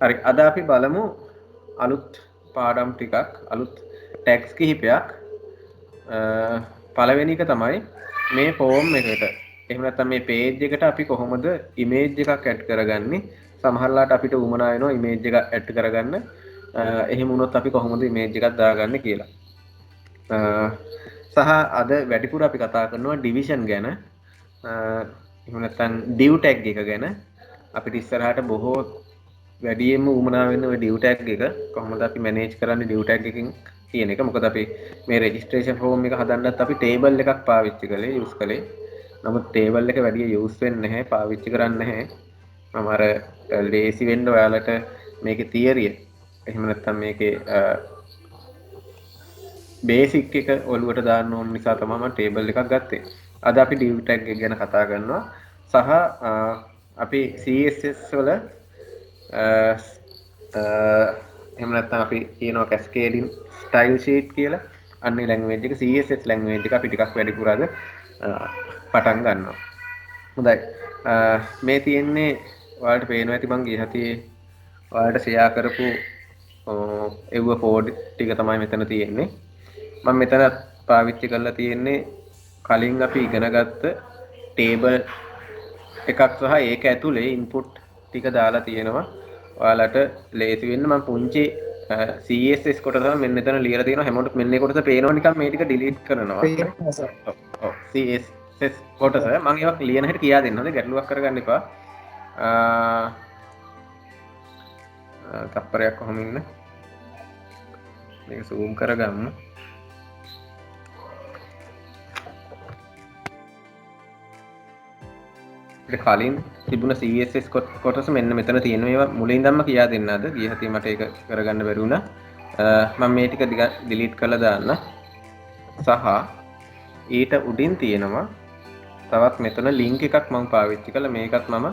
හරි අද අපි බලමු අලුත් පාඩම් ටිකක් අලුත් ටැග්ස් කිහිපයක් පළවෙනි එක තමයි මේ ෆෝම් එකට එහෙම නැත්නම් මේ පේජ් එකට අපි කොහොමද ඉමේජ් එකක් ඇඩ් කරගන්නේ සමහරලාට අපිට උවමනා වෙනවා ඉමේජ් එකක් ඇඩ් කරගන්න එහෙම වුණොත් අපි කොහොමද ඉමේජ් එකක් දාගන්නේ කියලා සහ අද වැඩිපුර අපි කතා කරනවා ඩිවිෂන් ගැන එහෙම නැත්නම් div tag එක ගැන අපිට ඉස්සරහට බොහෝ වැඩියෙන්ම උවමනා වෙන ඔය div tag එක කොහොමද අපි මැනේජ් කරන්නේ div tag එකකින් කියන එක මොකද අපි මේ රෙජිස්ට්‍රේෂන් ෆෝම් එක හදන්නත් අපි ටේබල් එකක් පාවිච්චි කළේ යූස් කළේ නමුත් ටේබල් එක වැඩි යූස් වෙන්නේ නැහැ පාවිච්චි කරන්නේ නැහැ මම අර ලේසි වෙන්න ඔයාලට මේකේ තියරිය එහෙම නැත්නම් මේකේ බේසික් එක ඔලුවට දාන්න ඕන නිසා තමයි මම ටේබල් එකක් ගත්තේ අද අපි div tag එක ගැන කතා කරනවා සහ අපි CSS වල එහෙම නැත්නම් අපි කියනවා cascading style sheet කියලා අන්නේ ලැන්ග්වේජ් එක CSS ලැන්ග්වේජ් එක අපි ටිකක් වැඩිපුර අද පටන් ගන්නවා හොඳයි මේ තියෙන්නේ ඔයාලට පේනවා ඇති මම ගිය හතියේ ඔයාලට ෂෙයා කරපු එව්ව කෝඩ් ටික තමයි මෙතන තියෙන්නේ මම මෙතන පාවිච්චි කරලා තියෙන්නේ කලින් අපි ඉගෙනගත්ත ටේබල් එකක් සහ ඒක ඇතුලේ ඉන්පුට් ටික දාලා තියෙනවා ඔයාලට ලේසි වෙන්න මම පුංචි CSS කොටස මෙන්න මෙතන ලියලා තියෙනවා හැමෝටම මෙන්න මේ කොටස පේනවා නිකන් මේ ටික ඩිලීට් කරනවා ඔව් CSS කොටස මම ඒවා ලියන හැටි කියා දෙන්න හොඳේ ගැටලුවක් කරගන්න එපා තප්පරයක් කොහොම ඉන්න මේක zoom කරගමු කලින් තිබුණ CSS කොටස මෙන්න මෙතන තියෙනවා ඒවා මුලින් ඉඳන්ම කියා දෙන්න අද ගිය හතිය මට ඒක කරගන්න බැරි වුණා මම මේ ටික ඩිලීට් කරලා දාන්න සහ ඊට උඩින් තියෙනවා තවත් මෙතන ලින්ක් එකක් මම පාවිච්චි කළා මේකත් මම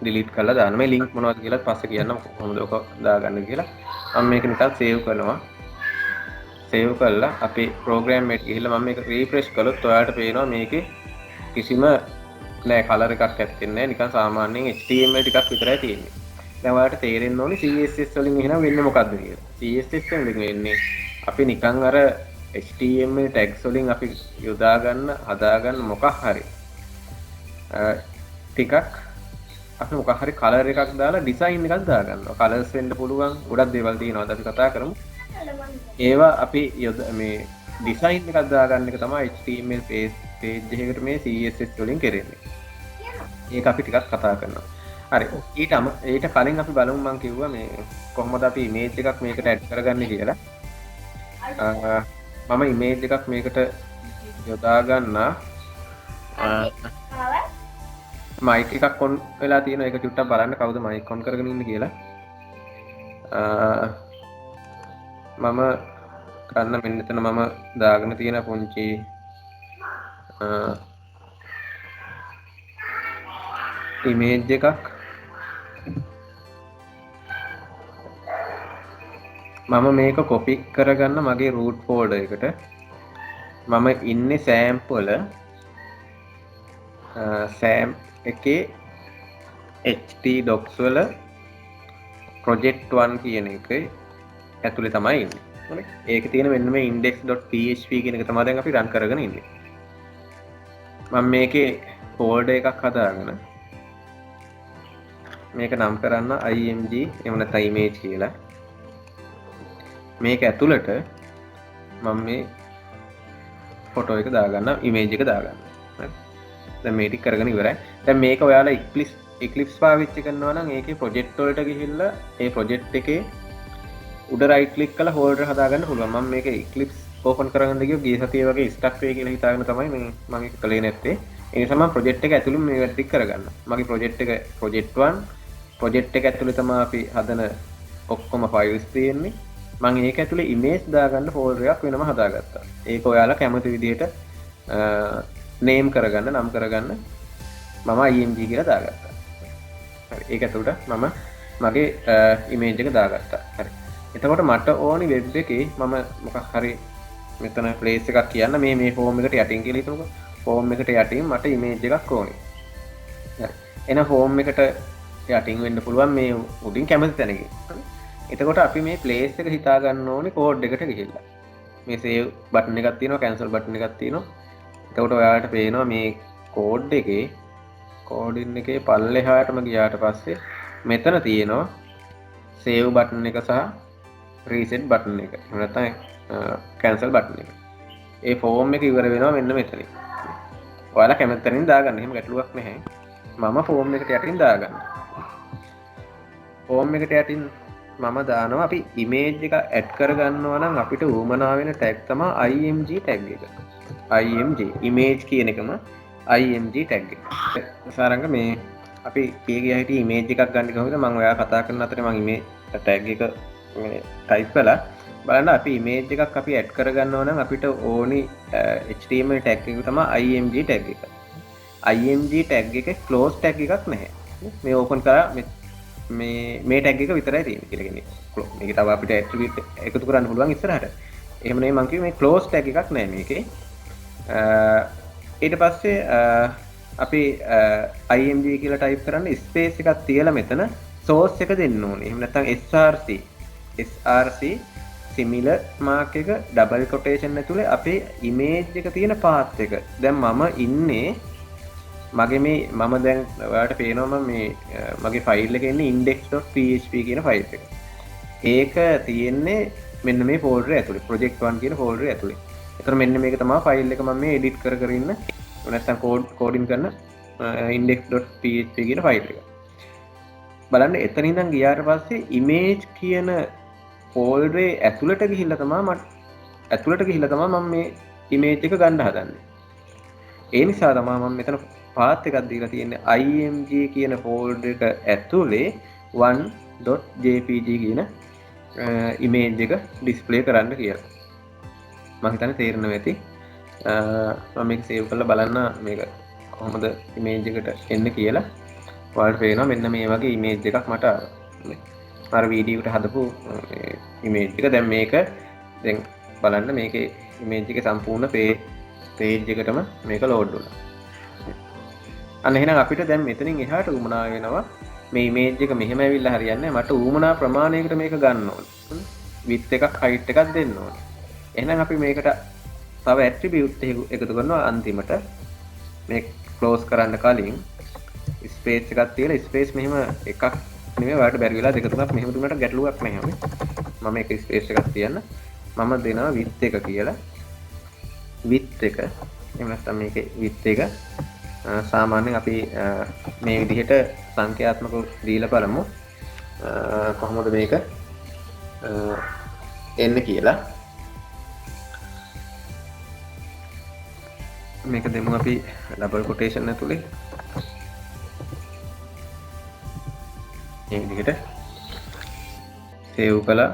ඩිලීට් කරලා දාන්න මේ ලින්ක් මොනවද කියලා පස්සේ කියන්නම් කොහොමද ඔක දාගන්න කියලා මම මේක නිකන් සේව් කරනවා සේව් කරලා අපේ ප්‍රෝග්‍රෑම් එකට ගිහිල්ලා මම මේක රීෆ්‍රෙෂ් කළොත් ඔයාලට පේනවා මේකේ කිසිම නෑ කලර් එකක් ඇත්තේ නෑ නිකන් සාමාන්‍යයෙන් HTML ටිකක් විතරයි තියෙන්නේ. දැන් ඔයාලට තේරෙන්න ඕනේ CSS වලින් එහෙනම් වෙන්නේ මොකද්ද කියලා. CSS වලින් වෙන්නේ අපි නිකන් අර HTML tags වලින් අපි යොදා ගන්න හදා ගන්න මොකක් හරි ටිකක් අපි මොකක් හරි කලර් එකක් දාලා ඩිසයින් එකක් දා ගන්නවා. කලර්ස් වෙන්න පුළුවන් ගොඩක් දේවල් තියෙනවා. අපි කතා කරමු. ඒවා අපි මේ ඩිසයින් එකක් දා ගන්න එක තමයි HTML page එකකට මේ CSS වලින් කරන්නේ. ඒක අපි ටිකක් කතා කරනවා. හරි. ඊට කලින් අපි බලමු මම කිව්වා මේ කොහොමද අපි ඉමේජ් එකක් මේකට ඇඩ් කරගන්නේ කියලා. මම ඉමේජ් එකක් මේකට යොදා ගන්නා. මයික් එකක් ඔන් වෙලා තියෙනවා. ඒක චුට්ටක් බලන්න කවුද මයික් ඔන් කරගෙන ඉන්නේ කියලා. මම ගන්න මෙන්න මෙතන මම දාගෙන තියෙන පුංචි ඉමේජ් එකක් මම මේක කොපි කරගන්න මගේ root folder එකට මම ඉන්නේ sam එකේ htdocs වල project 1 කියන එක ඇතුලේ තමයි ඉන්නේ. හරි. ඒකේ තියෙන මෙන්න මේ index.php කියන එක තමයි දැන් අපි run කරගෙන ඉන්නේ. මම මේකේ folder එකක් හදාගෙන මේක නම් කරන්න img එහෙම නැත්නම් image කියලා. මේක ඇතුළට මම මේ ෆොටෝ එක දාගන්න ඉමේජ් එක දාගන්න. හරි. දැන් මේ ටික කරගෙන ඉවරයි. දැන් මේක ඔයාලා Eclipse පාවිච්චි කරනවා නම් ඒකේ project වලට ගිහිල්ලා ඒ project එකේ උඩ right click කරලා folder හදාගන්න පුළුවන්. මම මේක Eclipse open කරගන්න ගියෝ ගිය සතියේ වගේ stuck වෙයි කියලා හිතාගෙන තමයි මම ඒක කළේ නැත්තේ. ඒ නිසා මම project එක ඇතුළේ මේ වැඩ ටික කරගන්න. මගේ project එක project 1 project එක ඇතුළේ තමයි අපි හදන ඔක්කොම files තියෙන්නේ. මම ඒක ඇතුලේ image දාගන්න folder එකක් වෙනම හදාගත්තා. ඒක ඔයාලා කැමති විදිහට name කරගන්න නම් කරගන්න මම img කියලා දාගත්තා. හරි. ඒක ඇතුළට මම මගේ image එක දාගත්තා. හරි. එතකොට මට ඕනි web එකේ මම මොකක් හරි මෙතන place එකක් කියන්න මේ form එකට යටින් කියලා හිතමුකෝ. form එකට යටින් මට image එකක් ඕනේ. හරි. එන form එකට යටින් වෙන්න පුළුවන් මේ උඩින් කැමති තැනකින්. එතකොට අපි මේ ප්ලේස් එක හිතා ගන්න ඕනේ කෝඩ් එකට ගිහිල්ලා. මේ සේව් බටන් එකක් තියෙනවා, කැන්සල් බටන් එකක් තියෙනවා. එතකොට ඔයාලට පේනවා මේ කෝඩ් එකේ කෝඩින් එකේ පල්ලෙහාටම ගියාට පස්සේ මෙතන තියෙනවා සේව් බටන් එක සහ රීසෙට් බටන් එක. එහෙම නැත්නම් කැන්සල් බටන් එක. ඒ ෆෝම් එක ඉවර වෙනවා මෙන්න මෙතනින්. ඔයාලා කැමති තැනින් දාගන්න. එහෙම ගැටලුවක් නැහැ. මම ෆෝම් එකට යටින් දාගන්න. ෆෝම් එකට යටින් මම දානවා අපි ඉමේජ් එක ඇඩ් කරගන්නවා නම් අපිට උවමනා වෙන ටැග් තමයි img ටැග් එක. img image කියන එකම img ටැග් එක. සාරංග මේ අපි කීකිය හිටිය ඉමේජ් එකක් ගන්න කොහොමද මම ඔයාලා කතා කරන අතරේ මම ඉමේජ් ටැග් එක මේ ටයිප් කළා. බලන්න අපි ඉමේජ් එකක් අපි ඇඩ් කරගන්නවා නම් අපිට ඕනි html ටැග් එක තමයි img ටැග් එක. img ටැග් එක ක්ලෝස් ටැග් එකක් නැහැ. මේ ඕපන් කරා මේ ටැග් එක විතරයි තියෙන්නේ කියලා කියන්නේ. මේක තව අපිට ඇට්‍රිබියුට් එකතු කරන්න පුළුවන් ඉස්සරහට. එහෙම නෙමෙයි මම කිව්වේ මේ ක්ලෝස් ටැග් එකක් නැහැ මේකේ. ඊට පස්සේ අපි img කියලා ටයිප් කරන්න ස්පේස් එකක් තියලා මෙතන source එක දෙන්න ඕනේ. එහෙම නැත්නම් src similar mark එක double quotation ඇතුලේ අපේ image එක තියෙන path එක. දැන් මම ඉන්නේ මගේ මේ මම දැන් ඔයාලට පේනවා මම මේ මගේ ෆයිල් එකේ ඉන්නේ index.php කියන ෆයිල් එක. ඒක තියෙන්නේ මෙන්න මේ ෆෝල්ඩර් ඇතුලේ project 1 කියන ෆෝල්ඩර් ඇතුලේ. ඒතර මෙන්න මේක තමයි ෆයිල් එක මම මේ edit කර කර ඉන්න නැත්නම් කෝඩින් කරන index.php කියන ෆයිල් එක. බලන්න එතන ඉඳන් ගියාට පස්සේ image කියන ෆෝල්ඩරේ ඇතුළට ගිහිල්ලා තමයි මම මේ image එක ගන්න හදන්නේ. ඒ නිසා තමයි මම මෙතන path එකක් දීලා තියෙන්නේ img කියන ෆෝල්ඩර් එක ඇතුලේ 1.jpg කියන image එක display කරන්න කියලා. මම හිතන්නේ තේරෙනවා ඇති. මම මේක save කරලා බලන්න මේක කොහොමද image එකට එන්නේ කියලා. ඔයාලට පේනවා මෙන්න මේ වගේ image එකක් මට ආවා. අර වීඩියෝ එකට හදපු image එක දැන් මේක දැන් බලන්න මේකේ image එකේ සම්පූර්ණ page එකටම මේක load වුණා. අන්න එහෙනම් අපිට දැන් මෙතනින් එහාට උමනා වෙනවා මේ image එක මෙහෙම ඇවිල්ලා හරියන්නේ මට උමනා ප්‍රමාණයකට මේක ගන්න ඕනේ. width එකක් height එකක් දෙන්න ඕනේ. එහෙනම් අපි මේකට තව attribute එකතු කරනවා අන්තිමට මේ close කරන්න කලින් space එකක් තියලා space මෙහෙම එකක් නෙමෙයි ඔයාලට බැරි වෙලා දෙක තුනක් මෙහෙම දුන්නට ගැටලුවක් නැහැ. මම එක space එකක් තියන්න මම දෙනවා width එක කියලා. width එක එහෙම නැත්නම් මේකේ width එක සාමාන්‍යයෙන් අපි මේ විදිහට සංඛ්‍යාත්මකව දීලා බලමු කොහොමද මේක එන්නේ කියලා. මේක දෙමු අපි double quotation ඇතුලේ මේ විදිහට save කළා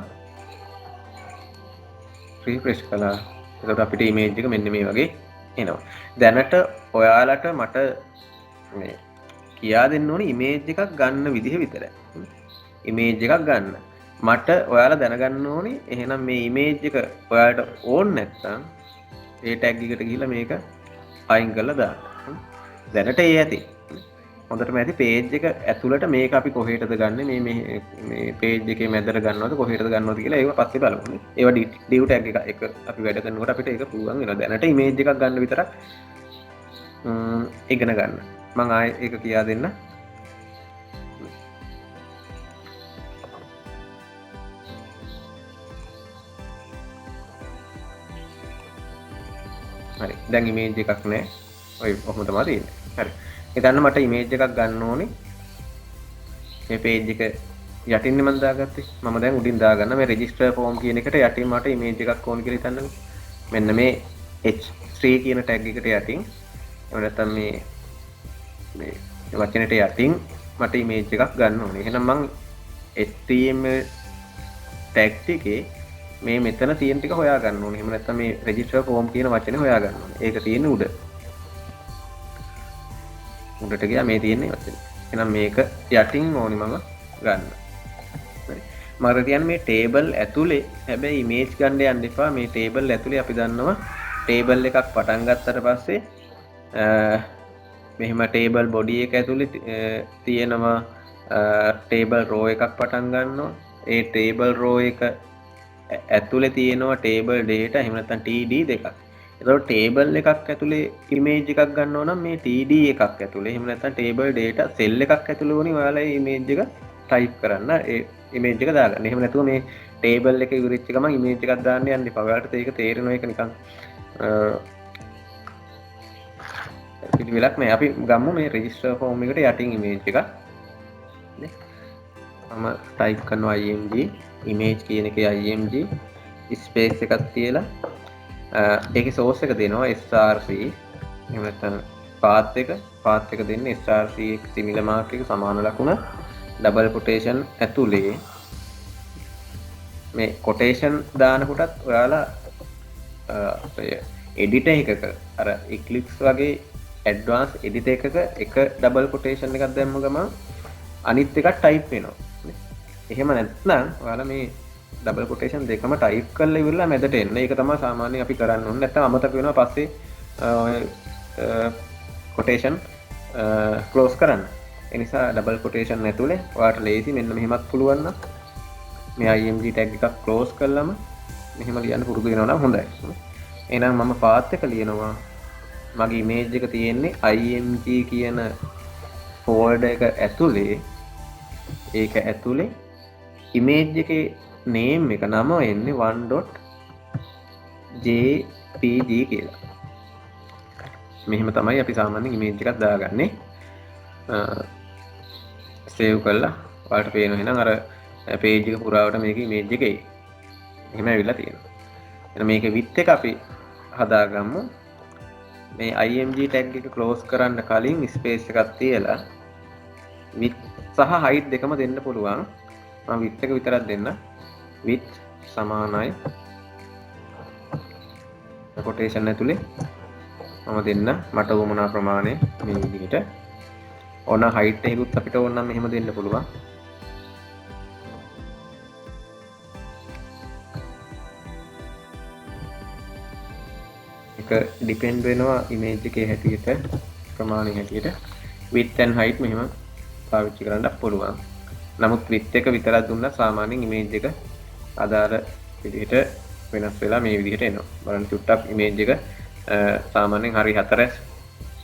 refresh කළා. එතකොට අපිට image එක මෙන්න මේ වගේ එනවා. දැනට ඔයාලට මට මේ කියා දෙන්න ඕනේ image එකක් ගන්න විදිහ විතරයි. image එකක් ගන්න. මට ඔයාලා දැනගන්න ඕනේ එහෙනම් මේ image එක ඔයාලට ඕන නැත්නම් ඒ tag එකට ගිහිල්ලා මේක අයින් කරලා දාන්න. දැනට ඒ ඇති. හොඳටම ඇති page එක ඇතුළට මේක අපි කොහෙටද ගන්නෙ මේ page එකේ මැදට ගන්නවද කොහෙටද ගන්නවද කියලා ඒක පස්සේ බලමු. ඒවා div tag එක අපි වැඩ කරනකොට අපිට ඒක පුළුවන් වෙනවා. දැනට image එකක් ගන්න විතරක් ඉගෙන ගන්න. මම ආයෙ ඒක කියා දෙන්න. හරි. දැන් image එකක් නැහැ. ඔය කොහොමද තමයි තියෙන්නේ. හරි. හිතන්න මට image එකක් ගන්න ඕනේ. මේ page එක යටින්නේ මම දාගත්තේ. මම දැන් උඩින් දාගන්න මේ register form කියන එකට යටින් මට image එකක් ඕන කියලා හිතන්නකෝ. මෙන්න මේ h3 කියන tag එකට යටින් එහෙම නැත්නම් මේ වචනෙට යටින් මට image එකක් ගන්න ඕනේ. එහෙනම් මම html tag එකේ මේ මෙතන තියෙන ටික හොයා ගන්න ඕනේ. එහෙම නැත්නම් මේ register form කියන වචනේ හොයා ගන්න ඕනේ. ඒක තියෙන්නේ උඩ. උඩට ගියා මේ තියෙන්නේ වචනේ. එහෙනම් මේක යටින් ඕනේ මම ගන්න. හරි. මම කියන්නේ මේ table ඇතුලේ හැබැයි image ගන්න යන්න එපා. මේ table ඇතුලේ අපි දන්නවා table එකක් පටන් ගත්තට පස්සේ මෙහෙම ටේබල් බොඩි එක ඇතුලේ තියෙනවා ටේබල් රෝ එකක් පටන් ගන්නවා. ඒ ටේබල් රෝ එක ඇතුලේ තියෙනවා ටේබල් ඩේටා එහෙම නැත්නම් TD දෙකක්. එතකොට ටේබල් එකක් ඇතුලේ ඉමේජ් එකක් ගන්නවා නම් මේ TD එකක් ඇතුලේ එහෙම නැත්නම් ටේබල් ඩේටා සෙල් එකක් ඇතුලේ වුණේ ඔයාලා මේ ඉමේජ් එක ටයිප් කරන්න ඒ ඉමේජ් එක දාගන්න. එහෙම නැතුව මේ ටේබල් එක ඉවරෙච්ච ගමන් ඉමේජ් එකක් දාන්න යන්න එපා. ඔයාලට ඒක තේරෙනවා ඒක නිකන් පිළිවෙලක් නෑ. අපි ගමු මේ රෙජිස්ටර් ෆෝම් එකට යටින් ඉමේජ් එකක්. මම ටයිප් කරනවා img image කියන එකේ img ස්පේස් එකක් තියලා ඒකේ සෝස් එක දෙනවා src එහෙම නැත්නම් පාත් එක දෙන්න src එක සිමිල මාක් එක සමාන ලකුණ ඩබල් කොටේෂන් ඇතුලේ මේ කොටේෂන් දානකොටත් ඔයාලා එඩිටර් එකක අර Eclipse වගේ ඇඩ්වාන්ස් එඩිටර් එකක එක ඩබල් කොටේෂන් එකක් දැම්ම ගමන් අනිත් එකක් ටයිප් වෙනවා. එහෙම නැත්නම් ඔයාලා මේ ඩබල් කොටේෂන් දෙකම ටයිප් කරලා ඉවරලා මැදට එන්න. ඒක තමයි සාමාන්‍යයෙන් අපි කරන්න ඕනේ. නැත්නම් අමතක වෙනවා පස්සේ කොටේෂන් ක්ලෝස් කරන්න. ඒ නිසා ඩබල් කොටේෂන් ඇතුලේ ඔයාලට ලේසි මෙන්න මෙහෙමත් පුළුවන් නම් මේ img ටැග් එකක් ක්ලෝස් කළාම මෙහෙම ලියන්න පුරුදු වෙනවා නම් හොඳයි. එහෙනම් මම පාත් එක ලියනවා. මගේ ඉමේජ් එක තියෙන්නේ img කියන ෆෝල්ඩර් එක ඇතුලේ ඒක ඇතුලේ ඉමේජ් එකේ නේම් එක නම එන්නේ 1.jpg කියලා. මෙහෙම තමයි අපි සාමාන්‍යයෙන් ඉමේජ් එකක් දාගන්නේ. සේව් කරලා ඔයාලට පේනවා එහෙනම් අර පේජ් එක පුරාවට මේක ඉමේජ් එක එයි. එහෙම ඇවිල්ලා තියෙනවා. එහෙනම් මේකේ width එක අපි හදාගමු. මේ img tag එක ක්ලෝස් කරන්න කලින් ස්පේස් එකක් තියලා width සහ height දෙකම දෙන්න පුළුවන්. මම width එක විතරක් දෙන්න. width සමානයි කොටේෂන් ඇතුලේ මම දෙන්න මට වුණා ප්‍රමාණය මේ විදිහට. ඕන height එකකුත් අපිට ඕන නම් මෙහෙම දෙන්න පුළුවන්. ඒක ඩිපෙන්ඩ් වෙනවා ඉමේජ් එකේ හැටියට ප්‍රමාණය හැටියට width and height මෙහෙම පාවිච්චි කරන්න පුළුවන්. නමුත් width එක විතරක් දුන්නා සාමාන්‍යයෙන් ඉමේජ් එක අදාළ විදිහට වෙනස් වෙලා මේ විදිහට එනවා. බලන්න චුට්ටක් ඉමේජ් එක සාමාන්‍යයෙන් හරි 4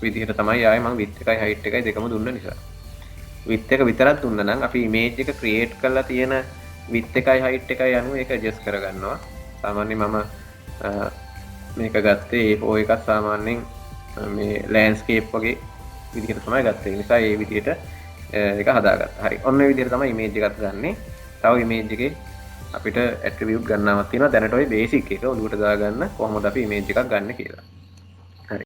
විදිහට තමයි ආයේ මම width එකයි height එකයි දෙකම දුන්න නිසා. width එක විතරක් දුන්නා නම් අපි ඉමේජ් එක ක්‍රියේට් කරලා තියෙන width එකයි height එකයි අනුව ඒක ඇඩ්ජස්ට් කරගන්නවා. සාමාන්‍යයෙන් මම මේක ගත්තේ A4 එකක් සාමාන්‍යයෙන් මේ ලෑන්ඩ්ස්කේප් වගේ විදිහට තමයි ගත්තේ. ඒ නිසා මේ විදිහට ඒක හදාගත්තා. හරි. ඔන්න ඔය විදිහට තමයි ඉමේජ් එකක් ගන්නෙ. තව ඉමේජ් එකේ අපිට ඇට්‍රිබියුට් ගන්නවක් තියෙනවා. දැනට ඔය බේසික් එක ඔලුවට දාගන්න කොහොමද අපි ඉමේජ් එකක් ගන්න කියලා. හරි.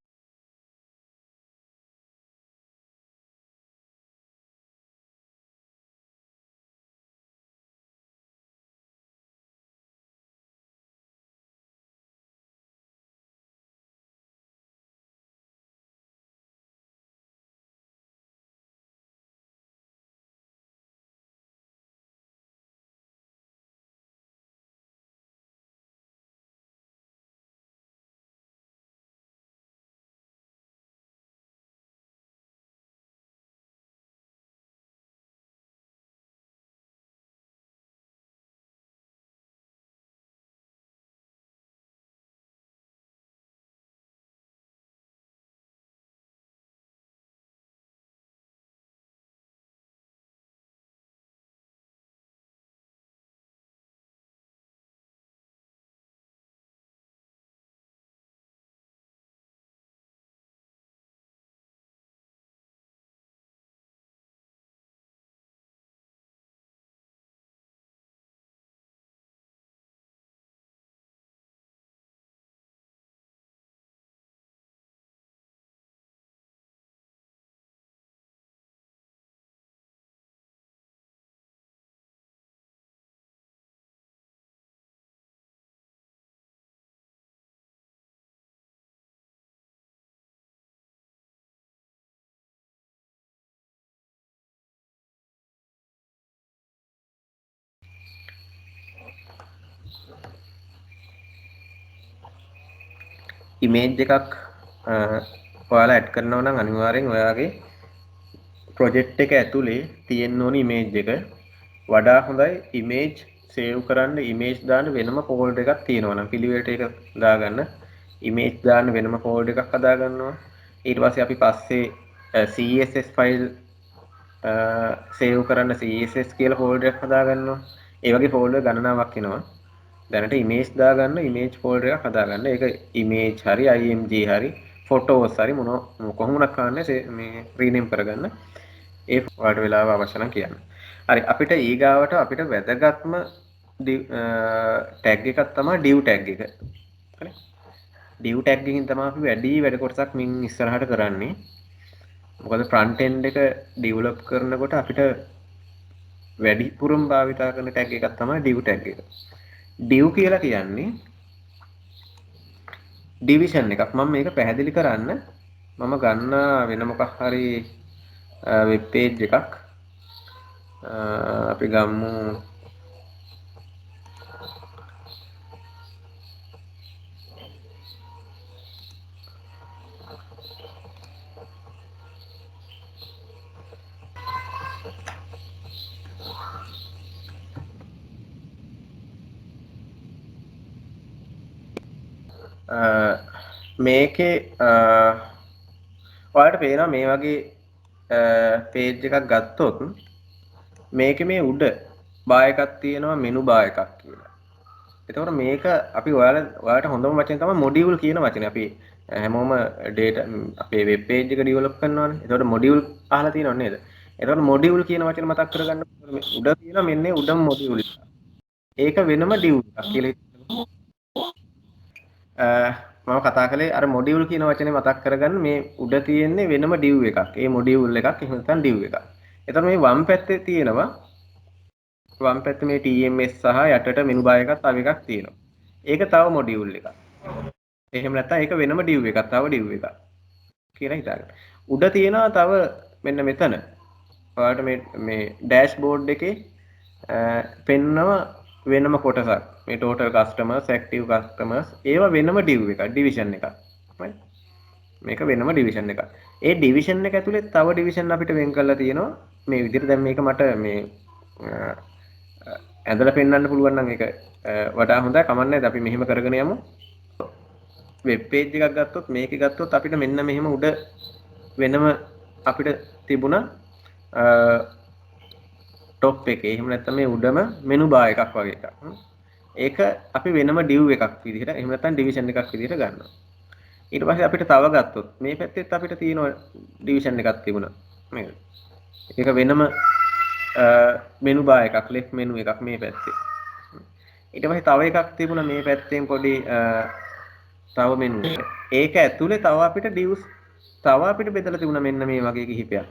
ඉමේජ් එකක් ඔයාලා ඇඩ් කරනවා නම් අනිවාර්යෙන් ඔයාගේ ප්‍රොජෙක්ට් එක ඇතුලේ තියෙන්න ඕනි ඉමේජ් එක. වඩා හොඳයි ඉමේජ් සේව් කරන්න ඉමේජ් දාන්න වෙනම ෆෝල්ඩර් එකක් තියෙනවා නම් පිළිවෙලට ඒක දාගන්න. ඉමේජ් දාන්න වෙනම ෆෝල්ඩර් එකක් හදා ගන්නවා. ඊට පස්සේ අපි පස්සේ CSS ෆයිල් සේව් කරන්න CSS කියලා ෆෝල්ඩර් එකක් හදා ගන්නවා. ඒ වගේ ෆෝල්ඩර් ගණනාවක් එනවා. දැනට ඉමේජ් දාගන්න ඉමේජ් ෆෝල්ඩර් එකක් හදාගන්න. ඒක ඉමේජ් හරි img හරි ෆොටෝස් හරි මොන කොහොමද කරන්නේ මේ රීනේම් කරගන්න. ඒ වාට වෙලාව අවශ්‍ය නම් කියන්න. හරි අපිට ඊගාවට අපිට වැදගත්ම ටැග් එකක් තමයි div ටැග් එක. හරි. div ටැග් එකකින් තමයි අපි වැඩ කොටසක් මින් ඉස්සරහට කරන්නේ. මොකද ෆ්‍රන්ට් එන්ඩ් එක ඩෙවලොප් කරනකොට අපිට වැඩිපුරම භාවිතා කරන ටැග් එකක් තමයි div ටැග් එක. div කියලා කියන්නේ ඩිවිෂන් එකක්. මම මේක පැහැදිලි කරන්න මම ගන්න වෙන මොකක් හරි වෙබ් පේජ් එකක් අපි ගමු මේකේ ඔයාලට පේනවා මේ වගේ පේජ් එකක් ගත්තොත් මේකේ මේ උඩ බාර් එකක් තියෙනවා මෙනු බාර් එකක් කියලා. එතකොට මේක අපි ඔයාලට හොඳම වචනේ තමයි මොඩියුල් කියන වචනේ. අපි හැමෝම data අපේ වෙබ් පේජ් එක ඩෙවලොප් කරනවානේ. එතකොට මොඩියුල් අහලා තියෙනව නේද? එතකොට මොඩියුල් කියන වචනේ මතක් කරගන්න උඩ තියෙනවා මෙන්න උඩම මොඩියුල් එක. ඒක වෙනම div එකක් කියලා හිතන්න. මම කතා කළේ අර මොඩියුල් කියන වචනේ මතක් කරගන්න මේ උඩ තියෙන්නේ වෙනම div එකක්. ඒ මොඩියුල් එකක් එහෙම නැත්නම් div එකක්. එතකොට මේ වම් පැත්තේ තියෙනවා වම් පැත්තේ මේ TMS සහ යටට මෙනු බාර් එකක් තව එකක් තියෙනවා. ඒක තව මොඩියුල් එකක්. එහෙම නැත්නම් ඒක වෙනම div එකක් තව div එකක් කියලා හිතාගන්න. උඩ තියෙනවා තව මෙන්න මෙතන. ඔයාලට මේ ඩෑෂ්බෝඩ් එකේ පෙන්නනවා වෙනම කොටසක්. මේ total customers, active customers ඒවා වෙනම div එකක්, division එකක්. right? මේක වෙනම division එකක්. ඒ division එක ඇතුලේ තව division අපිට වෙන් කරලා තියෙනවා. මේ විදිහට දැන් මේක මට මේ ඇඳලා පෙන්වන්න පුළුවන් නම් ඒක වඩා හොඳයි. කමක් නැහැ. අපි මෙහෙම කරගෙන යමු. වෙබ් පේජ් එකක් ගත්තොත් මේකේ ගත්තොත් අපිට මෙන්න මෙහෙම උඩ වෙනම අපිට තිබුණා ටොප් එකේ. එහෙම නැත්නම් මේ උඩම මෙනු බාර් එකක් වගේ එකක්. ඒක අපි වෙනම div එකක් විදිහට එහෙම නැත්නම් division එකක් විදිහට ගන්නවා. ඊට පස්සේ අපිට තව ගත්තොත් මේ පැත්තෙත් අපිට තියෙන division එකක් තිබුණා. මේක. ඒක වෙනම මෙනු බාර් එකක් left menu එකක් මේ පැත්තේ. ඊට පස්සේ තව එකක් තිබුණා මේ පැත්තෙන් පොඩි තව මෙනු එක. ඒක ඇතුලේ තව අපිට divs තව අපිට බෙදලා තිබුණා මෙන්න මේ වගේ කිහිපයක්.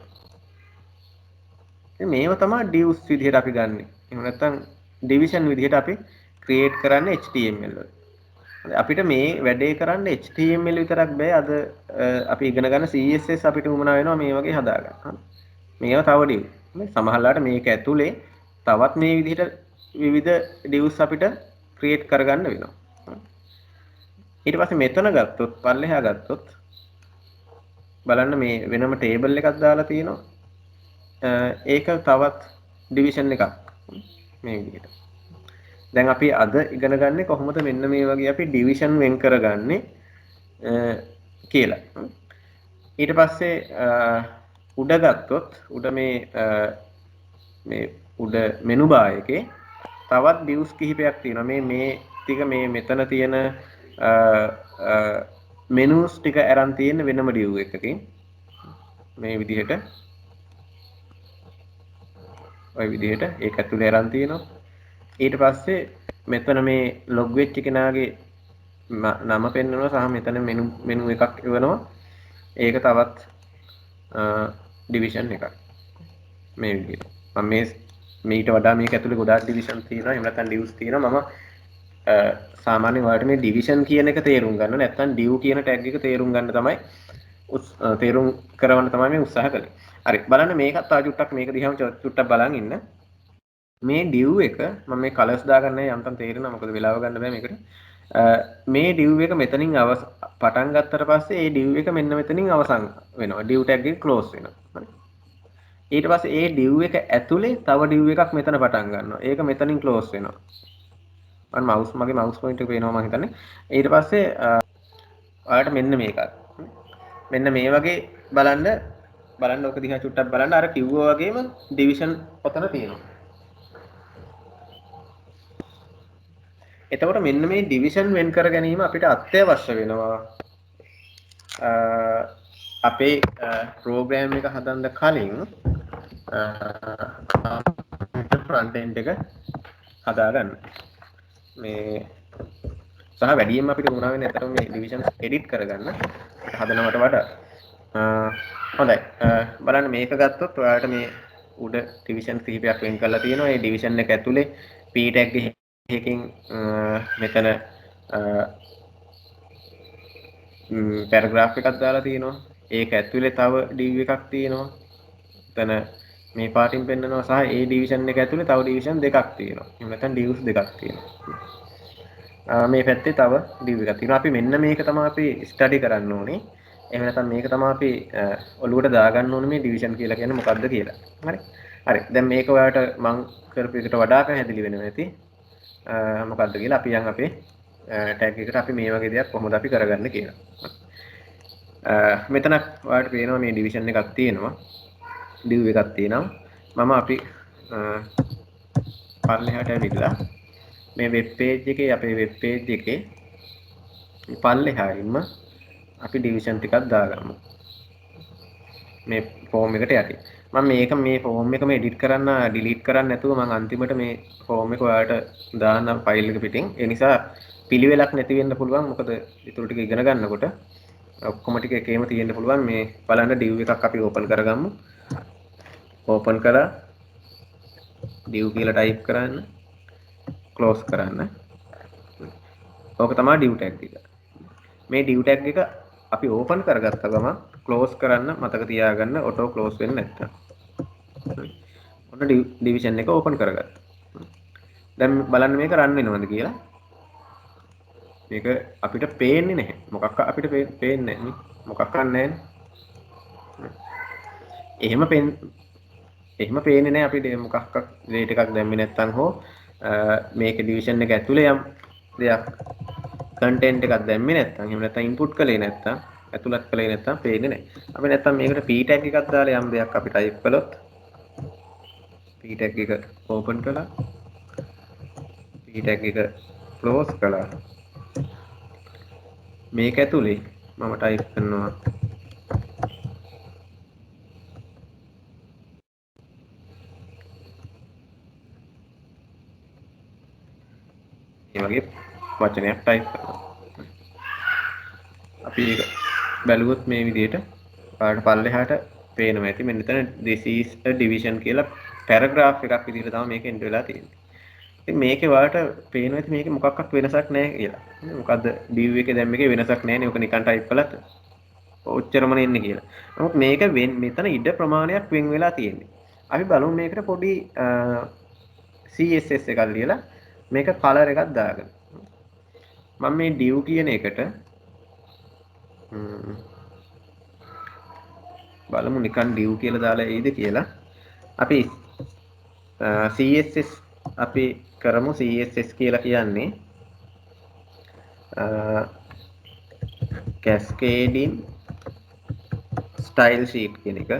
මේව තමයි divs විදිහට අපි ගන්නෙ. එහෙම නැත්නම් division විදිහට අපි create කරන්නේ HTML වල. අපිට මේ වැඩේ කරන්න HTML විතරක් බෑ. අද අපි ඉගෙන ගන්න CSS අපිට උමනා වෙනවා මේ වගේ හදාගන්න. මේවා තව div. සමහරලාට මේක ඇතුලේ තවත් මේ විදිහට විවිධ divs අපිට create කරගන්න වෙනවා. ඊට පස්සේ මෙතන ගත්තොත් පල්ලෙහා ගත්තොත් බලන්න මේ වෙනම table එකක් දාලා තියෙනවා. ඒක තවත් division එකක් මේ විදිහට. දැන් අපි අද ඉගෙන ගන්නේ කොහොමද මෙන්න මේ වගේ අපි division වෙන් කරගන්නේ කියලා. ඊට පස්සේ උඩ ගත්තොත් උඩ මේ උඩ මෙනු බාර් එකේ තවත් divs කිහිපයක් තියෙනවා. මේ ටික මේ මෙතන තියෙන menus ටික අරන් තියෙන වෙනම div එකකින් මේ විදිහට ඔය විදිහට ඒක ඇතුලේ අරන් තියෙනවා. ඊට පස්සේ මෙතන මේ log වෙච්ච කෙනාගේ නම පෙන්වනවා සහ මෙතන මෙනු එකක් එවනවා. ඒක තවත් division එකක්. මේ විදිහට. මම මේට වඩා මේක ඇතුලේ ගොඩාක් division තියෙනවා. එහෙම නැත්නම් divs තියෙනවා. මම සාමාන්‍යයෙන් ඔයාලට මේ division කියන එක තේරුම් ගන්න නැත්නම් div කියන tag එක තේරුම් ගන්න තමයි තේරුම් කරවන්න තමයි මේ උත්සාහ කළේ. හරි බලන්න මේකත් තව චුට්ටක් මේක දිහාම චුට්ටක් බලන් ඉන්න. මේ div එක මම මේ colors දාගන්න යන්තම් තේරෙනවා මොකද වෙලාව ගන්න බෑ මේකට. මේ ඩිව් එක මෙතනින් පටන් ගත්තට පස්සේ ඒ ඩිව් එක මෙන්න මෙතනින් අවසන් වෙනවා. ඩිව් ටැග් එක ක්ලෝස් වෙනවා. ඊට පස්සේ ඒ ඩිව් එක ඇතුලේ තව ඩිව් එකක් මෙතන පටන් ගන්නවා. ඒක මෙතනින් ක්ලෝස් වෙනවා. මගේ මවුස් පොයින්ටර් පේනවා මම හිතන්නේ. ඊට පස්සේ ඔයාලට මෙන්න මේකත්. මෙන්න මේ වගේ බලන්න ඔක දිහා චුට්ටක් බලන්න අර කිව්වා වගේම ඩිවිෂන් ඔතන තියෙනවා. එතකොට මෙන්න මේ ඩිවිෂන් වෙන් කර ගැනීම අපිට අත්‍යවශ්‍ය වෙනවා. අපේ ප්‍රෝග්‍රෑම් එක හදන්න කලින් ෆ්‍රන්ට් එන්ඩ් එක හදාගන්න. මේ සහ වැඩියෙන්ම අපිට උනා වෙන්නේ අතට මේ ඩිවිෂන්ස් එඩිට් කරගන්න හදනවට වඩා. හොඳයි. බලන්න මේක ගත්තොත් ඔයාලට මේ උඩ ඩිවිෂන් කිහිපයක් වෙන් කරලා තියෙනවා. මේ ඩිවිෂන් එක ඇතුලේ p tag එකකින් මෙතන පැරග්‍රාෆ් එකක් දාලා තියෙනවා. ඒක ඇතුලේ තව div එකක් තියෙනවා. එතන මේ පාටින් පෙන්නනවා සහ ඒ ඩිවිෂන් එක ඇතුලේ තව ඩිවිෂන් දෙකක් තියෙනවා. එහෙම නැත්නම් divs දෙකක් තියෙනවා. මේ පැත්තේ තව div එකක් තියෙනවා. අපි මෙන්න මේක තමයි අපි ස්ටඩි කරන්න ඕනේ. එහෙම නැත්නම් මේක තමයි අපි ඔලුවට දාගන්න ඕනේ මේ ඩිවිෂන් කියලා කියන්නේ මොකක්ද කියලා. හරි. හරි. දැන් මේක ඔයාලට මම කරපු එකට වඩා පැහැදිලි වෙනවා ඇති. මොකක්ද කියලා අපි යන් අපේ ටැග් එකට අපි මේ වගේ දෙයක් කොහොමද අපි කරගන්නේ කියලා. මෙතන ඔයාලට පේනවා මේ ඩිවිෂන් එකක් තියෙනවා. div එකක් තියෙනවා. මම අපි පල්ලෙහාට ඇවිල්ලා මේ වෙබ් පේජ් එකේ අපේ වෙබ් පේජ් එකේ පල්ලෙහායින්ම අපි ඩිවිෂන් ටිකක් දාගමු. මේ ෆෝම් එකට යටි. මම මේ ෆෝම් එකම එඩිට් කරන්න ඩිලීට් කරන්න නැතුව මම අන්තිමට මේ ෆෝම් එක ඔයාලට දාන්නම් ෆයිල් එක පිටින්. ඒ නිසා පිළිවෙලක් නැති වෙන්න පුළුවන්. මොකද ඊටු ටික ඉගෙන ගන්නකොට ඔක්කොම ටික එකේම තියෙන්න පුළුවන්. මේ බලන්න div එකක් අපි ඕපන් කරගමු. ඕපන් කරලා div කියලා ටයිප් කරන්න. ක්ලෝස් කරන්න. ඕක තමයි div tag එක. මේ div tag එක අපි ඕපන් කරගත්ත ගමන් ක්ලෝස් කරන්න මතක තියාගන්න ඔටෝ ක්ලෝස් වෙන්නේ නැත්තම්. ඔන්න ඩිවිෂන් එක ඕපන් කරගත්තා. දැන් බලන්න මේක රන් වෙනවද කියලා. මේක අපිට පේන්නේ නැහැ. මොකක් අපිට පේන්නේ නැහැ. මොකක් නැහැ. එහෙම පේන්නේ නැහැ අපිට මොකක් රේට් එකක් දැම්මේ නැත්තම් හෝ මේක ඩිවිෂන් එක ඇතුලේ යම් දෙයක් කන්ටෙන්ට් එකක් දැම්මේ නැත්තම් එහෙම නැත්තම් ඉන්පුට් කළේ නැත්තම් ඇතුළත් කළේ නැත්තම් පේන්නේ නැහැ. අපි නැත්තම් මේකට p tag එකක් දාලා යම් දෙයක් අපි ටයිප් කළොත් p tag එක ඕපන් කළා p tag එක ක්ලෝස් කළා මේක ඇතුලේ මම ටයිප් කරනවා මේ වගේ වචනයක් ටයිප් කරනවා. අපි ඒක බැලුවොත් මේ විදිහට ඔයාලට පල්ලෙහාට පේනවා ඇති මෙන්න මෙතන this is a division කියලා පැරග්‍රාෆ් එකක් විදිහට තමයි මේක එන්ටර් වෙලා තියෙන්නේ. ඉතින් මේකේ ඔයාලට පේනවා ඇති මේකේ මොකක්වත් වෙනසක් නැහැ කියලා. මොකද්ද div එකේ දැන් මේකේ වෙනසක් නැහැ නේ. ඔක නිකන් ටයිප් කළාත් ඔච්චරමනේ එන්නේ කියලා. නමුත් මේක මෙතන ඉඩ ප්‍රමාණයක් වෙන් වෙලා තියෙන්නේ. අපි බලමු මේකට පොඩි CSS එකක් ලියලා මේක කලර් එකක් දාගන්න. මම මේ div කියන එකට බලමු නිකන් div කියලා දාලා එයිද කියලා. අපි CSS අපි කරමු CSS කියලා කියන්නේ cascading style sheet කියන එක.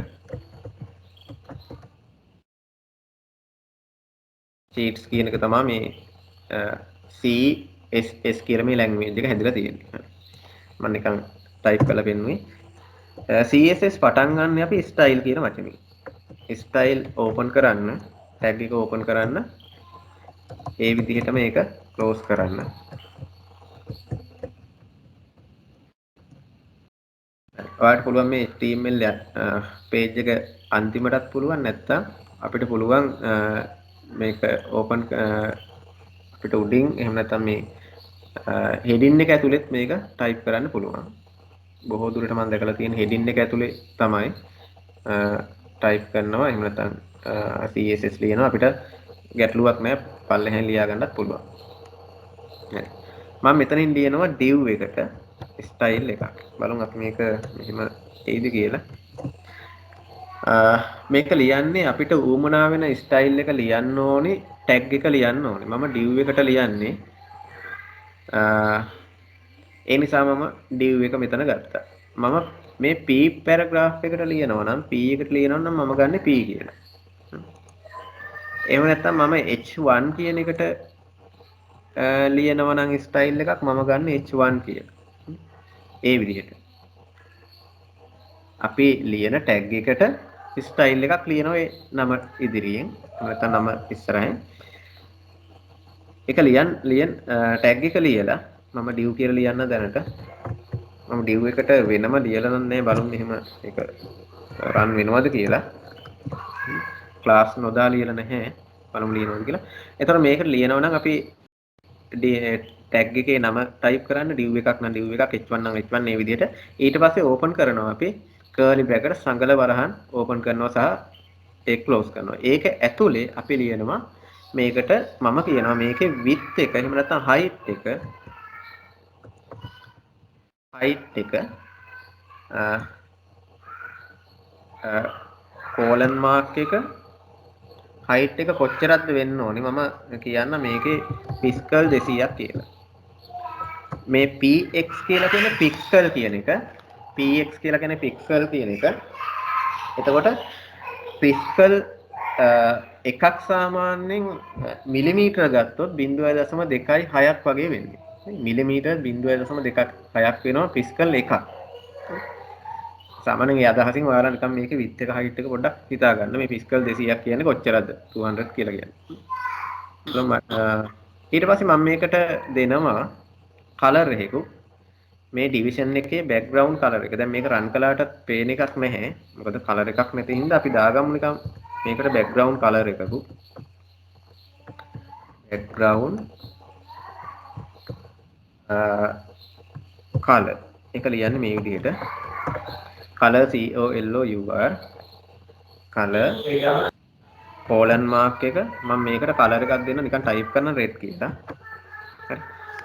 sheets කියන එක තමයි මේ CSS කියලා මේ ලැන්ග්වේජ් එක හැදලා තියෙන්නේ. මම නිකන් ටයිප් කරලා පෙන්නුවේ. CSS පටන් ගන්න අපි style කියන වචනේ. style ඕපන් කරන්න, tag එක ඕපන් කරන්න, ඒ විදිහටම ඒක ක්ලෝස් කරන්න. ඔයාලට පුළුවන් මේ HTML page එක අන්තිමටත් පුළුවන් නැත්නම් අපිට පුළුවන් මේක ඕපන් අපිට උඩින් එහෙම නැත්නම් මේ heading එක ඇතුළෙත් මේක ටයිප් කරන්න පුළුවන්. බොහෝ දුරට මම දැකලා තියෙන heading එක ඇතුලේ තමයි ටයිප් කරනවා එහෙම නැත්නම් CSS ලියනවා අපිට ගැටලුවක් නැහැ පල්ලෙහෙන් ලියා ගන්නත් පුළුවන්. හරි. මම මෙතනින් ලියනවා div එකට style එකක්. බලමු අපි මේක මෙහෙම එයිද කියලා. මේක ලියන්නේ අපිට ඌමනා වෙන ස්ටයිල් එක ලියන්න ඕනේ ටැග් එක ලියන්න ඕනේ. මම div එකට ලියන්නේ ඒ නිසා මම div එක මෙතන ගත්තා. මම මේ p පැරග්‍රාෆ් එකට ලියනවා නම් p එකට ලියනවා නම් මම ගන්න p කියලා. එහෙම නැත්නම් මම h1 කියන එකට ලියනවා නම් ස්ටයිල් එකක් මම ගන්න h1 කියලා. ඒ විදිහට. අපි ලියන ටැග් එකට ස්ටයිල් එකක් ලියනවා ඒ නම ඉදිරියෙන්. නැත්නම් නම ඉස්සරහින්. ඒක ලියන් ටැග් එක ලියලා මම div කියලා ලියන්න දැනට. මම div එකට වෙනම ලියලා නැහැ බලමු එහෙම ඒක රන් වෙනවද කියලා. ක්ලාස් නොදා ලියලා නැහැ. බලමු ලියනවද කියලා. එතකොට මේකට ලියනවා නම් අපි ටැග් එකේ නම ටයිප් කරන්න div එකක් නම් div එකක් h1 නම් h1 මේ විදිහට ඊට පස්සේ ඕපන් කරනවා අපි curly bracket සංගල වරහන් ඕපන් කරනවා සහ ඒක ක්ලෝස් කරනවා. ඒක ඇතුලේ අපි ලියනවා මේකට මම කියනවා මේකේ width එක එහෙම නැත්නම් height එක colon mark එක height එක කොච්චරක්ද වෙන්න ඕනේ මම කියන්න මේකේ pixel 200ක් කියලා. මේ px කියලා කියන්නේ pixel කියන එක px කියලා කියන්නේ pixel කියන එක. එතකොට pixel එකක් සාමාන්‍යයෙන් මිලිමීටර ගත්තොත් 0.26ක් වගේ වෙන්නේ. මිලිමීටර් 0.26ක් වෙනවා pixel එකක්. සාමාන්‍යයෙන් ඒ අදහසින් ඔයාලා නිකන් මේකේ width එක height එක පොඩ්ඩක් හිතා ගන්න. මේ pixel 200ක් කියන්නේ කොච්චරද? 200 කියලා කියන්නේ. ඊට පස්සේ මම මේකට දෙනවා color එකක මේ division එකේ background color එක. දැන් මේක run කළාට පේන එකක් නැහැ. මොකද color එකක් නැති හින්දා අපි දාගමු නිකන් මේකට background color එකක. background color එක ලියන්නේ මේ විදිහට. color COLOUR color colon mark එක මම මේකට color එකක් දෙන්න නිකන් type කරන red කියලා. හරි.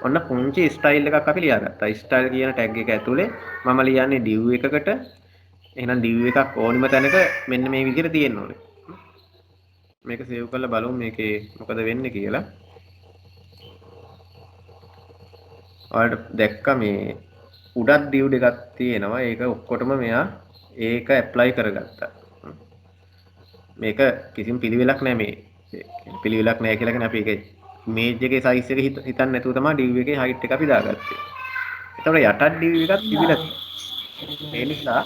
ඔන්න පුංචි style එකක් අපි ලියාගත්තා. style කියන tag එක ඇතුලේ මම ලියන්නේ div එකකට. එහෙනම් div එකක් ඕනිම තැනක මෙන්න මේ විදිහට තියෙන්න ඕනේ. මේක save කරලා බලමු මේකේ මොකද වෙන්නේ කියලා. ඔයාලට දැක්ක මේ උඩත් div දෙකක් තියෙනවා. ඒක ඔක්කොටම මෙයා ඒක apply කරගත්තා. මේක කිසිම පිළිවෙලක් නැහැ මේ. පිළිවෙලක් නැහැ කියලා කියන්නේ අපි ඒක image එකේ size එක හිතන්නේ නැතුව තමයි div එකේ height එක අපි දාගත්තේ. එතකොට යටත් div එකක් තිබිලා තියෙනවා. ඒ නිසා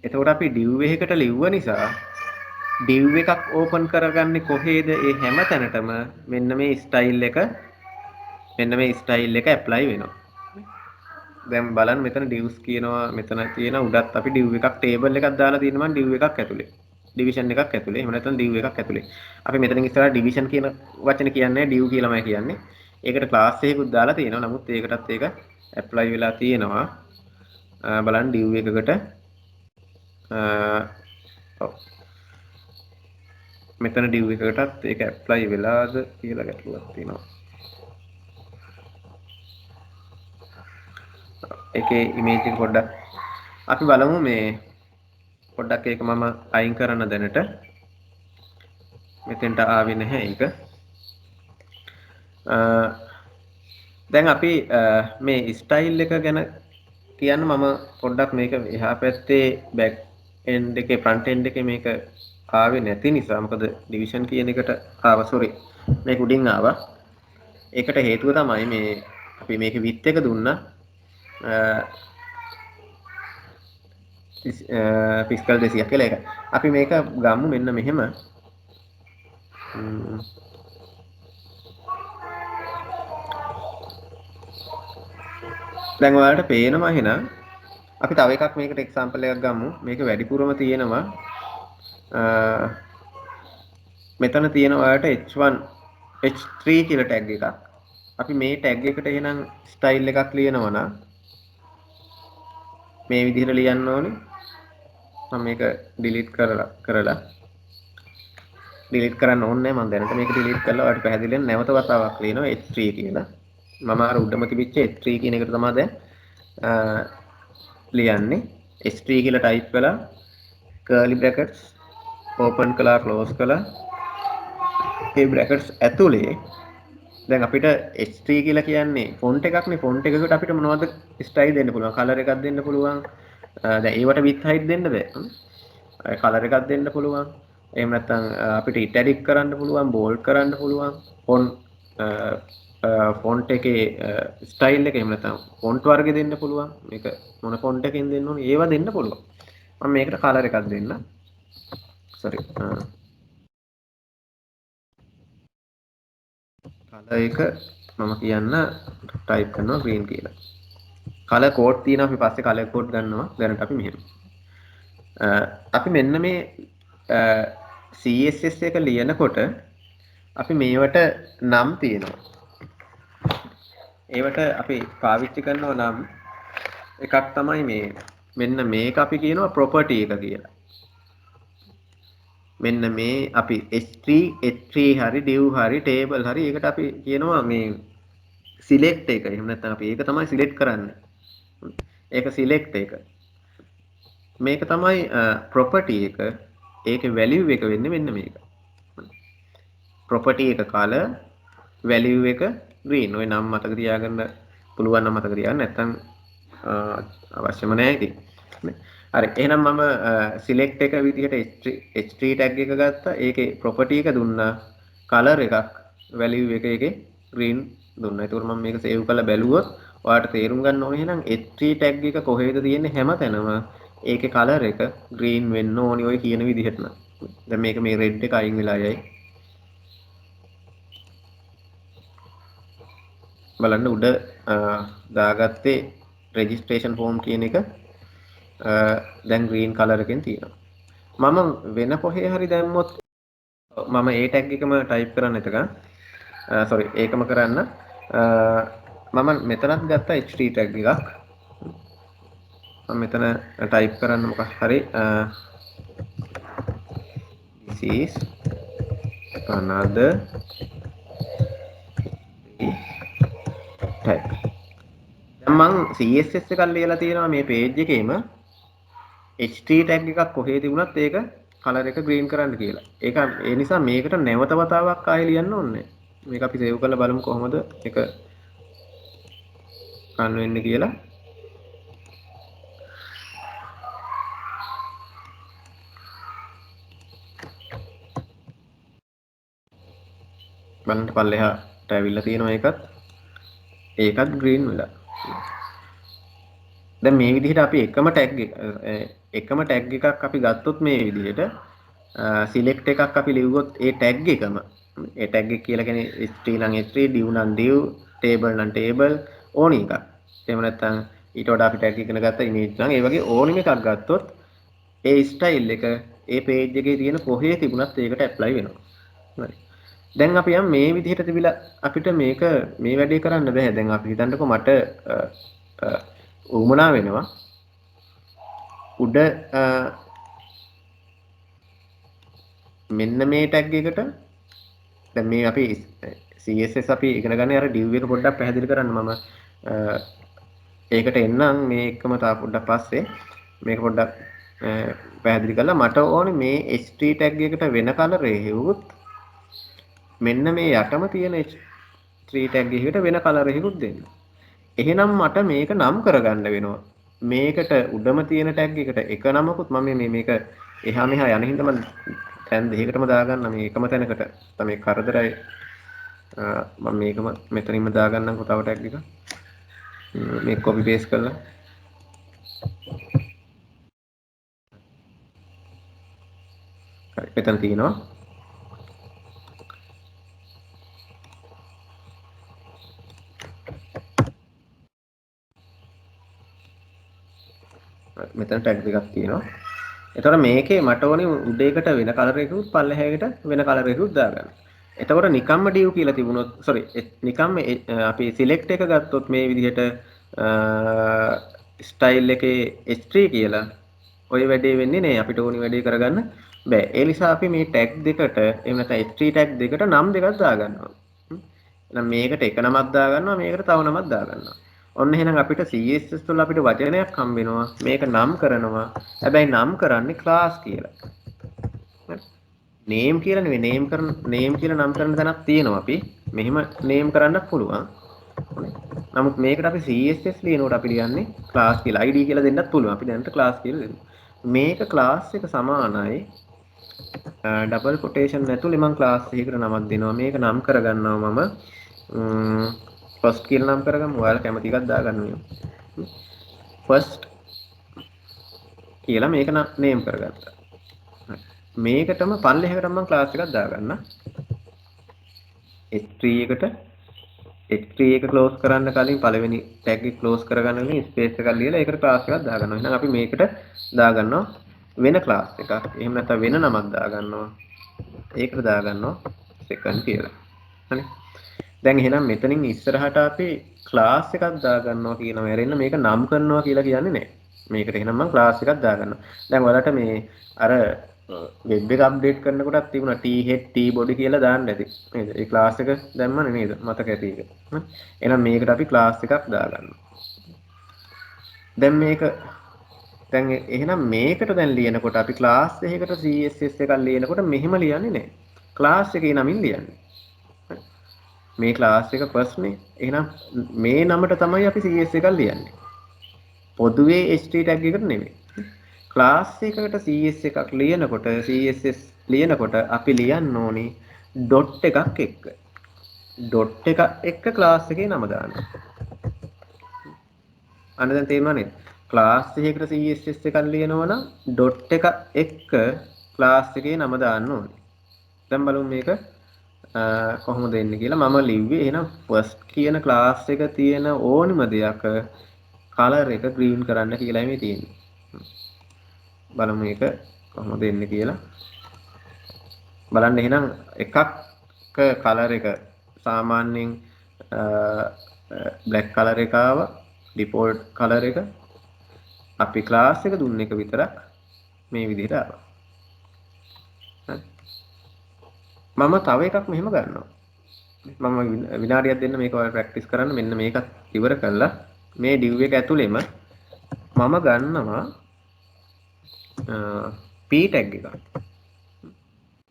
එතකොට අපි div එකකට ලිව්ව නිසා div එකක් open කරගන්නේ කොහේද? ඒ හැම තැනටම මෙන්න මේ style එක apply වෙනවා. දැන් බලන්න මෙතන divs කියනවා මෙතන තියෙන උඩත් අපි div එකක් table එකක් දාලා තියෙනවා div එකක් ඇතුලේ. division එකක් ඇතුලේ. එහෙම නැත්නම් div එකක් ඇතුලේ. අපි මෙතනින් ඉස්සරහ division කියන වචනේ කියන්නේ div කියලාමයි කියන්නේ. ඒකට class එකකුත් දාලා තියෙනවා. නමුත් ඒකටත් ඒක apply වෙලා තියෙනවා. බලන්න div එකකට මෙතන div එකකටත් ඒක apply වෙලාද කියලා ගැටලුවක් තියෙනවා. ඒකේ image එක පොඩ්ඩක් අපි බලමු මේ පොඩ්ඩක් ඒක මම අයින් කරන දැනට මෙතෙන්ට ආවේ නැහැ ඒක. දැන් අපි මේ ස්ටයිල් එක ගැන කියන්න මම පොඩ්ඩක් මේක එහා පැත්තේ back end එකේ front end එකේ මේක ආවේ නැති නිසා මොකද division කියන එකට sorry මේක උඩින් ආවා. ඒකට හේතුව තමයි මේ අපි මේකේ width එක දුන්නා pixel 200ක් කියලා එක. අපි මේක ගමු මෙන්න මෙහෙම. දැන් ඔයාලට පේනවා එහෙනම් අපි තව එකක් මේකට එක්සැම්පල් එකක් ගමු. මේක වැඩිපුරම තියෙනවා මෙතන තියෙන ඔයාලට h1 h3 කියලා ටැග් එකක්. අපි මේ ටැග් එකට එහෙනම් ස්ටයිල් එකක් ලියනවා නම් මේ විදිහට ලියන්න ඕනේ. මම මේක delete කරලා ඩිලීට් කරන්න ඕනේ නැහැ. මම දැනට මේක ඩිලීට් කරලා ඔයාලට පැහැදිලිව නැවත වතාවක් ලියනවා H3 කියලා. මම අර උඩම තිබිච්ච H3 කියන එකට තමයි දැන් ලියන්නේ. H3 කියලා ටයිප් කළා curly brackets open කළා close කළා. මේ brackets ඇතුලේ දැන් අපිට H3 කියලා කියන්නේ ෆොන්ට් එකක්නේ. ෆොන්ට් එකකට අපිට මොනවද ස්ටයිල් දෙන්න පුළුවන්? කලර් එකක් දෙන්න පුළුවන්. දැන් ඒවට width height දෙන්න බෑ. කලර් එකක් දෙන්න පුළුවන්. එහෙම නැත්නම් අපිට ඉටැලික් කරන්න පුළුවන්, බෝල්ඩ් කරන්න පුළුවන්. ෆොන්ට් එකේ ස්ටයිල් එක එහෙම නැත්නම් ෆොන්ට් වර්ගය දෙන්න පුළුවන්. මේක මොන ෆොන්ට් එකකින් දෙන්න ඕනේ? ඒවා දෙන්න පුළුවන්. මම මේකට කලර් එකක් දෙන්න. sorry. කලර් එක මම කියන්න ටයිප් කරනවා green කියලා. කලර් කෝඩ් තියෙනවා අපි පස්සේ කලර් කෝඩ් ගන්නවා. දැනට අපි මෙහෙම. අපි මෙන්න මේ CSS එක ලියනකොට අපි මේවට නම් තියෙනවා. ඒවට අපි පාවිච්චි කරනවා නම් එකක් තමයි මේ මෙන්න මේක අපි කියනවා property එක කියලා. මෙන්න මේ අපි h3 හරි div හරි table හරි ඒකට අපි කියනවා මේ select එක. එහෙම නැත්නම් අපි ඒක තමයි select කරන්නේ. ඒක select එක. මේක තමයි property එක. ඒකේ value එක වෙන්නේ මෙන්න මේක. property එක color value එක green. ඔය නම් මතක තියාගන්න පුළුවන් නම් මතක තියාගන්න නැත්නම් අවශ්‍යම නැහැ ඉතින්. හරි එහෙනම් මම select එක විදිහට h3 tag එක ගත්තා. ඒකේ property එක දුන්නා. color එකක් value එක එකේ green දුන්නා. ඒකෝර මම මේක save කරලා බැලුවොත් ඔයාලට තේරුම් ගන්න ඕනේ එහෙනම් h3 tag එක කොහෙද තියෙන්නේ හැමතැනම ඒකේ color එක green වෙන්න ඕනි ඔය කියන විදිහට නම්. දැන් මේක මේ red එක අයින් වෙලා යයි. බලන්න උඩ දාගත්තේ registration form කියන එක දැන් green color එකෙන් තියෙනවා. මම වෙන කොහේ හරි දැම්මොත් මම ඒ tag එකම type කරන්න එතකන් sorry ඒකම කරන්න මම මෙතනත් ගත්තා h3 tag එකක්. මම මෙතන type කරන්න මොකක් හරි this is another tag. දැන් මම CSS එකක් ලියලා තියෙනවා මේ page එකේම h3 tag එකක් කොහේ තිබුණත් ඒක color එක green කරන්න කියලා. ඒක ඒ නිසා මේකට නැවත වතාවක් ආයෙ ලියන්න ඕනේ. මේක අපි save කරලා බලමු කොහොමද ඒක රන් වෙන්නේ කියලා. බලන්න පල්ලෙහාට ඇවිල්ලා තියෙනවා ඒකත් green වෙලා. දැන් මේ විදිහට අපි එකම tag එකක් අපි ගත්තොත් මේ විදිහට select එකක් අපි ලිව්වොත් ඒ tag එකම ඒ tag එක කියලා කියන්නේ h3 නම් h3 div නම් div table නම් table ඕනි එකක්. එහෙම නැත්නම් ඊට වඩා අපි tag ඉගෙන ගත්ත image නම් ඒ වගේ ඕනිම එකක් ගත්තොත් ඒ style එක ඒ page එකේ තියෙන කොහේ තිබුණත් ඒකට apply වෙනවා. හරි. දැන් අපි යම් මේ විදිහට තිබිලා අපිට මේක මේ වැඩේ කරන්න බෑ. දැන් අපි හිතන්නකෝ මට උමනා වෙනවා උඩ මෙන්න මේ tag එකට දැන් මේ අපි CSS අපි ඉගෙන ගන්න අර div එක පොඩ්ඩක් පැහැදිලි කරන්න මම ඒකට එන්නම් මේ එකම තා පොඩ්ඩක් පස්සේ මේක පොඩ්ඩක් පැහැදිලි කරලා මට ඕනේ මේ h3 tag එකට වෙන color එකකුත් මෙන්න මේ යටම තියෙන h3 tag එකකට වෙන color එකකුත් දෙන්න. එහෙනම් මට මේක නම් කරගන්න වෙනවා. මේකට උඩම තියෙන tag එකට එක නමකුත් මම මේක එහා මෙහා යන හින්දා මම තැන් දෙකකටම දාගන්න මේ එකම තැනකට තමයි කරදරයි. මම මේකම මෙතනින්ම දාගන්නම්කෝ තව tag එක. මේක copy paste කරලා හරි මෙතන තියෙනවා. මෙතන tag දෙකක් තියෙනවා. එතකොට මේකේ මට ඕනේ උඩේකට වෙන color එකකුත් පල්ලෙහාකට වෙන color එකකුත් දාගන්න. එතකොට නිකම්ම div කියලා තිබුණොත් sorry නිකම්ම අපි select එක ගත්තොත් මේ විදිහට style එකේ h3 කියලා ඔය වැඩේ වෙන්නේ නෑ අපිට ඕනි වැඩේ කරගන්න බෑ. ඒ නිසා අපි මේ ටැග් දෙකට එහෙම නැත්නම් H3 ටැග් දෙකට නම් දෙකක් දාගන්නවා. එහෙනම් මේකට එක නමක් දාගන්නවා මේකට තව නමක් දාගන්නවා. ඔන්න එහෙනම් අපිට CSS වල අපිට වචනයක් හම්බ වෙනවා. මේක නම් කරනවා. හැබැයි නම් කරන්නේ class කියලා. නේම් කියලා නෙවෙයි නේම් කියලා නම් කරන තැනක් තියෙනවා අපි. මෙහෙම නේම් කරන්නත් පුළුවන්. නමුත් මේකට අපි CSS ලියනකොට අපි ලියන්නේ class කියලා. ID කියලා දෙන්නත් පුළුවන්. අපි දැනට class කියලා දෙමු. මේක class එක සමානයි ඩබල් කොටේෂන් ඇතුලේ මම class එකකට නමක් දෙනවා. මේක නම් කරගන්නවා මම first කියලා නම් කරගමු. ඔයාලා කැමති එකක් දාගන්න ඕනේ. first කියලා මේක නේම් කරගත්තා. මේකටම පල්ලෙහාකට මම ක්ලාස් එකක් දාගන්න. H3 එකට H3 එක ක්ලෝස් කරන්න කලින් පළවෙනි ටැග් එක ක්ලෝස් කරගන්න කලින් ස්පේස් එකක් ලියලා ඒකට ක්ලාස් එකක් දාගන්නවා. එහෙනම් අපි මේකට දාගන්නවා වෙන ක්ලාස් එකක්. එහෙම නැත්නම් වෙන නමක් දාගන්නවා. ඒකට දාගන්නවා second කියලා. හරි. දැන් එහෙනම් මෙතනින් ඉස්සරහට අපි ක්ලාස් එකක් දාගන්නවා කියනවා. ඇරෙන්න මේක නම් කරනවා කියලා කියන්නේ නැහැ. මේකට එහෙනම් මම ක්ලාස් එකක් දාගන්නවා. දැන් ඔයාලට මේ අර වෙබ් එක අප්ඩේට් කරනකොටත් තිබුණා T-head T-body කියලා දාන්න ඇති. නේද? ඒ ක්ලාස් එක දැම්මනේ නේද? මතක ඇති ඒක. එහෙනම් මේකට අපි ක්ලාස් එකක් දාගන්නවා. දැන් මේක දැන් එහෙනම් මේකට දැන් ලියනකොට අපි ක්ලාස් එකකට CSS එකක් ලියනකොට මෙහෙම ලියන්නේ නැහැ. ක්ලාස් එකේ නමින් ලියන්නේ. මේ ක්ලාස් එක ප්‍රශ්නේ. එහෙනම් මේ නමට තමයි අපි CS එකක් ලියන්නේ. පොදුවේ HT tag එකට නෙමෙයි. ක්ලාස් එකකට CS එකක් ලියනකොට CSS ලියනකොට අපි ලියන්න ඕනි ඩොට් එකක් එක්ක. ඩොට් එක එක්ක ක්ලාස් එකේ නම දාන්න. අන්න දැන් තේරුණා නේද? ක්ලාස් එකකට CSS එකක් ලියනවා නම් ඩොට් එක එක්ක ක්ලාස් එකේ නම දාන්න ඕනි. දැන් බලමු මේක කොහොමද එන්නේ කියලා. මම ලිව්වේ එහෙනම් first කියන ක්ලාස් එක තියෙන ඕනිම දෙයක color එක green කරන්න කියලා මේ තියෙන්නේ. බලමු මේක කොහොමද එන්නේ කියලා. බලන්න එහෙනම් එකක් color එක සාමාන්‍යයෙන් black color එක ආවා default color එක අපි class එක දුන්න එක විතරක් මේ විදිහට ආවා. මම තව එකක් මෙහෙම ගන්නවා. මම විනාඩියක් දෙන්න මේක ඔයාලා ප්‍රැක්ටිස් කරන්න. මෙන්න මේකත් ඉවර කළා. මේ div එක ඇතුළෙම මම ගන්නවා p tag එකක්.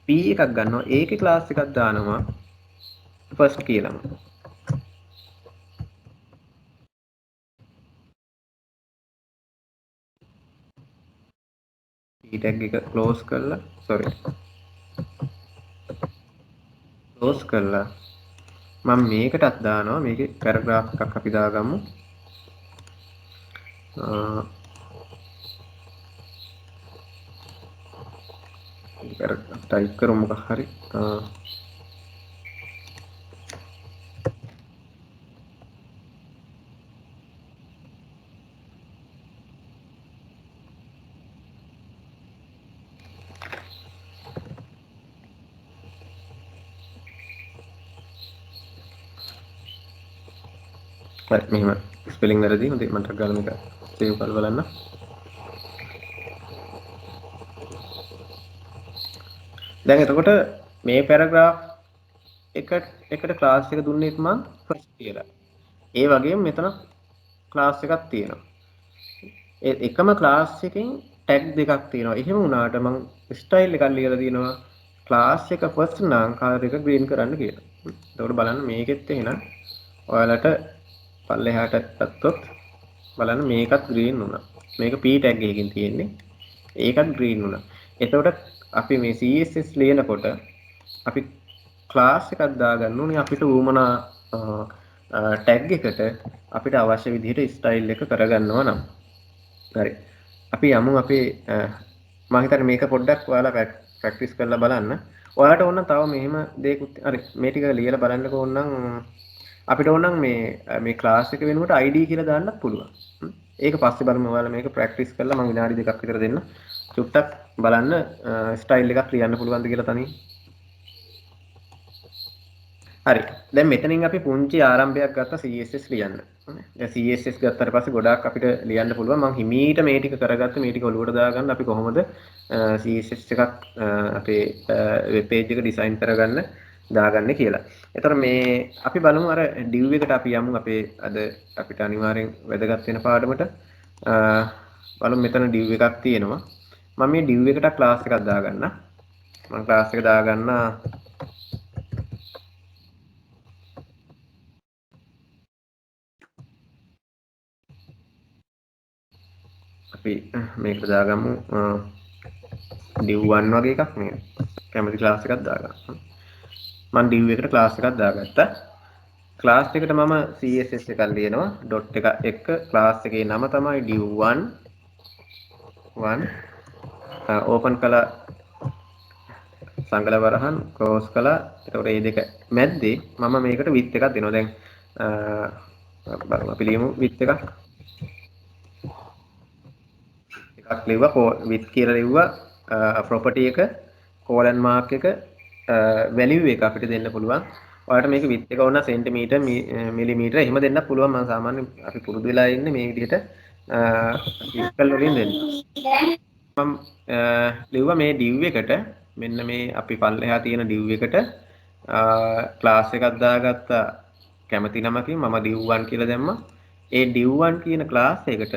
p එකක් ගන්නවා. ඒකේ class එකක් දානවා first කියලාම. p tag එක close කරලා close කරලා මම මේකටත් දානවා. මේකේ paragraph එකක් අපි දාගමු. ටයිප් කරමු මොකක් හරි. හරි මෙහෙම ස්පෙලිං වැරදි. හොඳයි මට ගාලා මේක සේව් කරලා බලන්න. දැන් එතකොට මේ පැරග්‍රාෆ් එකට ක්ලාස් එක දුන්නේත් මම ෆස්ට් කියලා. ඒ වගේම මෙතන ක්ලාස් එකක් තියෙනවා. ඒ එකම ක්ලාස් එකකින් ටැග් දෙකක් තියෙනවා. එහෙම වුණාට මම ස්ටයිල් එකක් ලියලා තියෙනවා. ක්ලාස් එක ෆස්ට් නම් කලර් එක ග්‍රීන් කරන්න කියලා. එතකොට බලන්න මේකෙත් එහෙනම් ඔයාලට පල්ලෙහාට ගත්තොත් බලන්න මේකත් ග්‍රීන් වුණා. මේක p tag එකකින් තියෙන්නේ. ඒකත් ග්‍රීන් වුණා. එතකොට අපි මේ CSS ලියනකොට අපි ක්ලාස් එකක් දාගන්න ඕනේ අපිට උවමනා ටැග් එකට අපිට අවශ්‍ය විදිහට ස්ටයිල් එක කරගන්නවා නම්. හරි. අපි යමු අපේ මම හිතන්නේ මේක පොඩ්ඩක් ඔයාලා ප්‍රැක්ටිස් කරලා බලන්න. ඔයාලට ඕන තව මෙහෙම දෙයක්ත් හරි මේ ටික ලියලා බලන්නකෝ ඕනනම් අපිට ඕනනම් මේ ක්ලාස් එක වෙනුවට ID කියලා දාන්නත් පුළුවන්. ඒක පස්සේ බලමු ඔයාලා මේක ප්‍රැක්ටිස් කරලා මම විනාඩි දෙකක් විතර දෙන්න. චුට්ටක් බලන්න ස්ටයිල් එකක් ලියන්න පුළුවන්ද කියලා තනියෙන්. හරි. දැන් මෙතනින් අපි පුංචි ආරම්භයක් ගත්තා CSS ලියන්න. දැන් CSS ගත්තට පස්සේ ගොඩාක් අපිට ලියන්න පුළුවන්. මම හිමීට මේ ටික කරගත්ත මේ ටික ඔලුවට දාගන්න අපි කොහොමද CSS එකක් අපේ වෙබ් පේජ් එක ඩිසයින් කරගන්න දාගන්නේ කියලා. එතකොට මේ අපි බලමු අර div එකට අපි යමු අපේ අද අපිට අනිවාර්යෙන් වැදගත් වෙන පාඩමට. බලමු මෙතන div එකක් තියෙනවා. මම මේ div එකට ක්ලාස් එකක් දාගන්න. මම ක්ලාස් එක දාගන්න අපි මේකට දාගමු div1 වගේ එකක් නේද? කැමති ක්ලාස් එකක් දාගන්න. මම div එකට ක්ලාස් එකක් දාගත්තා. ක්ලාස් එකට මම CSS එකක් ලියනවා. ඩොට් එක එක්ක ක්ලාස් එකේ නම තමයි div1 ඕපන් කළා සංගල වරහන් ක්ලෝස් කළා. එතකොට මේ දෙක මැද්දේ මම මේකට width එකක් දෙනවා. දැන් බලමු අපි ලියමු width එකක් ලිව්වා width කියලා ලිව්වා property එක colon mark එක value එක අපිට දෙන්න පුළුවන්. ඔයාලට මේක width එක ඕන සෙන්ටිමීටර් මිලිමීටර එහෙම දෙන්න පුළුවන්. මම සාමාන්‍යයෙන් අපි පුරුදු වෙලා ඉන්නේ මේ විදිහට ඉක්කල් වලින් දෙන්න. මම ලිව්වා මේ div එකට මෙන්න මේ අපි පල්ලෙහා තියෙන div එකට ක්ලාස් එකක් දාගත්තා කැමති නමකින් මම div1 කියලා දැම්මා. ඒ div1 කියන ක්ලාස් එකට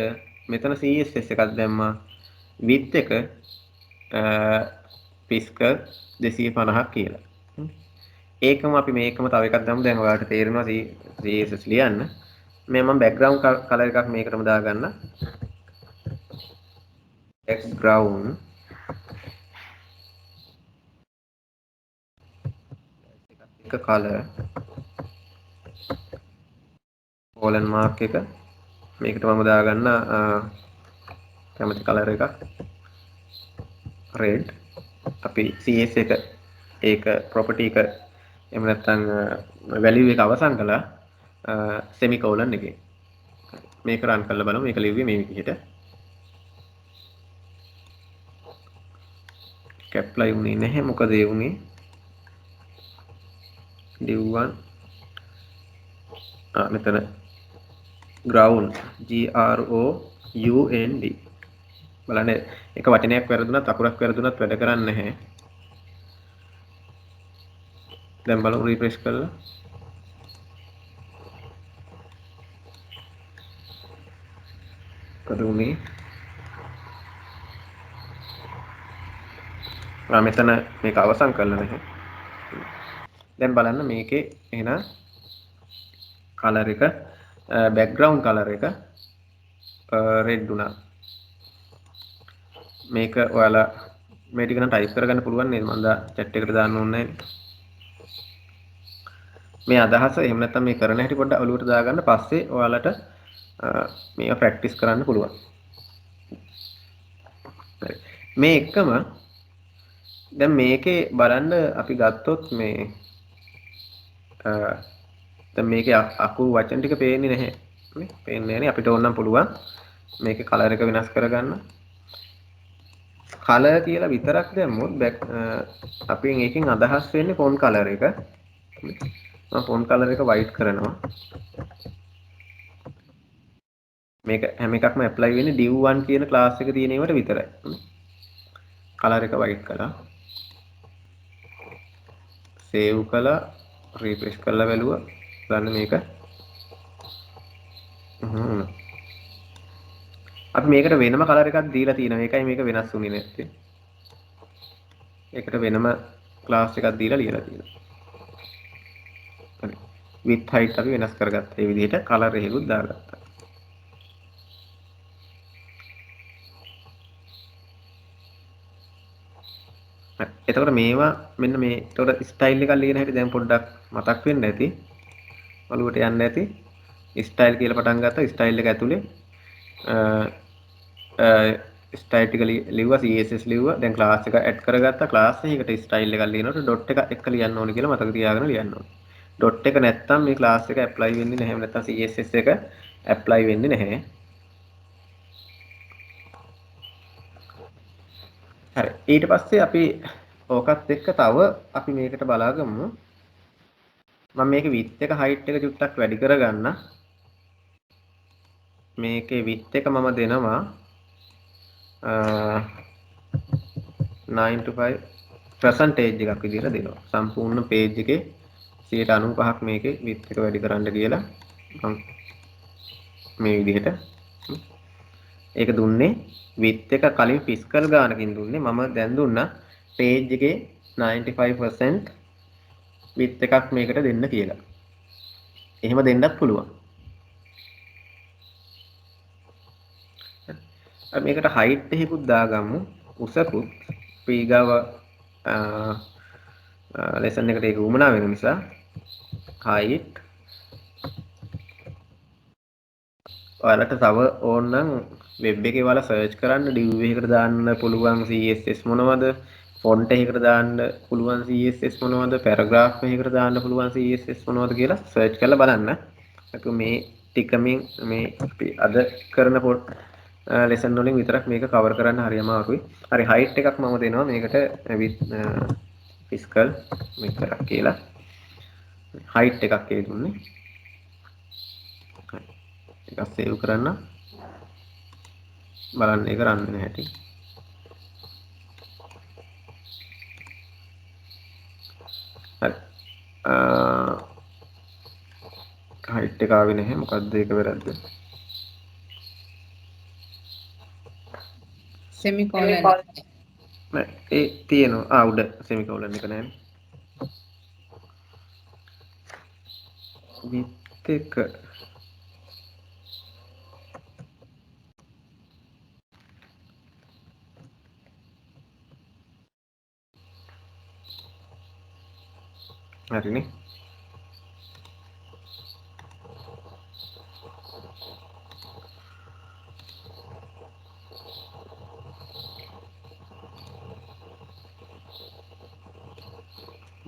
මෙතන CSS එකක් දැම්මා. width එක පිස්කල් 250ක් කියලා. ඒකම අපි මේකම තව එකක් දාමු. දැන් ඔයාලට තේරෙනවා CSS ලියන්න. මම background color එකක් මේකටම දාගන්න. background එක color colon mark එක මේකට මම දාගන්න කැමති color එකක් red. අපි CS එක ඒක property එක එහෙම නැත්නම් value එක අවසන් කළා semicolon එකේ. මේක run කරලා බලමු. මේක ලිව්වේ මේ විදිහට. apply වුණේ නැහැ. මොකද ඒ වුණේ div1 මෙතන ground GROUND බලන්න එක වචනයක් වැරදුනත් අකුරක් වැරදුනත් වැඩ කරන්නේ නැහැ. දැන් බලමු රිෆ්‍රෙෂ් කරලා. මොකද උනේ? මෙතන මේක අවසන් කරලා නැහැ. දැන් බලන්න මේකේ එහෙනම් color එක background color එක red වුණා. මේක ඔයාලා මේ ටික නම් ටයිප් කරගන්න පුළුවන් නේද? මම chat එකට දාන්න ඕනේ නැහැ. මේ අදහස එහෙම නැත්නම් මේ කරන හැටි පොඩ්ඩක් ඔලුවට දාගන්න. පස්සේ ඔයාලට මේක ප්‍රැක්ටිස් කරන්න පුළුවන්. මේ එකම දැන් මේකේ බලන්න අපි ගත්තොත් මේ දැන් මේකේ අකුරු වචන ටික පේන්නේ නැහැ නේ? පේන්නේ නැහැ නේ. අපිට ඕන නම් පුළුවන් මේකේ කලර් එක වෙනස් කරගන්න. කලර් කියලා විතරක් දැම්මොත් අපි මේකෙන් අදහස් වෙන්නේ ෆොන්ට් කලර් එක. මම ෆොන්ට් කලර් එක white කරනවා. මේක හැම එකක්ම ඇප්ලයි වෙන්නේ div1 කියන ක්ලාස් එක තියෙන ඒවාට විතරයි. කලර් එක white කළා. සේව් කළා. රිෆ්‍රෙෂ් කරලා බැලුවා. බලන්න මේක. අපි මේකට වෙනම කලර් එකක් දීලා තියෙනවා. ඒකයි මේක වෙනස් වුනේ නැත්තේ. ඒකට වෙනම ක්ලාස් එකක් දීලා ලියලා තියෙනවා. හරි. width height අපි වෙනස් කරගත්තා. ඒ විදිහට කලර් එකකුත් දාගත්තා. එතකොට මේවා මෙන්න මේ එතකොට ස්ටයිල් එකක් ලියන හැටි දැන් පොඩ්ඩක් මතක් වෙන්න ඇති. ඔළුවට යන්න ඇති. ස්ටයිල් කියලා පටන් ගත්තා. ස්ටයිල් එක ඇතුලේ ස්ටයිල් ටික ලිව්වා CSS ලිව්වා. දැන් ක්ලාස් එක ඇඩ් කරගත්තා. ක්ලාස් එකකට ස්ටයිල් එකක් ලියනකොට ඩොට් එක එක්ක ලියන්න ඕනේ කියලා මතක තියාගෙන ලියන්න ඕනේ. ඩොට් එක නැත්තම් මේ ක්ලාස් එක ඇප්ලයි වෙන්නේ නැහැ. නැත්තම් CSS එක ඇප්ලයි වෙන්නේ නැහැ. හරි. ඊට පස්සේ අපි ඕකත් එක්ක තව අපි මේකට බලාගමු. මම මේකේ width එක height එක චුට්ටක් වැඩි කරගන්න. මේකේ width එක මම දෙනවා 9 to 5 percentage එකක් විදිහට දෙනවා. සම්පූර්ණ page එකේ 95%ක් මේකේ width එක වැඩි කරන්න කියලා මම මේ විදිහට ඒක දුන්නේ width එක කලින් physical ගානකින් දුන්නේ. මම දැන් දුන්නා page එකේ 95% width එකක් මේකට දෙන්න කියලා. එහෙම දෙන්නත් පුළුවන්. මේකට height එකකුත් දාගමු. උසකුත් පීගාව lesson එකට ඒක උමනා වෙන නිසා height ඔයාලට තව ඕනනම් වෙබ් එකේ ඔයාලා සර්ච් කරන්න div එකකට දාන්න පුළුවන් CSS මොනවද font එකකට දාන්න පුළුවන් CSS මොනවද paragraph එකකට දාන්න පුළුවන් CSS මොනවද කියලා සර්ච් කරලා බලන්න. අපි මේ ටිකමින් මේ අපි අද කරන lesson වලින් විතරක් මේක cover කරන්න හරි අමාරුයි. හරි height එකක් මම දෙනවා මේකට physical මෙච්චරක් කියලා. height එකක් ඒ දුන්නේ. එකක් save කරන්න. බලන්න ඒක run වෙන හැටි. හරි. height එක ආවේ නැහැ. මොකද්ද ඒක වැරද්ද? semicolon නෑ ඒ තියෙනවා. උඩ semicolon එක නැහැ. width එක හරිනේ.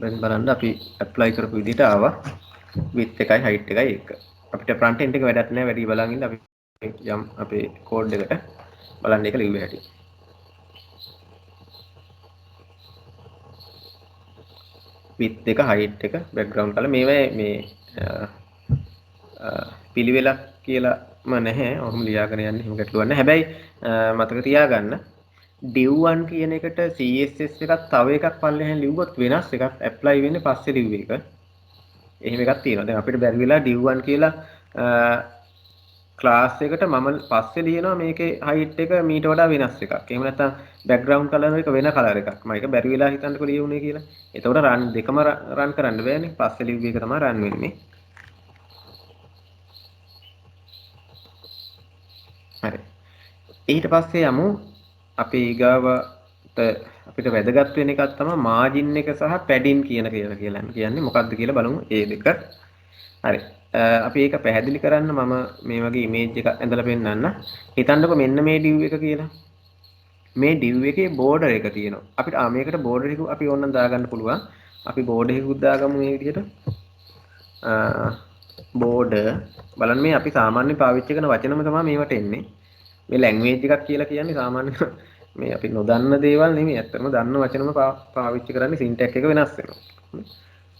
දැන් බලන්න අපි apply කරපු විදිහට ආවා. width එකයි height එකයි එක. අපිට front end එක වැඩක් නැහැ. වැඩි බලන් ඉන්න අපි යම් අපේ code එකට බලන්න ඒක ලිව්වේ හැටි. width එක height එක background color මේවා මේ පිළිවෙලක් කියලාම නැහැ. ඔහොම ලියාගෙන යන්න හිම ගැටලුවක් නැහැ. හැබැයි මතක තියාගන්න div1 කියන එකට CSS එකක් තව එකක් පල්ලෙහෙන් ලිව්වොත් වෙනස් එකක් apply වෙන්නේ පස්සේ ලිව් එක. එහෙම එකක් තියෙනවා. දැන් අපිට බැරි වෙලා div1 කියලා ක්ලාස් එකට මම පස්සේ ලියනවා මේකේ height එක මීට වඩා වෙනස් එකක්. එහෙම නැත්නම් background color එක වෙන color එකක්. මම ඒක බැරි වෙලා හිතන්නකො ලියුනේ කියලා. එතකොට run දෙකම run කරන්න බෑනේ. පස්සේ ලිව් එක තමයි run වෙන්නේ. හරි. ඊට පස්සේ යමු අපි ඊගාවට අපිට වැදගත් වෙන එකක් තමයි මාජින් එක සහ පැඩින් කියන්නේ මොකක්ද කියලා බලමු ඒ දෙක. හරි. අපි ඒක පැහැදිලි කරන්න මම මේ වගේ ඉමේජ් එකක් ඇඳලා පෙන්නන්න. හිතන්නකො මෙන්න මේ div එක කියලා. මේ div එකේ border එක තියෙනවා. අපිට මේකට border එක අපි ඕනනම් දාගන්න පුළුවන්. අපි border එකකුත් දාගමු මේ විදිහට. border බලන්න මේ අපි සාමාන්‍යයෙන් පාවිච්චි කරන වචනම තමයි මේවට එන්නේ. මේ ලැන්ග්වේජ් එකක් කියලා කියන්නේ සාමාන්‍ය මේ අපි නොදන්න දේවල් නෙමෙයි. ඇත්තටම දන්න වචනම පාවිච්චි කරන්නේ සින්ටැක්ස් එක වෙනස් වෙනවා.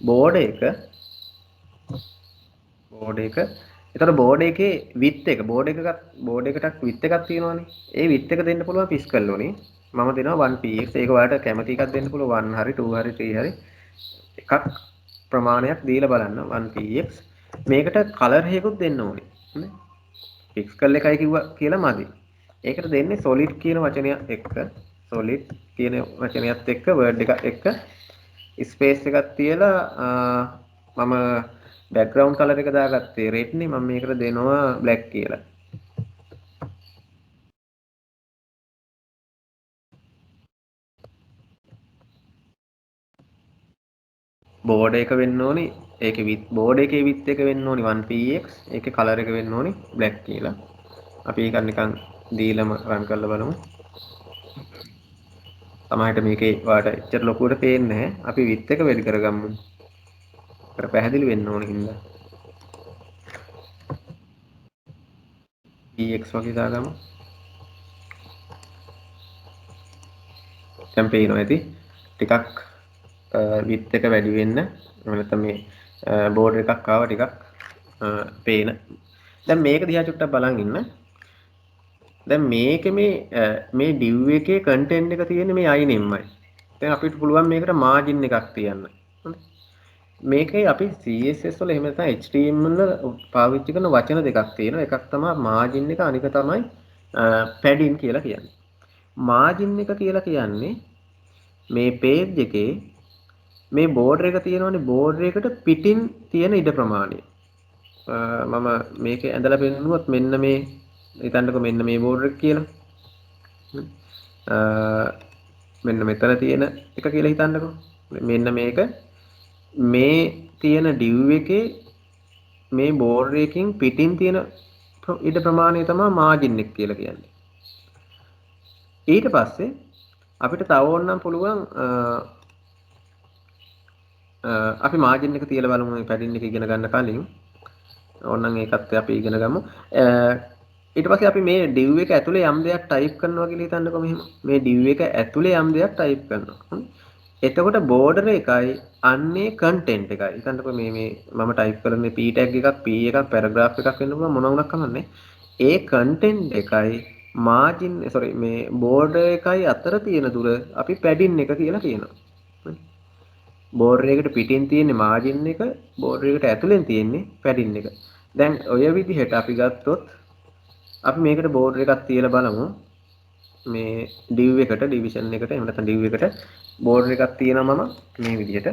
border එක එතකොට border එකේ width එක border එකකට width එකක් තියෙනවානේ. ඒ width එක දෙන්න පුළුවන් physical වලින්. මම දෙනවා 1px. ඒක ඔයාලට කැමති එකක් දෙන්න පුළුවන් 1 හරි 2 හරි 3 හරි. එකක් ප්‍රමාණයක් දීලා බලන්න 1px. මේකට color එකකුත් දෙන්න ඕනේ. නේ? pixel එකයි කිව්වා කියලා මදි. ඒකට දෙන්නේ solid කියන වචනය එක්ක solid කියන වචනයත් එක්ක word එක එක්ක space එකක් තියලා මම background color එක දාගත්තේ red නේ මම මේකට දෙනවා black කියලා. border එක වෙන්න ඕනි ඒකේ border එකේ width එක වෙන්න ඕනි 1px ඒකේ color එක වෙන්න ඕනි black කියලා. අපි ඒක නිකන් දීලම run කරලා බලමු. සමහරට මේකේ ඔයාලට එච්චර ලොකුවට පේන්නේ නැහැ. අපි width එක වැඩි කරගමු. අපිට පැහැදිලි වෙන්න ඕන හින්දා. px වගේ දාගමු. දැන් පේනවා ඇති ටිකක් width එක වැඩි වෙන්න. එහෙම නැත්නම් මේ බෝඩර් එකක් ආවා ටිකක් පේන. දැන් මේක දිහා චුට්ටක් බලන් ඉන්න. දැන් මේකේ මේ div එකේ content එක තියෙන්නේ මේ inemmයි. දැන් අපිට පුළුවන් මේකට margin එකක් තියන්න. හරි. මේකේ අපි CSS වල එහෙම නැත්නම් HTML වල පාවිච්චි කරන වචන දෙකක් තියෙනවා. එකක් තමයි margin එක, අනික තමයි padding කියලා කියන්නේ. margin එක කියලා කියන්නේ මේ page එකේ මේ border එක තියෙනවනේ, border එකට පිටින් තියෙන ඉඩ ප්‍රමාණය. මම මේකේ ඇඳලා පෙන්නනුවොත් මෙන්න මේ හිතන්නකෝ මෙන්න මේ border එක කියලා. මෙන්න මෙතන තියෙන එක කියලා හිතන්නකෝ. මෙන්න මේක මේ තියෙන div එකේ මේ border එකකින් පිටින් තියෙන ඉඩ ප්‍රමාණය තමයි margin එක කියලා කියන්නේ. ඊට පස්සේ අපිට තව ඕනනම් පුළුවන් අපි margin එක තියලා බලමු මේ padding එක ඉගෙන ගන්න කලින්. ඕනනම් ඒකත් අපි ඉගෙන ගමු. ඊට පස්සේ අපි මේ div එක ඇතුලේ යම් දෙයක් type කරනවා කියලා හිතන්නකෝ මෙහෙම. මේ div එක ඇතුලේ යම් දෙයක් type කරනවා. එතකොට border එකයි අන්නේ content එකයි. හිතන්නකෝ මේ මම type කරන්නේ p tag එකක්, p එකක්, paragraph එකක් වෙන්න පුළුවන් මොන වුණක් කමන්නේ. ඒ content එකයි margin මේ border එකයි අතර තියෙන දුර අපි padding එක කියලා කියනවා. border එකට පිටින් තියෙන්නේ margin එක, border එකට ඇතුලෙන් තියෙන්නේ padding එක. දැන් ඔය විදිහට අපි ගත්තොත් අපි මේකට border එකක් තියලා බලමු. මේ div එකට division එකට එහෙම නැත්නම් div එකට border එකක් තියෙනවා මම මේ විදිහට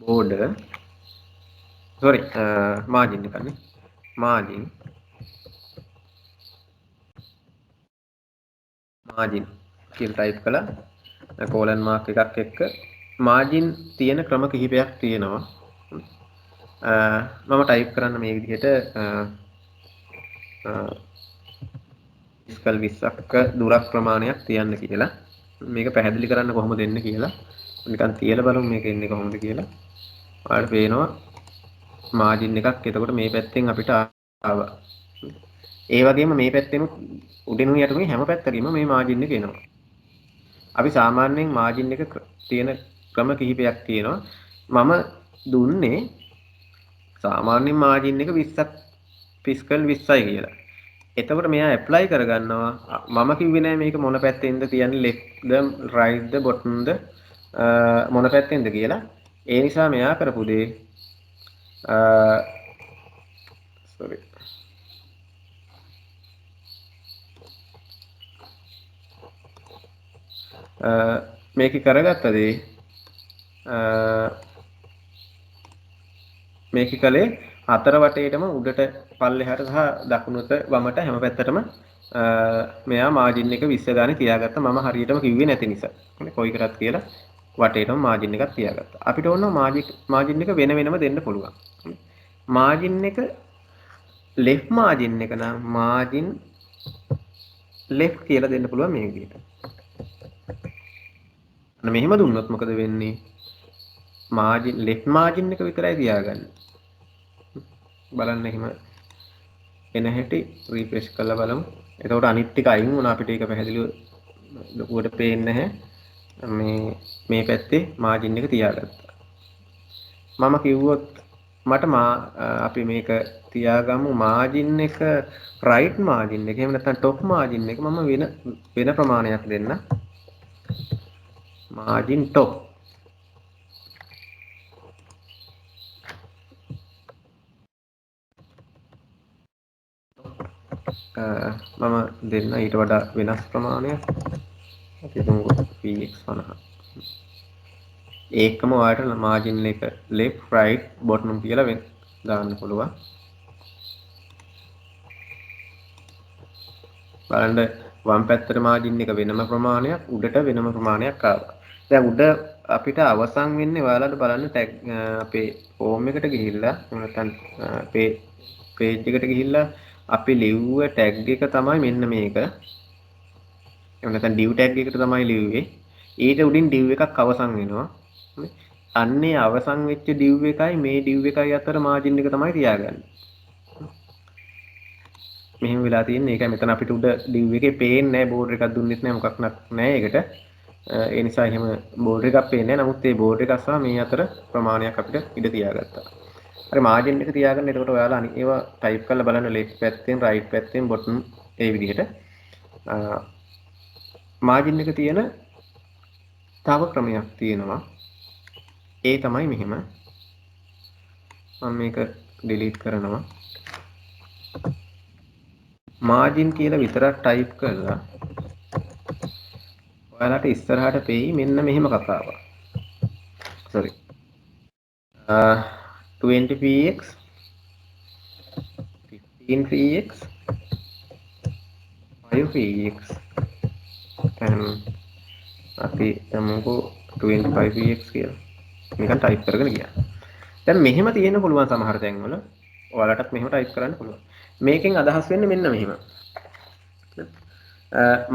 border sorry margin එකනේ margin කියලා type කළා colon mark එකක් එක්ක margin තියෙන ක්‍රම කිහිපයක් තියෙනවා මම type කරන්න මේ විදිහට ස්කල් 20ක් දුරක් ප්‍රමාණයක් තියන්න කියලා මේක පැහැදිලි කරන්න කොහොමද එන්නේ කියලා නිකන් තියලා බලමු මේක එන්නේ කොහොමද කියලා ඔයාලට පේනවා මාජින් එකක් එතකොට මේ පැත්තෙන් අපිට ආවා ඒ වගේම මේ පැත්තෙම උඩිනුයි යටිනුයි හැම පැත්තකම මේ මාජින් එක එනවා අපි සාමාන්‍යයෙන් මාජින් එක තියෙන ක්‍රම කිහිපයක් තියෙනවා මම දුන්නේ සාමාන්‍යයෙන් මාජින් එක 20ක් ෆිස්කල් 20යි කියලා එතකොට මෙයා ඇප්ලයි කරගන්නවා මම කිව්වේ නෑ මේක මොන පැත්තෙන්ද තියන්නේ left ද right ද bottom ද මොන පැත්තෙන්ද කියලා ඒ නිසා මෙයා කරපු දේ sorry මේක කරගත්ත දේ මේක කලේ හතර වටේටම උඩට පල්ලෙහාට සහ දකුණට වමට හැම පැත්තටම මෙයා මාජින් එක 20 ගානේ තියාගත්තා මම හරියටම කිව්වේ නැති නිසා. කොයි කරත් කියලා වටේටම මාජින් එකක් තියාගත්තා. අපිට ඕන මාජින් එක වෙන වෙනම දෙන්න පුළුවන්. මාජින් එක left මාජින් එක නම් මාජින් left කියලා දෙන්න පුළුවන් මේ විදිහට. අන්න මෙහෙම දුන්නොත් මොකද වෙන්නේ? මාජින් left මාජින් එක විතරයි තියාගන්නේ. බලන්න එහෙම එන හැටි රිෆ්‍රෙෂ් කරලා බලමු. එතකොට අනිත් ටික අයින් වුණා අපිට ඒක පැහැදිලිව ලොකුවට පේන්නේ නැහැ. මේ පැත්තේ මාජින් එක තියාගත්තා. මම කිව්වොත් මට අපි මේක තියාගමු මාජින් එක රයිට් මාජින් එක එහෙම නැත්නම් টොප් මාජින් එක මම වෙන ප්‍රමාණයක් දෙන්න. මාජින් টොප් මම දෙන්න ඊට වඩා වෙනස් ප්‍රමාණයක් අපි හිතමුකෝ px50 ඒකම ඔයාලට මාජින් එක left right bottom කියලා දාන්න පුළුවන් බලන්න වම් පැත්තට මාජින් එක වෙනම ප්‍රමාණයක් උඩට වෙනම ප්‍රමාණයක් ආවා දැන් උඩ අපිට අවසන් වෙන්නේ ඔයාලට බලන්න ටැග් අපේ හෝම් එකට ගිහිල්ලා නැත්නම් page එකට ගිහිල්ලා අපි ලිව්ව ටැග් එක තමයි මෙන්න මේක. එහෙම නැත්නම් div ටැග් එකට තමයි ලිව්වේ. ඊට උඩින් div එකක් අවසන් වෙනවා. අන්නේ අවසන් වෙච්ච div එකයි මේ div එකයි අතර මාජින් එක තමයි තියාගන්නේ. මෙහෙම වෙලා තියෙන්නේ. ඒකයි මෙතන අපිට උඩ div එකේ පේන්නේ නැහැ border එකක් දුන්නෙත් නැහැ මොකක් නැහැ ඒකට. ඒ නිසා එහෙම බෝඩර් එකක් පේන්නේ නැහැ. නමුත් ඒ බෝඩර් එක සහ මේ අතර ප්‍රමාණයක් අපිට ඉඳ තියාගත්තා. හරි මාජින් එක තියාගන්න. එතකොට ඔයාලා අනිත් ඒවා ටයිප් කරලා බලන්න left පැත්තෙන් right පැත්තෙන් bottom ඒ විදිහට. මාජින් එක තියෙන තව ක්‍රමයක් තියෙනවා. ඒ තමයි මෙහෙම. මම මේක delete කරනවා. මාජින් කියලා විතරක් ටයිප් කරලා ඔයාලට ඉස්සරහට පෙයි මෙන්න මෙහෙම කතාවක්. sorry. 20px 15px 5px and අපි තමකෝ 25px කියලා නිකන් ටයිප් කරගෙන ගියා. දැන් මෙහෙම තියෙන්න පුළුවන් සමහර තැන්වල. ඔයාලටත් මෙහෙම ටයිප් කරන්න පුළුවන්. මේකෙන් අදහස් වෙන්නේ මෙන්න මෙහෙම.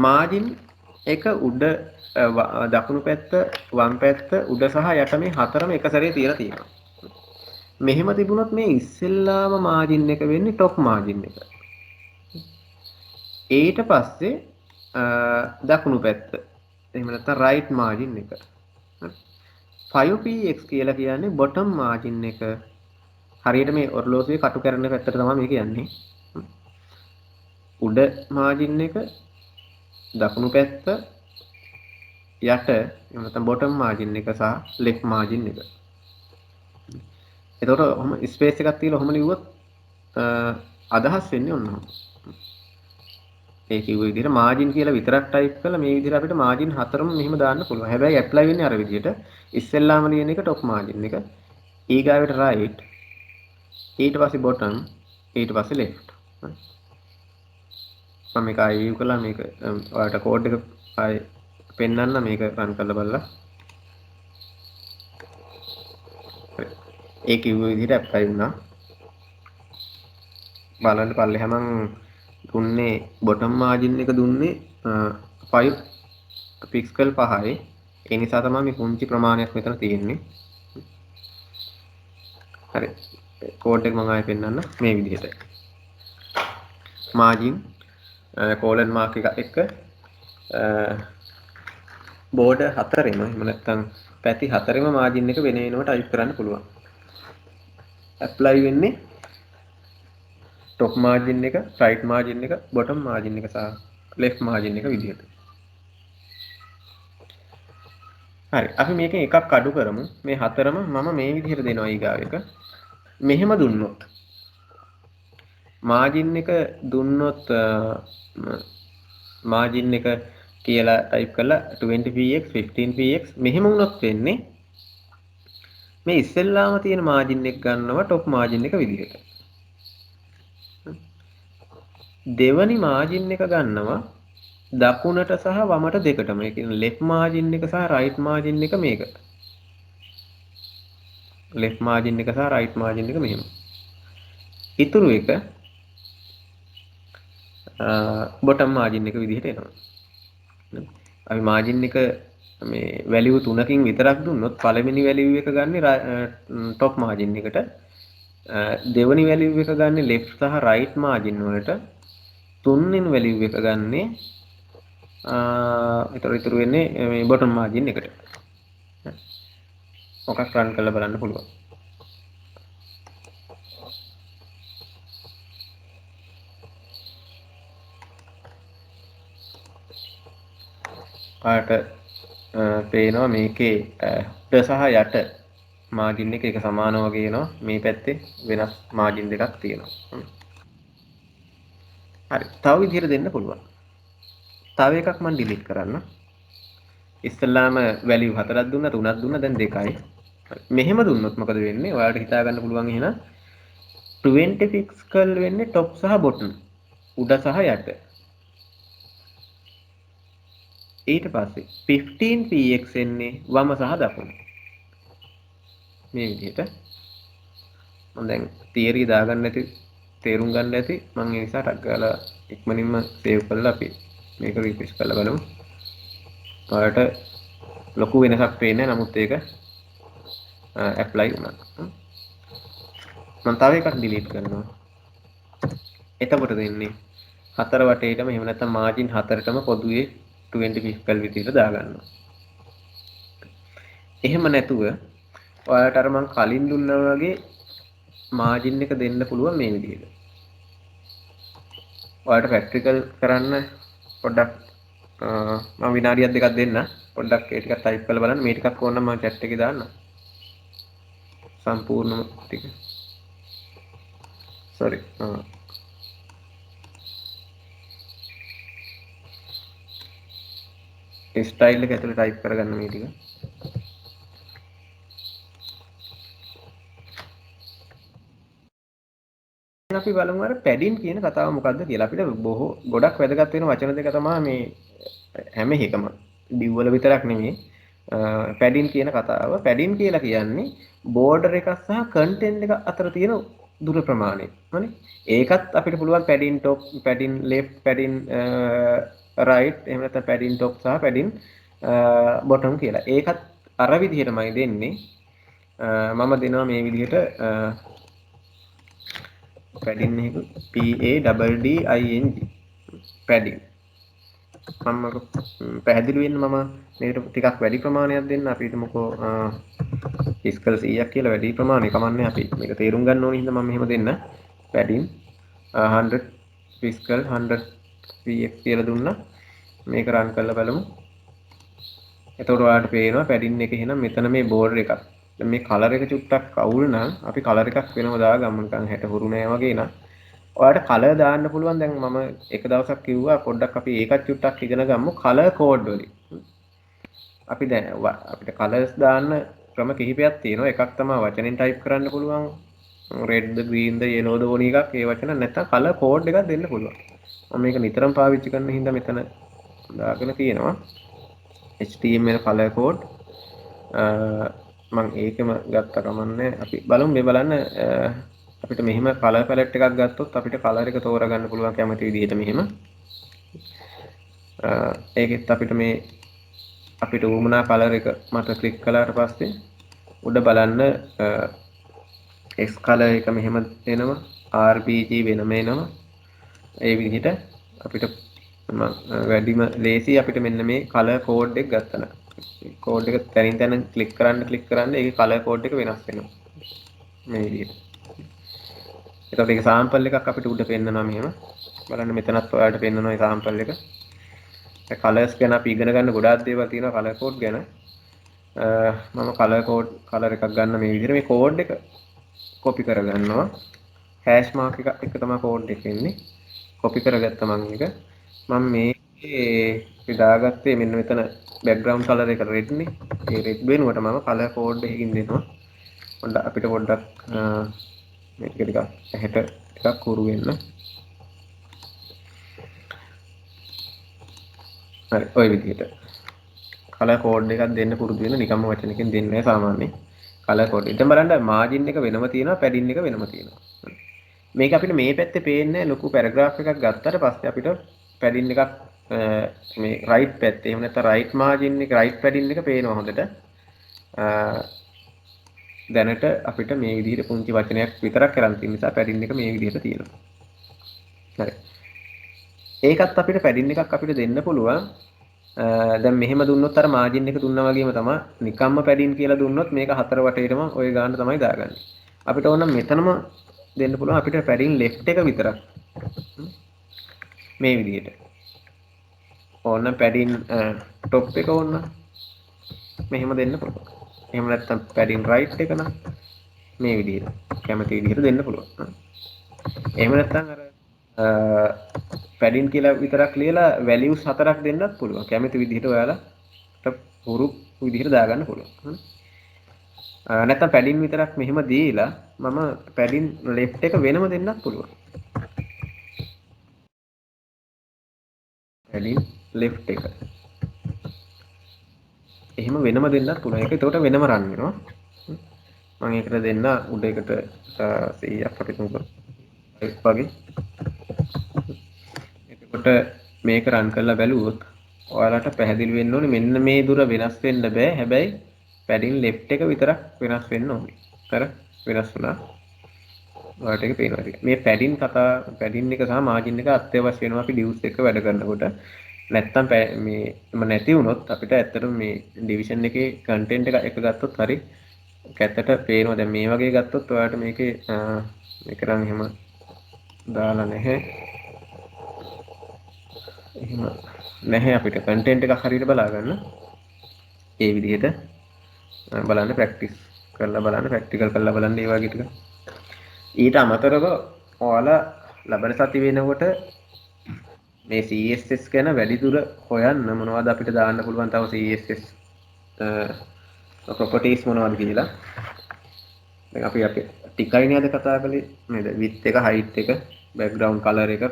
මාජින් එක උඩ දකුණු පැත්ත වම් පැත්ත උඩ සහ යට මේ හතරම එක සැරේ තියලා තියෙනවා. මෙහෙම තිබුණොත් මේ ඉස්සෙල්ලාම මාජින් එක වෙන්නේ টොප් මාජින් එක. ඊට පස්සේ දකුණු පැත්ත. එහෙම නැත්නම් රයිට් මාජින් එක. 5px කියලා කියන්නේ බොටම් මාජින් එක. හරියට මේ ඔරලෝසුවේ කටු කරන පැත්තට තමයි මේ කියන්නේ. උඩ මාජින් එක දකුණු පැත්ත යට එහෙම නැත්නම් බොටම් මාජින් එක සහ ලෙෆ්ට් මාජින් එක. එතකොට ඔහම ස්පේස් එකක් තියලා ඔහම ලිව්වොත් අදහස් වෙන්නේ ඔන්න ඔහොම. ඒ කිව්ව විදිහට මාජින් කියලා විතරක් ටයිප් කළා මේ විදිහට අපිට මාජින් හතරම මෙහෙම දාන්න පුළුවන්. හැබැයි ඇප්ලයි වෙන්නේ අර විදිහට. ඉස්සෙල්ලාම ලියන එක টොප් මාජින් එක. ඊගාවට රයිට් ඊට පස්සේ බොටම් ඊට පස්සේ ලෙෆ්ට්. මම මේක ආයෙ view කළා මේක ඔයාලට කෝඩ් එක ආයෙ පෙන්නන්න මේක රන් කරලා බලලා. ඒ කිව්ව විදිහට ඇප්ලයි වුණා. බලන්න පල්ලෙහා මං දුන්නේ බොටම් මාජින් එක දුන්නේ 5 පික්සල් 5යි. ඒ නිසා තමයි මේ පුංචි ප්‍රමාණයක් මෙතන තියෙන්නේ. හරි. කෝඩ් එක මම ආයෙ පෙන්නන්න මේ විදිහට. මාජින් කෝලන් මාක් එක එක්ක බෝඩර් හතරෙම එහෙම නැත්නම් පැති හතරෙම මාජින් එක වෙන වෙනම ටයිප් කරන්න පුළුවන්. ඇප්ලයි වෙන්නේ top margin එක, right margin එක, bottom margin එක සහ left margin එක විදිහට. හරි. අපි මේකෙන් එකක් අඩු කරමු. මේ හතරම මම මේ විදිහට දෙනවා ඊගාව එක. මෙහෙම දුන්නොත් margin එක දුන්නොත් margin එක කියලා ටයිප් කරලා 20px 15px මෙහෙම වුණොත් වෙන්නේ මේ ඉස්සෙල්ලාම තියෙන margin එක ගන්නවා top margin එක විදිහට. දෙවනි මාජින් එක ගන්නවා දකුණට සහ වමට දෙකටම. ඒ කියන්නේ left margin එක සහ right margin එක මේක. left margin එක සහ right margin එක මෙහෙම. ඉතුරු එක bottom margin එක විදිහට එනවා. අපි margin එක මේ value 3කින් විතරක් දුන්නොත් පළවෙනි value එක ගන්නේ top margin එකට. දෙවනි value එක ගන්නේ left සහ right margin වලට. තුන්වෙනි value එක ගන්නේ ඉතුරු වෙන්නේ මේ bottom margin එකට. මොකක් රන් කරලා බලන්න පුළුවන්. ආට පේනවා මේකේ උඩ සහ යට මාජින් එක සමාන වගේ එනවා. මේ පැත්තේ වෙනස් මාජින් දෙකක් තියෙනවා. හරි. තව විදිහට දෙන්න පුළුවන්. තව එකක් මම delete කරන්න. ඉස්සෙල්ලාම value 4ක් දුන්නා 3ක් දුන්නා දැන් 2යි. මෙහෙම දුන්නොත් මොකද වෙන්නේ? ඔයාලට හිතා ගන්න පුළුවන් එහෙනම් 20 pixel වෙන්නේ top සහ bottom. උඩ සහ යට. ඊට පස්සේ 15px එන්නේ වම සහ දකුණ. මේ විදිහට මම දැන් තියරි දාගන්න නැති තේරුම් ගන්න ඇති මම ඒ නිසා ටක් ගාලා ඉක්මනින්ම සේව් කරලා අපි මේක රිෆ්‍රෙෂ් කරලා බලමු. ඔයාලට ලොකු වෙනසක් පේන්නේ නැහැ. නමුත් ඒක ඇප්ලයි වුණා. මම තව එකක් delete කරනවා. එතකොට දෙන්නේ හතර වටේටම එහෙම නැත්නම් මාජින් හතරටම පොදුවේ 20 pixel විදිහට දාගන්නවා. එහෙම නැතුව ඔයාලට අර මං කලින් දුන්නා වගේ මාජින් එක දෙන්න පුළුවන් මේ විදිහට. ඔයාලට ප්‍රැක්ටිකල් කරන්න පොඩ්ඩක් මම විනාඩියක් දෙකක් දෙන්න. පොඩ්ඩක් ඒ ටික ටයිප් කරලා බලන්න. මේ ටිකක් ඕනනම් මම chat එකේ දාන්න. සම්පූර්ණ ටික. sorry. ස්ටයිල් එක ඇතුලේ ටයිප් කරගන්න මේ ටික. අපි බලමු අර පැඩින් කියන කතාව මොකද්ද කියලා. අපිට ගොඩක් වැදගත් වෙන වචන දෙක තමයි මේ හැම එකම ඩිව් වල විතරක් නෙමෙයි. පැඩින් කියන කතාව. පැඩින් කියලා කියන්නේ බෝඩර් එකක් සහ කන්ටෙන්ට් එක අතර තියෙන දුර ප්‍රමාණය. හරි? ඒකත් අපිට පුළුවන් පැඩින් টොප්, පැඩින් ලෙෆ්ට්, පැඩින් රයිට්, එහෙම නැත්නම් පැඩින් টොප් සහ පැඩින් බොටම් කියලා. ඒකත් අර විදිහටමයි දෙන්නේ. මම දෙනවා මේ විදිහට පැඩින් එක PADDING පැඩින්. මම පැහැදිලි වෙන්න මම මේකට ටිකක් වැඩි ප්‍රමාණයක් දෙන්න. අපි හිතමුකෝ ස්කල් 100ක් කියලා වැඩි ප්‍රමාණය කමන්නේ. අපි මේක තේරුම් ගන්න ඕනේ හින්දා මම මෙහෙම දෙන්න. පැඩින් 100 ස්කල් 100 px කියලා දුන්නා. මේක රන් කරලා බලමු. එතකොට ඔයාලට පේනවා පැඩින් එක එහෙනම් මෙතන මේ බෝඩර් එකක්. දැන් මේ කලර් එක චුට්ටක් අවුල් නම් අපි කලර් එකක් වෙනම දාගමු නිකන් 60 හුරු නෑ වගේ නා. ඔයාලට කලර් දාන්න පුළුවන්. දැන් මම එක දවසක් කිව්වා පොඩ්ඩක් අපි ඒකත් චුට්ටක් ඉගෙන ගමු කලර් කෝඩ් වලින්. අපි දැන් අපිට කලර්ස් දාන්න ක්‍රම කිහිපයක් තියෙනවා. එකක් තමයි වචනෙන් ටයිප් කරන්න පුළුවන්. red ද green ද yellow ද ඕන එකක් ඒ වචන නැත්නම් කලර් කෝඩ් එකක් දෙන්න පුළුවන්. මම මේක නිතරම පාවිච්චි කරන හින්දා මෙතන දාගෙන තියෙනවා. HTML color code මම ඒකෙම ගත්ත කමන්නේ. අපි බලමු මේ බලන්න අපිට මෙහෙම color palette එකක් ගත්තොත් අපිට color එක තෝරගන්න පුළුවන් කැමති විදිහට මෙහෙම. ඒකෙත් අපිට මේ අපිට උවමනා color එක මත ක්ලික් කළාට පස්සේ උඩ බලන්න X color එක මෙහෙම එනවා. RGB වෙනම එනවා. ඒ විදිහට අපිට වැඩිම ලේසි අපිට මෙන්න මේ color code එක ගත්තා. කෝඩ් එක තැනින් තැන ක්ලික් කරන්න ඒකේ color code එක වෙනස් වෙනවා. මේ විදිහට. එතකොට ඒක සාම්පල් එකක් අපිට උඩ පෙන්නනවා මෙහෙම. බලන්න මෙතනත් ඔයාලට පෙන්නනවා ඒ සාම්පල් එක. ඒ colors ගැන අපි ඉගෙන ගන්න ගොඩාක් දේවල් තියෙනවා color code ගැන. මම color එකක් ගන්න මේ විදිහට මේ code එක copy කරගන්නවා. hash mark එක තමයි code එක එන්නේ. copy කරගත්තා මම ඒක. මම මේ දාගත්තේ මෙන්න මෙතන background color එක red නේ. ඒ red වෙනුවට මම color code එකකින් දෙනවා. පොඩ්ඩක් අපිට පොඩ්ඩක් මේක ටිකක් ඇහැට ටිකක් කුරු වෙන්න. හරි ඔය විදිහට color code එකක් දෙන්න පුරුදු වෙන නිකම්ම වචනකින් දෙන්නේ නැහැ සාමාන්‍යයෙන්. color code. ඉතින් බලන්න margin එක වෙනම තියෙනවා, padding එක වෙනම තියෙනවා. මේක අපිට මේ පැත්තේ පේන්නේ ලොකු paragraph එකක් ගත්තට පස්සේ අපිට padding එකක් මේ right පැත්තේ එහෙම නැත්නම් right margin එක right padding එක පේනවා හොඳට. දැනට අපිට මේ විදිහට පුංචි වචනයක් විතරක් කරන් තියෙන නිසා padding එක මේ විදිහට තියෙනවා. හරි. ඒකත් අපිට padding එකක් අපිට දෙන්න පුළුවන්. දැන් මෙහෙම දුන්නොත් අර margin එක දුන්නා වගේම තමයි නිකම්ම padding කියලා දුන්නොත් මේක හතර වටේටම ওই ගාන තමයි දාගන්නේ. අපිට ඕන මෙතනම දෙන්න පුළුවන් අපිට padding left එක විතරක්. මේ විදිහට. ඕන padding top එක ඕන මෙහෙම දෙන්න පුළුවන්. එහෙම නැත්නම් padding right එක නම් මේ විදිහට කැමති විදිහට දෙන්න පුළුවන්. එහෙම නැත්නම් අර padding කියලා විතරක් ලියලා values හතරක් දෙන්නත් පුළුවන්. කැමති විදිහට ඔයාලට හුරු විදිහට දාගන්න පුළුවන්. නැත්නම් padding විතරක් මෙහෙම දීලා මම padding left එක වෙනම දෙන්නත් පුළුවන්. padding left එක එහෙම වෙනම දෙන්නත් පුළුවන්. ඒක එතකොට වෙනම රන් වෙනවා. මම ඒකට දෙන්න උඩ එකට 100ක් අපි තුමුකෝ වගේ. එතකොට මේක රන් කරලා බැලුවොත් ඔයාලට පැහැදිලි වෙන්න ඕනේ මෙන්න මේ දුර වෙනස් වෙන්න බෑ. හැබැයි padding left එක විතරක් වෙනස් වෙන්න ඕනේ. අර වෙනස් වුණා. ඔයාලට ඒක පේනවා. මේ padding එක සහ margin එක අත්‍යවශ්‍ය වෙනවා අපි divs එක වැඩ කරනකොට. නැත්තම් මේ නැති වුණොත් අපිට ඇත්තටම මේ ඩිවිෂන් එකේ කන්ටෙන්ට් එක ගත්තොත් හරි කැත්තට පේනවා. දැන් මේ වගේ ගත්තොත් ඔයාලට මේකේ මේක නම් එහෙම දාලා නැහැ. එහෙම නැහැ අපිට කන්ටෙන්ට් එකක් හරියට බලා ගන්න. ඒ විදිහට බලන්න ප්‍රැක්ටිස් කරලා බලන්න ප්‍රැක්ටිකල් කරලා බලන්න ඒ වගේ ටික. ඊට අමතරව ඔයාලා ලබන සති වෙනකොට මේ CSS ගැන වැඩිදුර හොයන්න මොනවද අපිට දාන්න පුළුවන් තව CSS ප්‍රොපර්ටිස් මොනවද කියලා. දැන් අපි ටිකයි නේද කතා කළේ නේද? width එක, height එක, background color එක,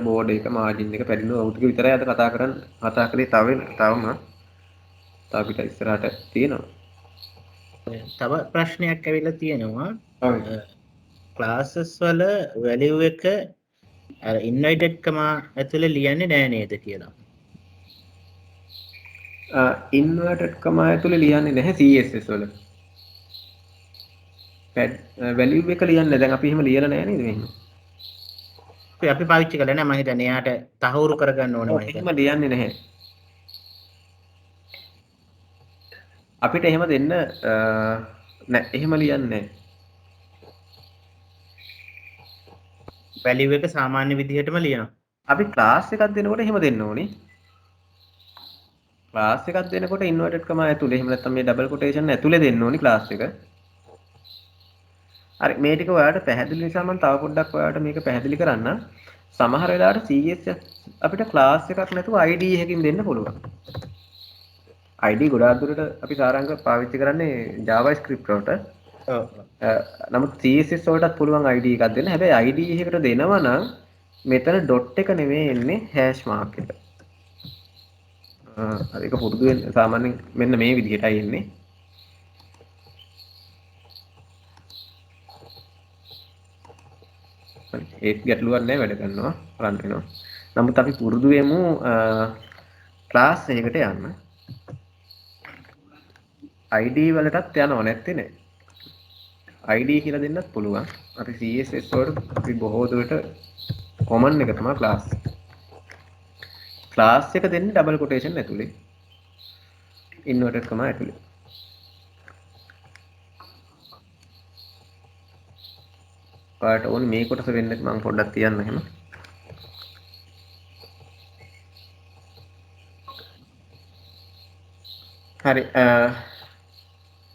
border එක, margin එක, padding එක ටික විතරයි අද කතා කළේ. තවම අපිට ඉස්සරහට තියෙනවා. තව ප්‍රශ්නයක් ඇවිල්ලා තියෙනවා. ඔව්. ක්ලාසස් වල වැලියු එක අර ඉන්වයිටඩ් කමා ඇතුලේ ලියන්නේ නෑ නේද කියලා. ඉන්වර්ටඩ් කමා ඇතුලේ ලියන්නේ නැහැ CSS වල. වැලියු එක ලියන්නේ දැන් අපි එහෙම ලියලා නැහැ නේද මෙහෙම. අපි පාවිච්චි කළා නෑ මම හිතන්නේ එයාට තහවුරු කරගන්න ඕනේ මම හිතන්නේ. එහෙම ලියන්නේ නැහැ. අපිට එහෙම දෙන්න නෑ එහෙම ලියන්නේ නැහැ. වැලියු එක සාමාන්‍ය විදිහටම ලියනවා. අපි ක්ලාස් එකක් දෙනකොට එහෙම දෙන්න ඕනේ. ක්ලාස් එකක් දෙනකොට ඉන්වර්ටඩ් කමා ඇතුලේ එහෙම නැත්නම් මේ ඩබල් කොටේෂන් ඇතුලේ දෙන්න ඕනේ ක්ලාස් එක. හරි මේ ටික ඔයාලට පැහැදිලි නිසා මම තව පොඩ්ඩක් ඔයාලට මේක පැහැදිලි කරන්න. සමහර වෙලාවට CSS අපිට ක්ලාස් එකක් නැතුව ID එකකින් දෙන්න පුළුවන්. ID ගොඩාක් දුරට අපි සාරාංශ පාවිච්චි කරන්නේ JavaScript වලට. ඔව්. නමුත් CSS වලටත් පුළුවන් ID එකක් දෙන්න. හැබැයි ID එකකට දෙනවා නම් මෙතන ඩොට් එක නෙමෙයි එන්නේ හැෂ් මාක් එක. ඒක පුරුදු වෙන්න සාමාන්‍යයෙන් මෙන්න මේ විදිහටයි එන්නේ. ඒත් ගැටලුවක් නැහැ වැඩ කරනවා රන් වෙනවා. නමුත් අපි පුරුදු වෙමු ක්ලාස් එකකට යන්න. ID වලටත් යනව නැත්තේ නෑ. ID කියලා දෙන්නත් පුළුවන්. අපි CSS වලට අපි බොහෝ දුරට කොමන් එක තමයි ක්ලාස්. ක්ලාස් එක දෙන්නේ ඩබල් කොටේෂන් ඇතුලේ. ඉන්වර්ටඩ් කමා ඇතුලේ. ඔයාලට ඕනේ මේ කොටස වෙන්න මම පොඩ්ඩක් තියන්න එහෙම. හරි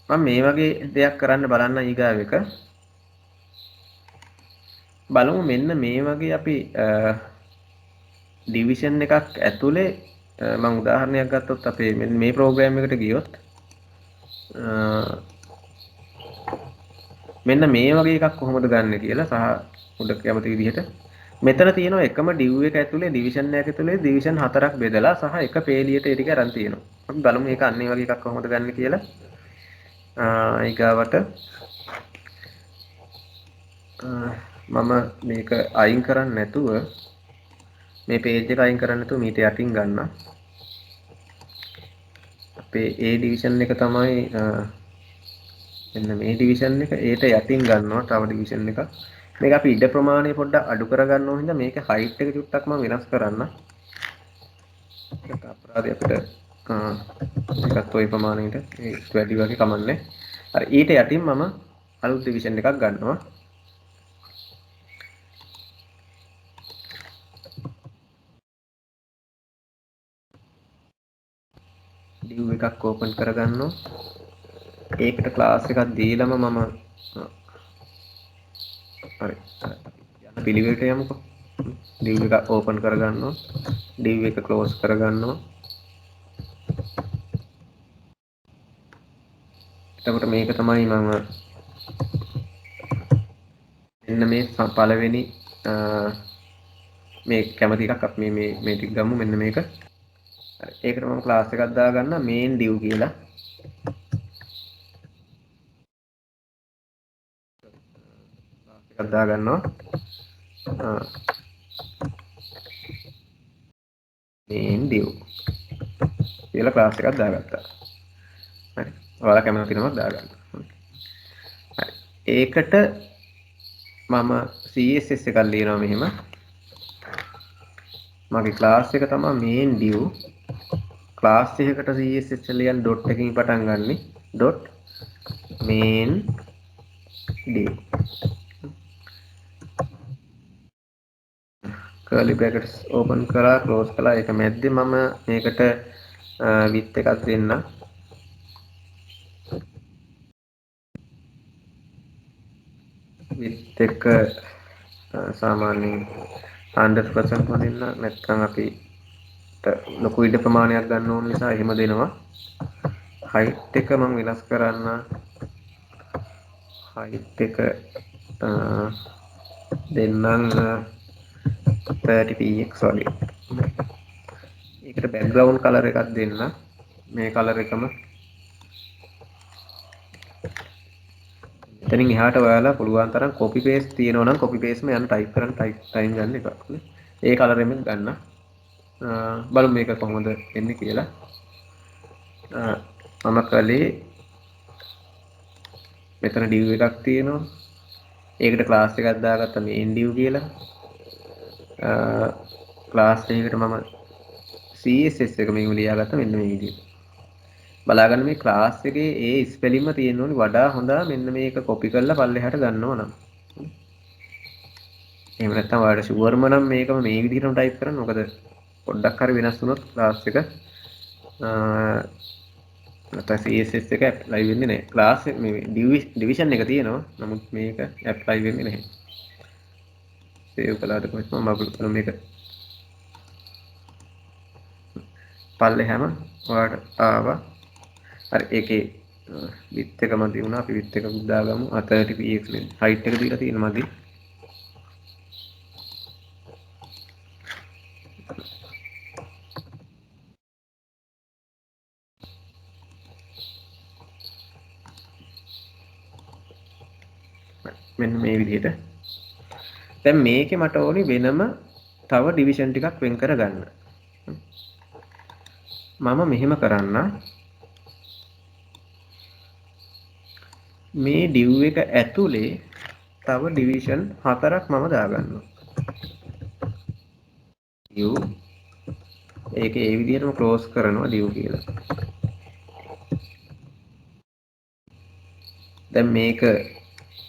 මම මේ වගේ දෙයක් කරන්න බලන්න ඊගාව එක. බලමු මෙන්න මේ වගේ අපි ඩිවිෂන් එකක් ඇතුලේ මම උදාහරණයක් ගත්තොත් අපේ මෙන්න මේ ප්‍රෝග්‍රෑම් එකට ගියොත් මෙන්න මේ වගේ එකක් කොහොමද ගන්න කියලා සහ උඩ කැමති විදිහට මෙතන තියෙනවා එකම div එක ඇතුලේ ඩිවිෂන් එකක් ඇතුලේ ඩිවිෂන් 4ක් බෙදලා සහ එක පේලියට ඒ ටික අරන් තියෙනවා. අපි බලමු මේක අන්න ඒ වගේ එකක් කොහොමද ගන්න කියලා. ඊගාවට මම මේක අයින් කරන්නේ නැතුව මේ page එක අයින් කරන්නේ නැතුව මීට යටින් ගන්න. අපේ A division එක තමයි මෙන්න මේ division එක ඒට යටින් ගන්නවා තව division එකක්. මේක අපි ඉඩ ප්‍රමාණය පොඩ්ඩක් අඩු කරගන්න ඕන හින්දා මේක height එක චුට්ටක් මම වෙනස් කරන්න. ඒක අපරාධය අපිට එකත් ওই ප්‍රමාණයට ඒ වැඩි වගේ කමන්නේ. හරි ඊට යටින් මම අලුත් division එකක් ගන්නවා. div එකක් open කරගන්නවා. ඒකට class එකක් දීලම මම හරි යන පිළිවෙලට යමුකෝ. div එක open කරගන්නවා. div එක close කරගන්නවා. එතකොට මේක තමයි මම මෙන්න මේ පළවෙනි මේ කැමති එකක් අපි මේ ටික ගමු මෙන්න මේක. ඒකට මම ක්ලාස් එකක් දාගන්න main div කියලා. ක්ලාස් එකක් දාගන්නවා. main div කියලා ක්ලාස් එකක් දාගත්තා. හරි. ඔයාලා කැමති නමක් දාගන්න. හරි. ඒකට මම CSS එකක් ලියනවා මෙහෙම. මගේ ක්ලාස් එක තමයි main div ක්ලාස් එකකට css ලියන්න dot එකකින් පටන් ගන්නෙ dot main div curly brackets open කරලා close කළා ඒක මැද්දේ මම මේකට width එකක් දෙන්න width එක සාමාන්‍යයෙන් 100% වදින්න නැත්නම් අපි ලොකු ඉඩ ප්‍රමාණයක් ගන්න ඕන නිසා එහෙම දෙනවා height එක මම වෙනස් කරන්න height එක දෙන්නම් 30px වගේ ඒකට background color එකක් දෙන්න මේ color එකම එතනින් එහාට ඔයාලා පුළුවන් තරම් copy paste තියෙනවා නම් copy paste මේ යන type කරන්න time ගන්න එපා ඒ color එකෙන් ගන්න බලමු මේක කොහොමද එන්නේ කියලා මම කලේ මෙතන div එකක් තියෙනවා ඒකට class එකක් දාගත්තා main div කියලා class එකකට මම css එක මේක ලියාගත්තා මෙන්න මේ විදිහට බලාගන්න මේ class එකේ ඒ ස්පෙලින්ම තියෙන්න ඕනි වඩා හොඳ මෙන්න මේක copy කරලා පල්ලෙහාට ගන්නවා නම් එහෙම නැත්නම් ඔයාලට ෂුවර්ම නම් මේකම මේ විදිහටම type කරන්න මොකද පොඩ්ඩක් හරි වෙනස් වුණොත් class එක නැත්නම් CSS එක apply වෙන්නේ නැහැ. class මේ division එක තියෙනවා. නමුත් මේක apply වෙන්නේ නැහැ. save කළාට කොහොමද මම බබල් මේක පල්ලෙහැම ඔයාලට ආවා. හරි ඒකේ width එක මදි වුණා. අපි width එක දාගමු. 30px නේ. height එක දීලා තියෙන මදි. මෙන්න මේ විදිහට. දැන් මේකේ මට ඕනි වෙනම තව ඩිවිෂන් ටිකක් වෙන් කරගන්න. මම මෙහෙම කරන්න. මේ div එක ඇතුලේ තව ඩිවිෂන් 4ක් මම දාගන්නවා. div ඒක ඒ විදිහටම ක්ලෝස් කරනවා div කියලා. දැන් මේක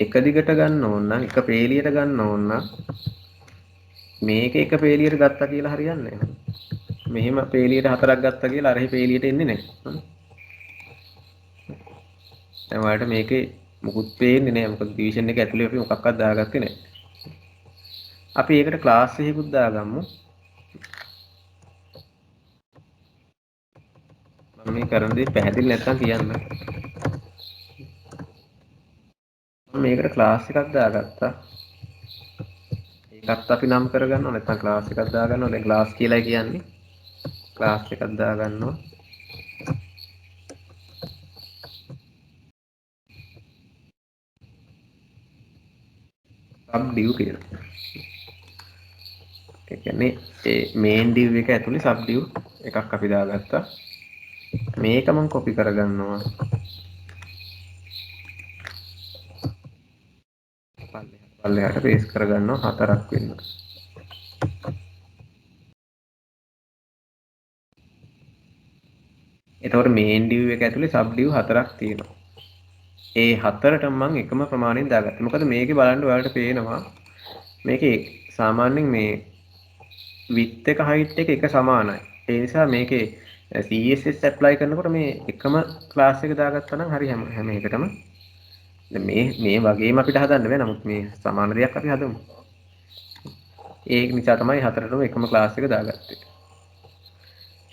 එක දිගට ගන්න ඕන නම් එක පේලියට ගන්න ඕන නම් මේක එක පේලියට ගත්තා කියලා හරියන්නේ නැහැ. මෙහෙම පේලියට 4ක් ගත්තා කියලා අරහි පේලියට එන්නේ නැහැ. දැන් ඔයාලට මේකේ මුකුත් පේන්නේ නැහැ. මොකද ඩිවිෂන් එක ඇතුලේ අපි මොකක්වත් දාගත්තේ නැහැ. අපි ඒකට ක්ලාස් එකකුත් දාගමු. මම මේ කරන දේ පැහැදිලි නැත්නම් කියන්න. මම මේකට ක්ලාස් එකක් දාගත්තා. ඒකත් අපි නම් කරගන්නවා නැත්නම් ක්ලාස් එකක් දාගන්නවා. දැන් ක්ලාස් කියලායි කියන්නේ. ක්ලාස් එකක් දාගන්නවා. sub div කියලා. ඒ කියන්නේ ඒ main div එක ඇතුලේ sub div එකක් අපි දාගත්තා. මේක මම copy කරගන්නවා. පල්ලෙහාට paste කරගන්නවා 4ක් වෙන්න. එතකොට main div එක ඇතුලේ sub div 4ක් තියෙනවා. ඒ 4ටම මම එකම ප්‍රමාණයෙන් දාගත්තා. මොකද මේකේ බලන්න ඔයාලට පේනවා මේකේ සාමාන්‍යයෙන් මේ width එක height එක සමානයි. ඒ නිසා මේකේ CSS apply කරනකොට මේ එකම class එක දාගත්තා නම් හරි හැම එකටම මේ වගේම අපිට හදන්න බෑ. නමුත් මේ සමාන දෙයක් අපි හදමු. ඒක නිසා තමයි හතරටම එකම class එක දාගත්තේ.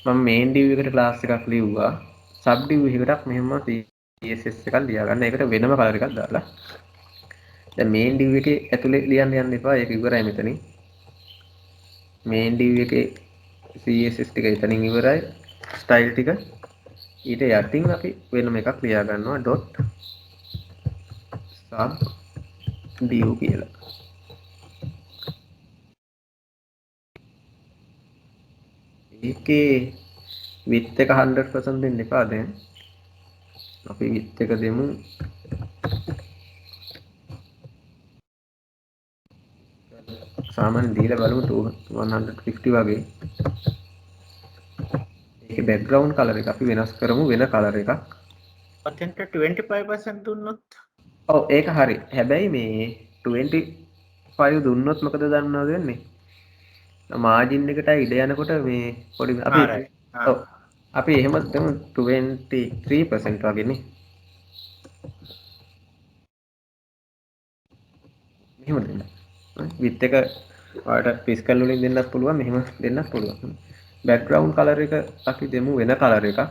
මම main div එකට class එකක් ලිව්වා. sub div එකටත් මෙහෙම CSS එකක් ලියාගන්න. ඒකට වෙනම color එකක් දාලා. දැන් main div එකේ ඇතුලේ ලියන්න යන්න එපා. ඒක ඉවරයි මෙතනින්. main div එකේ CSS ටික එතනින් ඉවරයි. style ටික ඊට යටින් අපි වෙනම එකක් ලියා ගන්නවා dot sub div කියලා. ඒකේ width එක 100% දෙන්න එපා දැන්. අපි width එක දෙමු සාමාන්‍ය දීලා බලමු 150 වගේ. ඒකේ බෑග්ග්‍රවුන්ඩ් කලර් එක අපි වෙනස් කරමු වෙන කලර් එකක්. ඔතෙන්ට 25% දුන්නොත් ඔව් ඒක හරි. හැබැයි මේ 25 දුන්නොත් මොකද දන්නවද වෙන්නේ? මාජින් එකට ඉඩ යනකොට මේ පොඩි අපි ඔව් අපි එහෙම දෙමු 23% වගේ නේ. මෙහෙම දෙන්න. විත් එක ඔයාලට පිස්කල් වලින් දෙන්නත් පුළුවන් මෙහෙම දෙන්නත් පුළුවන්. බෑග්ග්‍රවුන්ඩ් කලර් එක අපි දෙමු වෙන කලර් එකක්.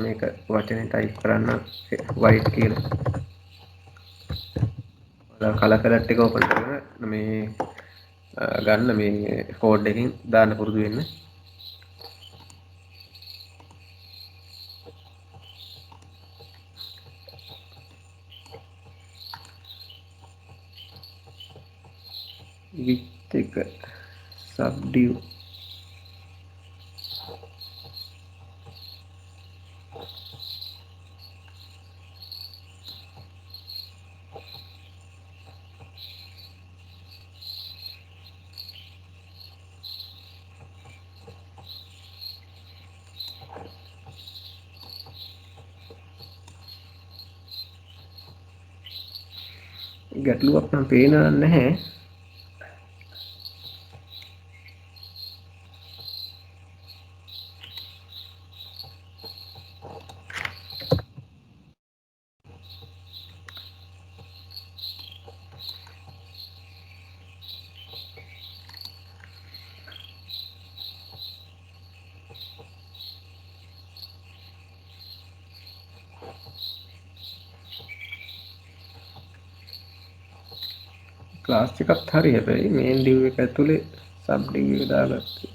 මේක වචනේ ටයිප් කරන්න white කියලා. ඔයාලා කලර් පැලට් එක ඕපන් කරගෙන මේ ගන්න මේ කෝඩ් එකකින් දාන්න පුරුදු වෙන්න. width එක subdiv ගැටලුවක් නම් පේන නැහැ. ක්ලාස් එකත් හරි හැබැයි මේන් div එක ඇතුලේ sub div එක දාගත්තා.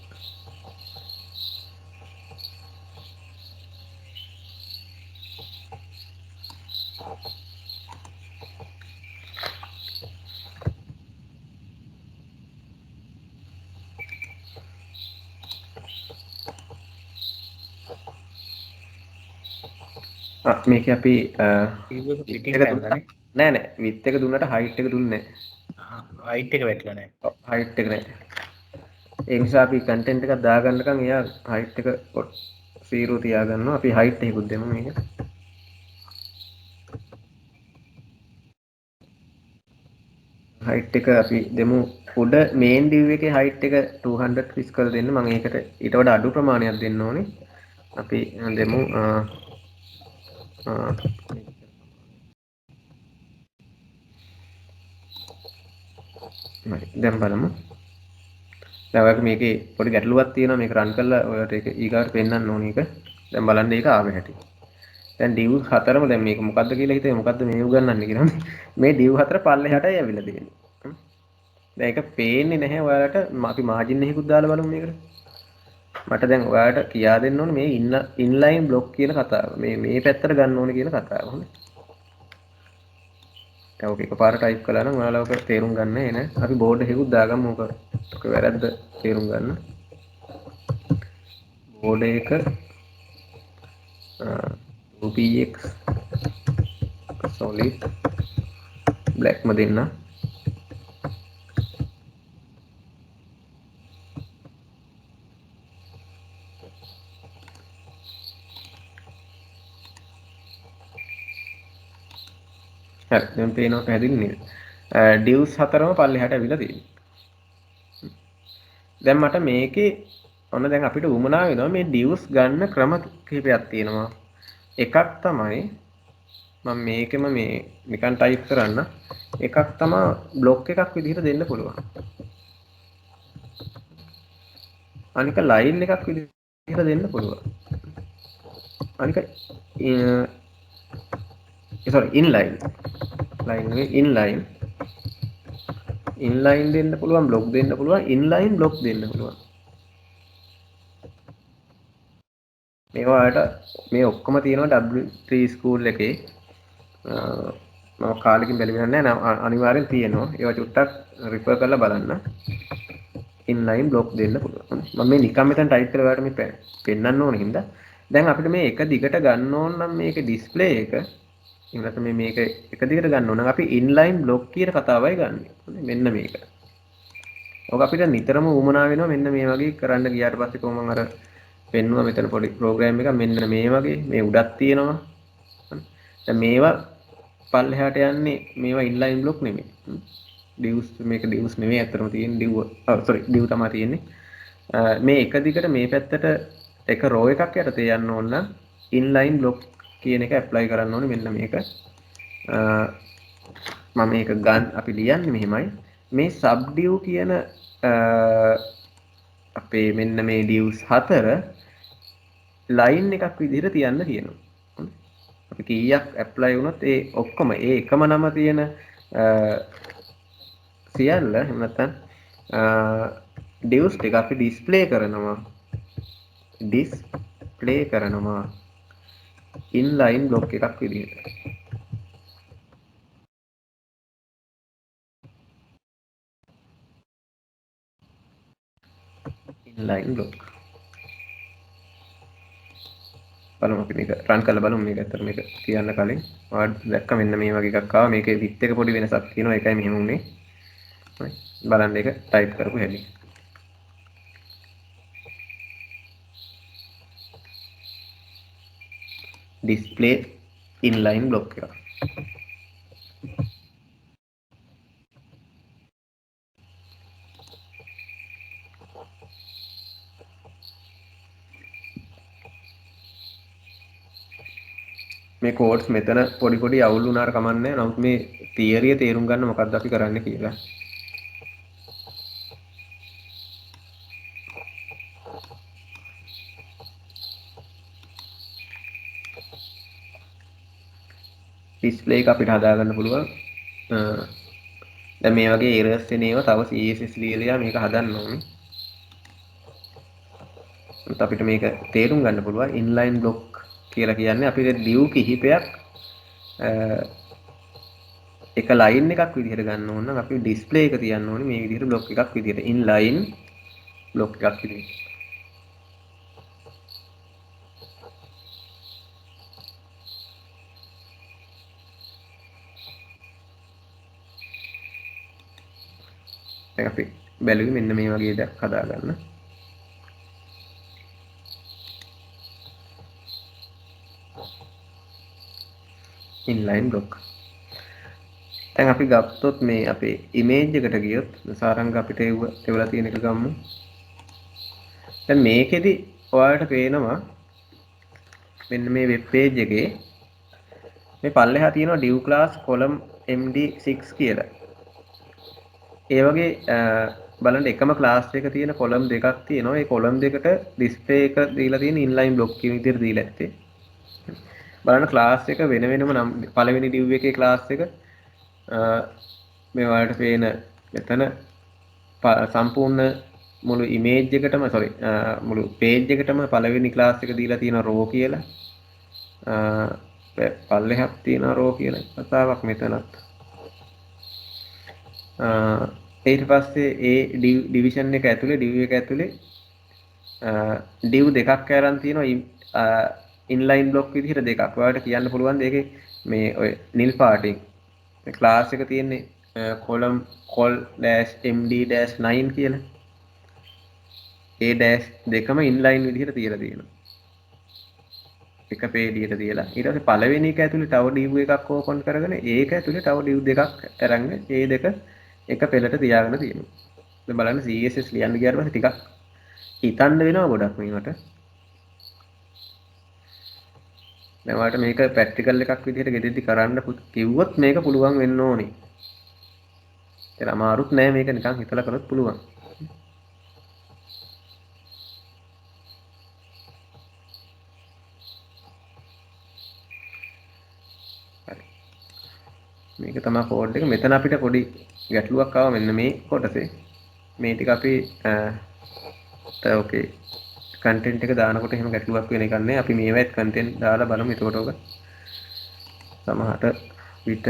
මේක අපි නෑ විත් එක දුන්නට හයිට් එක දුන්නේ නැහැ. හයිට් එක වැටලා නැහැ. හයිට් එක නැහැ. ඒ නිසා අපි කන්ටෙන්ට් එකක් දාගන්නකම් එයා හයිට් එක 0 තියාගන්නවා. අපි හයිට් එකකුත් දෙමු මේක. හයිට් එක අපි දෙමු උඩ මේන් div එකේ හයිට් එක 200 පිස්කල් දෙන්න. මම ඒකට ඊට වඩා අඩු ප්‍රමාණයක් දෙන්න ඕනේ. අපි දෙමු දැන් බලමු. දැන් ඔයාලට මේකේ පොඩි ගැටලුවක් තියෙනවා. මේක රන් කරලා ඔයාලට ඒක ඊගාට පෙන්නන්න ඕනේ ඒක. දැන් බලන්න ඒක ආවේ හැටි. දැන් div හතරම දැන් මේක මොකද්ද කියලා හිතේ මොකද්ද මේ උගන්වන්නේ කියලා. මේ div හතර පල්ලෙහාටයි ඇවිල්ලා තියෙන්නේ. දැන් ඒක පේන්නේ නැහැ ඔයාලට. අපි මාජින් එකකුත් දාලා බලමු මේකට. මට දැන් ඔයාලට කියා දෙන්න ඕනේ මේ ඉන්ලයින් බ්ලොක් කියන කතාව. මේ පැත්තට ගන්න ඕනේ කියන කතාව. හොඳයි. දැන් ඔක එකපාරට ටයිප් කළා නම් ඔයාලා ඔක තේරුම් ගන්න එන. අපි බෝඩ් එකකුත් දාගමු ඔක. ඔක වැරද්ද තේරුම් ගන්න. බෝඩ් එක 2px solid black ම දෙන්න. හරි දැන් පේනවා පැහැදිලි නේද? divs හතරම පල්ලෙහාට ඇවිල්ලා තියෙනවා. දැන් මට මේකේ ඔන්න දැන් අපිට උමනා වෙනවා මේ divs ගන්න ක්‍රම කිහිපයක් තියෙනවා. එකක් තමයි මම මේකෙම මේ නිකන් ටයිප් කරන්න. එකක් තමයි බ්ලොක් එකක් විදිහට දෙන්න පුළුවන්. අනික ලයින් එකක් විදිහට දෙන්න පුළුවන්. අනික sorry inline line නෙවෙයි inline දෙන්න පුළුවන් block දෙන්න පුළුවන් inline block දෙන්න පුළුවන්. මේවාට මේ ඔක්කොම තියෙනවා W3 school එකේ මම කාලෙකින් බැලුවේ නැහැ අනිවාර්යෙන් තියෙනවා. ඒවා චුට්ටක් රිෆර් කරලා බලන්න. inline block දෙන්න පුළුවන්. මම මේ නිකන් මෙතන ටයිප් කරලා ඔයාලට මේ පෙන්නන්න ඕනේ හින්දා දැන් අපිට මේ එක දිගට ගන්න ඕන නම් මේකේ display එක එහෙම නැත්නම් මේක එක දිගට ගන්න ඕන නම් අපි ඉන්ලයින් බ්ලොක් කියන කතාවයි ගන්න. මෙන්න මේක. ඔක අපිට නිතරම උවමනා වෙනවා මෙන්න මේ වගේ කරන්න ගියාට පස්සේ කොහොම අර පෙන්නුවා මෙතන පොඩි ප්‍රෝග්‍රෑම් එකක් මෙන්න මේ වගේ මේ උඩක් තියෙනවා. දැන් මේවා පල්ලෙහාට යන්නේ මේවා ඉන්ලයින් බ්ලොක් නෙමෙයි. ඩිව්ස් මේක ඩිව්ස් නෙමෙයි අතරම තියෙන ඩිව් සෝරි ඩිව් තමයි තියෙන්නේ. මේ එක දිගට මේ පැත්තට එක රෝ එකක් යටතේ යන්න ඕන නම් ඉන්ලයින් බ්ලොක් කියන එක ඇප්ලයි කරන්න ඕනේ මෙන්න මේක. මම මේක ගන්න අපි ලියන්නේ මෙහෙමයි. මේ සබ්ඩිව් කියන අපේ මෙන්න මේ ඩිව්ස් හතර ලයින් එකක් විදිහට තියන්න කියනවා. අපි කීයක් ඇප්ලයි වුණොත් ඒ ඔක්කොම ඒ එකම නම තියෙන සියල්ල එහෙම නැත්නම් ඩිව්ස් ටික අපි ඩිස්ප්ලේ කරනවා ඉන්ලයින් බ්ලොක් එකක් විදිහට. ඉන්ලයින් බ්ලොක් බලමු අපි මේක රන් කරලා බලමු මේක ඇත්තට මේක කියන්න කලින් ඔයාලට දැක්ක මෙන්න මේ වගේ එකක් ආවා මේකේ විත් එක පොඩි වෙනසක් තියෙනවා ඒකයි මෙහෙම උනේ බලන්න ඒක ටයිප් කරපු හැටි ඩිස්ප්ලේ ඉන්ලයින් බ්ලොක් එක මේ කෝඩ්ස් මෙතන පොඩි පොඩි අවුල් වුණාට කමක් නැහැ නමුත් මේ තියරිය තේරුම් ගන්න මොකක්ද අපි කරන්න කියලා ඩිස්ප්ලේ එක අපිට හදාගන්න පුළුවන් දැන් මේ වගේ එරර්ස් එන ඒවා තව CSS ලියලා මේක හදන්න ඕනේ අපිට මේක තේරුම් ගන්න පුළුවන් ඉන්ලයින් බ්ලොක් කියලා කියන්නේ අපිට ඩිව් කිහිපයක් එක ලයින් එකක් විදිහට ගන්න ඕන නම් අපි ඩිස්ප්ලේ එක තියන්න ඕනේ මේ විදිහට බ්ලොක් එකක් විදිහට ඉන්ලයින් බ්ලොක් එකක් විදිහට දැන් අපි බැලුවේ මෙන්න මේ වගේ දෙයක් හදාගන්න ඉන්ලයින් බ්ලොක් දැන් අපි ගත්තොත් මේ අපේ ඉමේජ් එකට ගියොත් සාරංග අපිට එවලා තියෙන එක ගමු දැන් මේකෙදි ඔයාලට පේනවා මෙන්න මේ වෙබ් පේජ් එකේ මේ පල්ලෙහා තියෙනවා div class column md6 කියලා. ඒ වගේ බලන්න එකම class එක තියෙන column දෙකක් තියෙනවා. ඒ column දෙකට display එක දීලා තියෙන inline block කියන විදිහට දීලා ඇත්තේ. බලන්න class එක වෙන වෙනම නම් පළවෙනි div එකේ class එක මේ වලට පේන මෙතන සම්පූර්ණ මුළු image එකටම sorry මුළු page එකටම පළවෙනි class එක දීලා තියෙන row කියලා. පල්ලෙහාක් තියෙන row කියලා කතාවක් මෙතනත්. ඊට පස්සේ ඒ division එක ඇතුලේ div එක ඇතුලේ div දෙකක් අරන් තියෙනවා inline block විදිහට දෙකක්. ඔයාලට කියන්න පුළුවන් දෙකේ මේ ඔය නිල් පාටින් මේ class එක තියෙන්නේ column col-md-9 කියලා. ඒ dash දෙකම inline විදිහට තියලා තියෙනවා. එක පේඩියට තියලා ඊට පස්සේ පළවෙනි එක ඇතුලේ තව div එකක් ඕපන් කරගෙන ඒක ඇතුලේ තව div දෙකක් අරගෙන ඒ දෙක එක පෙළට තියාගෙන තියෙනවා. දැන් බලන්න CSS ලියන්න ගියාට පස්සේ ටිකක් හිතන්න වෙනවා ගොඩක් මේකට. දැන් ඔයාලට මේක ප්‍රැක්ටිකල් එකක් විදිහට ගෙදෙද්දි කරන්න කිව්වොත් මේක පුළුවන් වෙන්න ඕනේ. ඒක අමාරුත් නෑ මේක නිකන් හිතලා කරොත් පුළුවන්. මේක තමයි කෝඩ් එක. මෙතන අපිට පොඩි ගැටලුවක් ආවා මෙන්න මේ කොටසේ. මේ ටික අපි ඕකේ කන්ටෙන්ට් එක දානකොට එහෙම ගැටලුවක් වෙන එකක් නෑ. අපි මේවත් කන්ටෙන්ට් දාලා බලමු. එතකොට ඔක සමහරට විට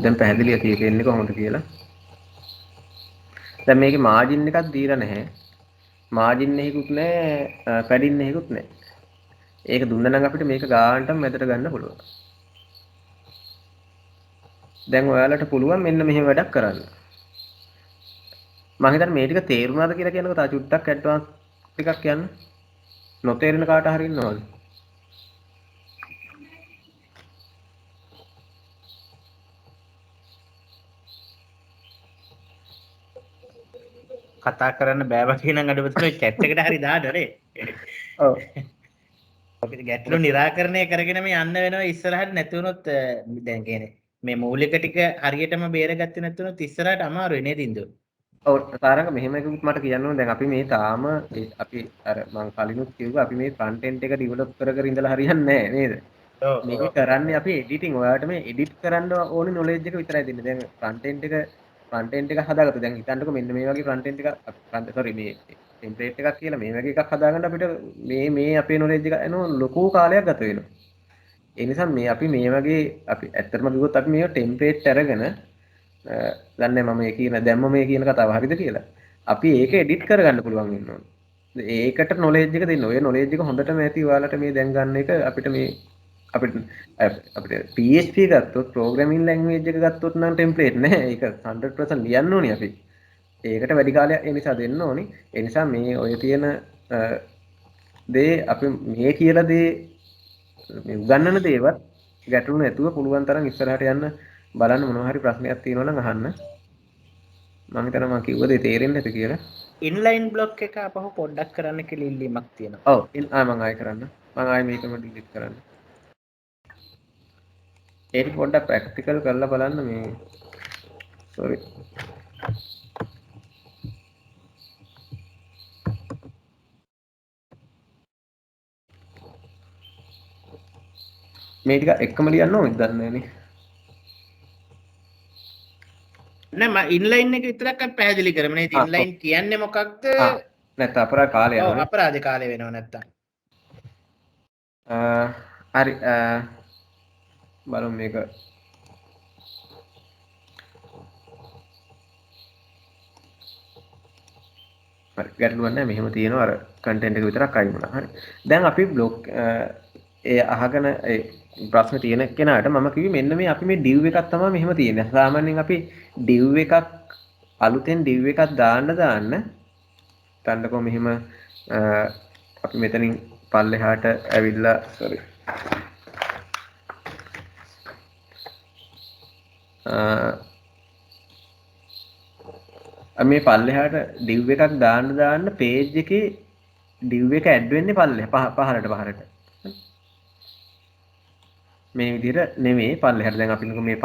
දැන් පැහැදිලිය තියෙන්නේ කොහොමද කියලා. දැන් මේකේ මාජින් එකක් දීලා නැහැ. මාජින් එකකුත් නැහැ, පැඩින් එකකුත් නැහැ. ඒක දුන්න නම් අපිට මේක ගානටම මැදට ගන්න පුළුවන්. දැන් ඔයාලට පුළුවන් මෙන්න මෙහෙම වැඩක් කරන්න. මම හිතන්නේ මේ ටික තේරුණාද කියලා කියනකොට තා චුට්ටක් ඇඩ්වාන්ස් ටිකක් කියන්න. නොතේරෙන කාට හරි ඉන්නවද? කතා කරන්න බෑ වගේ නම් අඩුවතුන chat එකට හරි දාන්න නේ. ඔව්. ඔකේ ගැටලු निराකරණය කරගෙන මේ යන්න වෙනවා ඉස්සරහට නැති වුණොත් දැන් කියන්නේ මේ මූලික ටික හරියටම බේරගත්තේ නැතුනොත් ඉස්සරහට අමාරුයි නේද ඉන්දු. ඔව් තාරංග මෙහෙම එකකුත් මට කියන්න ඕන. දැන් අපි මේ තාම අපි අර මං කලිනුත් කිව්වා අපි මේ ෆ්‍රන්ට් එන්ඩ් එක ඩෙවලොප් කර කර ඉඳලා හරියන්නේ නැහැ නේද? මේක කරන්නේ අපි එඩිටින්. ඔයාලට මේ එඩිට් කරන්න ඕනේ නොලෙජ් එක විතරයි දෙන්නේ. දැන් ෆ්‍රන්ට් එන්ඩ් එක හදාගත්තා. දැන් හිතන්නකෝ මෙන්න මේ වගේ ෆ්‍රන්ට් එන්ඩ් එකක් සෝරි මේ ටෙම්ප්ලේට් එකක් කියලා මේ වගේ එකක් හදාගන්න අපිට මේ අපේ නොලෙජ් එක එනවා ලොකු කාලයක් ගත වෙනවා. ඒ නිසා මේ අපි මේ වගේ අපි ඇත්තටම කිව්වොත් අපි මේක ටෙම්ප්ලේට් අරගෙන දන්නේ මම මේ කියන දැම්ම මේ කියන කතාව හරිද කියලා. අපි ඒක එඩිට් කරගන්න පුළුවන් වෙන්න ඕනේ. ඒකට නොලෙජ් එක දෙන්න. ඔය නොලෙජ් එක හොඳටම ඇති ඔයාලට මේ දැන් ගන්න එක අපිට මේ අපිට PHP ගත්තොත් ප්‍රෝග්‍රෑමින් ලැන්ග්වේජ් එක ගත්තොත් නම් ටෙම්ප්ලේට් නැහැ. ඒක 100% ලියන්න ඕනේ අපි. ඒකට වැඩි කාලයක් ඒ නිසා දෙන්න ඕනේ. ඒ නිසා මේ ඔය තියෙන දේ අපි මේ කියලා දේ මේ උගන්නන දේවත් ගැටලු නැතුව පුළුවන් තරම් ඉස්සරහට යන්න බලන්න මොනවා හරි ප්‍රශ්නයක් තියෙනවා නම් අහන්න. මම හිතනවා මම කිව්ව දේ තේරෙන්නේ නැති කියලා. ඉන්ලයින් බ්ලොක් එක අපහු පොඩ්ඩක් කරන්න කියලා ඉල්ලීමක් තියෙනවා. ඔව් මම ආයෙ කරන්න. මම ආයෙ මේකම ඩිලීට් කරන්න. ඒක පොඩ්ඩක් ප්‍රැක්ටිකල් කරලා බලන්න මේ සෝරි. මේ ටික එකම ලියන්න ඕනෙද දන්නේ නැහැ නෑ මම ඉන්ලයින් එක විතරක් අපි පැහැදිලි කරමු නේද? ඉන්ලයින් කියන්නේ මොකක්ද? නැත්නම් අපරාධ කාලය ඔව් යනවනේ. අපරාධ කාලය වෙනව නැත්තම්. හරි බලමු මේක හරි ගැටලුවක් නැහැ මෙහෙම තියෙනවා අර කන්ටෙන්ට් එක විතරක් අයින් වුණා. හරි. දැන් අපි බ්ලොග් ඒ අහගෙන ඒ ප්‍රශ්න තියෙන කෙනාට මම කිව්වේ මෙන්න මේ අපි මේ div එකක් තමයි මෙහෙම තියෙන්නේ. සාමාන්‍යයෙන් අපි div එකක් අලුතෙන් div එකක් දාන්න තන්නකෝ මෙහෙම අපි මෙතනින් පල්ලෙහාට ඇවිල්ලා sorry මේ පල්ලෙහාට div එකක් දාන්න page එකේ div එක ඇඩ් වෙන්නේ පහළට මේ විදිහට නෙමෙයි පල්ලෙහාට දැන් අපි මේ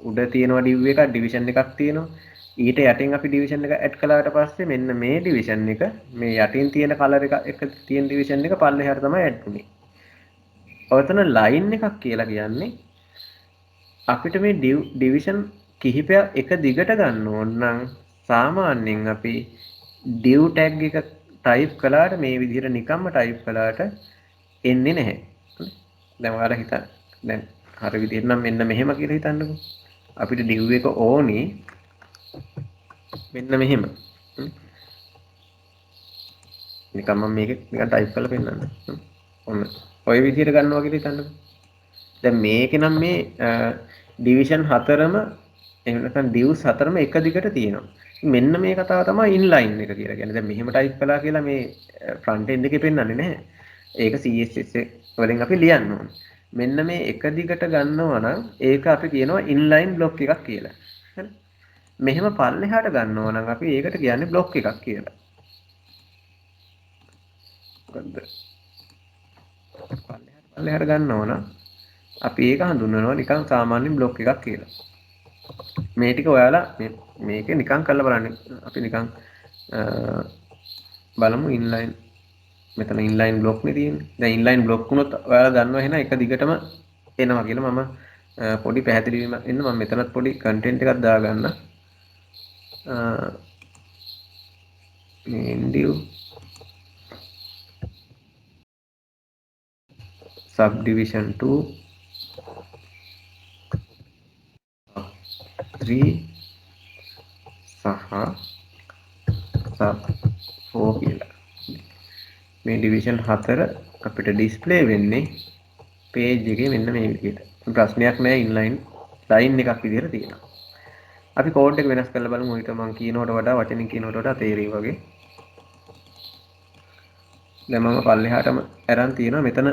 උඩ තියෙනවා div එකක් division එකක් තියෙනවා ඊට යටින් අපි division එක ඇඩ් කළාට පස්සේ මෙන්න මේ division එක මේ යටින් තියෙන color එක තියෙන division එක පල්ලෙහාට තමයි ඇඩ් වුනේ. ඔතන line එකක් කියලා කියන්නේ අපිට මේ division කිහිපයක් එක දිගට ගන්න ඕන නම් සාමාන්‍යයෙන් අපි div tag එක type කළාට මේ විදිහට නිකම්ම type කළාට එන්නේ නැහැ. දැන් ඔයාලා හිතන්න. දැන් හරිය විදිහට නම් මෙන්න මෙහෙම කියලා හිතන්නකෝ. අපිට div එක ඕනේ මෙන්න මෙහෙම. නිකම් මම මේක නිකන් type කරලා පෙන්නන්න. ඔන්න. ඔය විදිහට ගන්නවා කියලා හිතන්නකෝ. දැන් මේකේ නම් මේ division 4ම එහෙම නැත්නම් divs 4ම එක දිගට තියෙනවා. මෙන්න මේ කතාව තමයි inline එක කියලා කියන්නේ. දැන් මෙහෙම type කළා කියලා මේ front end එකේ පෙන්වන්නේ නැහැ. ඒක CSS වලින් අපි ලියන්න ඕනේ. මෙන්න මේ එක දිගට ගන්නවා නම් ඒක අපි කියනවා inline block එකක් කියලා. හරි. මෙහෙම පල්ලෙහාට ගන්නවා නම් අපි ඒකට කියන්නේ block එකක් කියලා. මොකද්ද? පල්ලෙහාට ගන්නවා නම් අපි ඒක හඳුන්වනවා නිකන් සාමාන්‍ය block එකක් කියලා. මේ ටික ඔයාලා මේක නිකන් කරලා බලන්න. අපි නිකන් බලමු inline මෙතන inline block නේ තියෙන්නේ. දැන් inline block වුණොත් ඔයාලා දන්නවා එහෙනම් එක දිගටම එනවා කියලා. මම පොඩි පැහැදිලිවීමක් දෙන්න. මම මෙතනත් පොඩි content එකක් දාගන්න. div subdivision 2 3 සහ sub 4 කියලා. මේ ඩිවිෂන් 4 අපිට ඩිස්ප්ලේ වෙන්නේ page එකේ මෙන්න මේ විදිහට. ප්‍රශ්නයක් නෑ ඉන්ලයින් ලයින් එකක් විදිහට තියෙනවා. අපි කෝඩ් එක වෙනස් කරලා බලමු. ඊට මම කියනවට වඩා වචනින් කියනවට වඩා තේරෙයි වගේ. දැන් මම පල්ලෙහාටම අරන් තියෙනවා මෙතන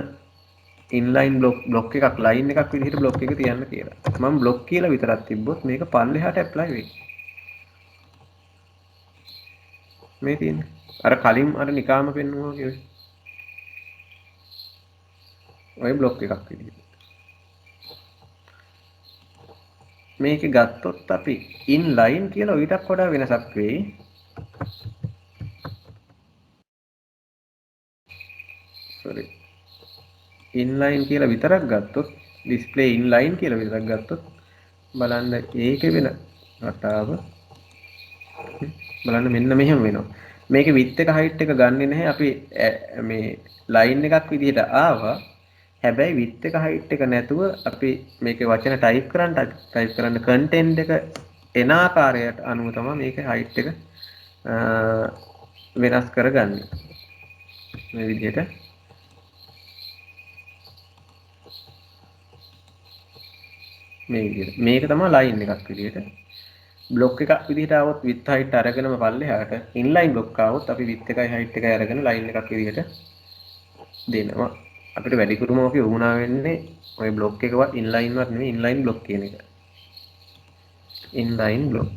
ඉන්ලයින් බ්ලොක් එකක් ලයින් එකක් විදිහට බ්ලොක් එක තියන්න කියලා. මම බ්ලොක් කියලා විතරක් තිබ්බොත් මේක පල්ලෙහාට ඇප්ලයි වෙයි. මේ තියෙන්නේ. අර කලින් අර නිකාම පෙන්නුවා වගේ ඔය බ්ලොක් එකක් විදිහට. මේක ගත්තොත් අපි ඉන්ලයින් කියලා ඊටක් වඩා වෙනසක් වෙයි. sorry. ඉන්ලයින් කියලා විතරක් ගත්තොත් ඩිස්ප්ලේ ඉන්ලයින් කියලා විතරක් ගත්තොත් බලන්න ඒකේ වෙන රටාව බලන්න මෙන්න මෙහෙම වෙනවා. මේකේ width එක height එක ගන්නෙ නැහැ. අපි මේ line එකක් විදිහට ආවා. හැබැයි width එක height එක නැතුව අපි මේකේ වචන type කරන්න content එක එන ආකාරයට අනුව තමයි මේකේ height එක වෙනස් කරගන්නේ. මේ විදිහට මේ විදිහට. මේක තමයි line එකක් විදිහට. බ්ලොක් එකක් විදිහට આવොත් width height අරගෙනම පල්ලෙහාට inline block આવොත් අපි width එකයි height එකයි අරගෙන line එකක් විදිහට දෙනවා. අපිට වැඩිපුරම ඔකේ වුණා වෙන්නේ ওই බ්ලොක් එකවත් inline වත් නෙමෙයි inline block කියන එක. inline block.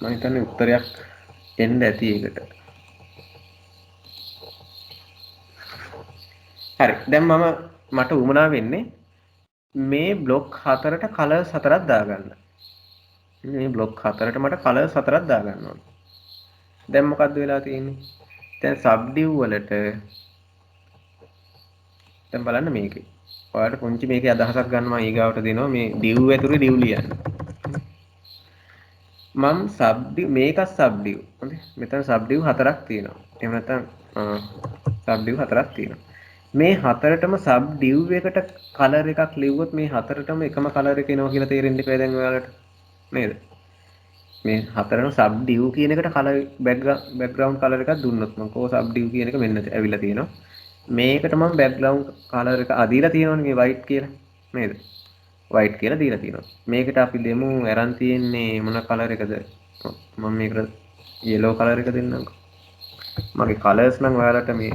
මම හිතන්නේ උත්තරයක් එන්න ඇති ඒකට. හරි. දැන් මට උමනා වෙන්නේ මේ බ්ලොක් 4ට කලර්ස් 4ක් දාගන්න. මේ බ්ලොක් 4ට මට කලර්ස් 4ක් දාගන්න ඕනේ. දැන් මොකද්ද වෙලා තියෙන්නේ? දැන් සබ්ඩිව් වලට දැන් බලන්න මේකේ. ඔයාලට පුංචි මේකේ අදහසක් ගන්න මම ඊගාවට දෙනවා මේ ඩිව් ඇතුලේ ඩිව් ලියන්න. මම සබ්ඩිව් මේකත් සබ්ඩිව්. හරි. මෙතන සබ්ඩිව් 4ක් තියෙනවා. එහෙම නැත්නම් සබ්ඩිව් 4ක් තියෙනවා. මේ හතරටම සබ්ඩිව් එකට කලර් එකක් ලිව්වොත් මේ හතරටම එකම කලර් එක එනවා කියලා තේරෙන්න ඉපේ දැන් ඔයාලට. නේද? මේ හතරම සබ්ඩිව් කියන එකට කලර් බෑග්ග්‍රවුන්ඩ් කලර් එකක් දුන්නොත් මම කෝ සබ්ඩිව් කියන එක මෙන්න ඇවිල්ලා තියෙනවා. මේකට මම බෑග්ග්‍රවුන්ඩ් කලර් එක අදීලා තියෙනවනේ මේ වයිට් කියලා. නේද? වයිට් කියලා දීලා තියෙනවා. මේකට අපි දෙමු අරන් තියෙන්නේ මොන කලර් එකද? මම මේකට yellow කලර් එක දෙන්නම්කෝ. මගේ කලර්ස් නම් ඔයාලට මේ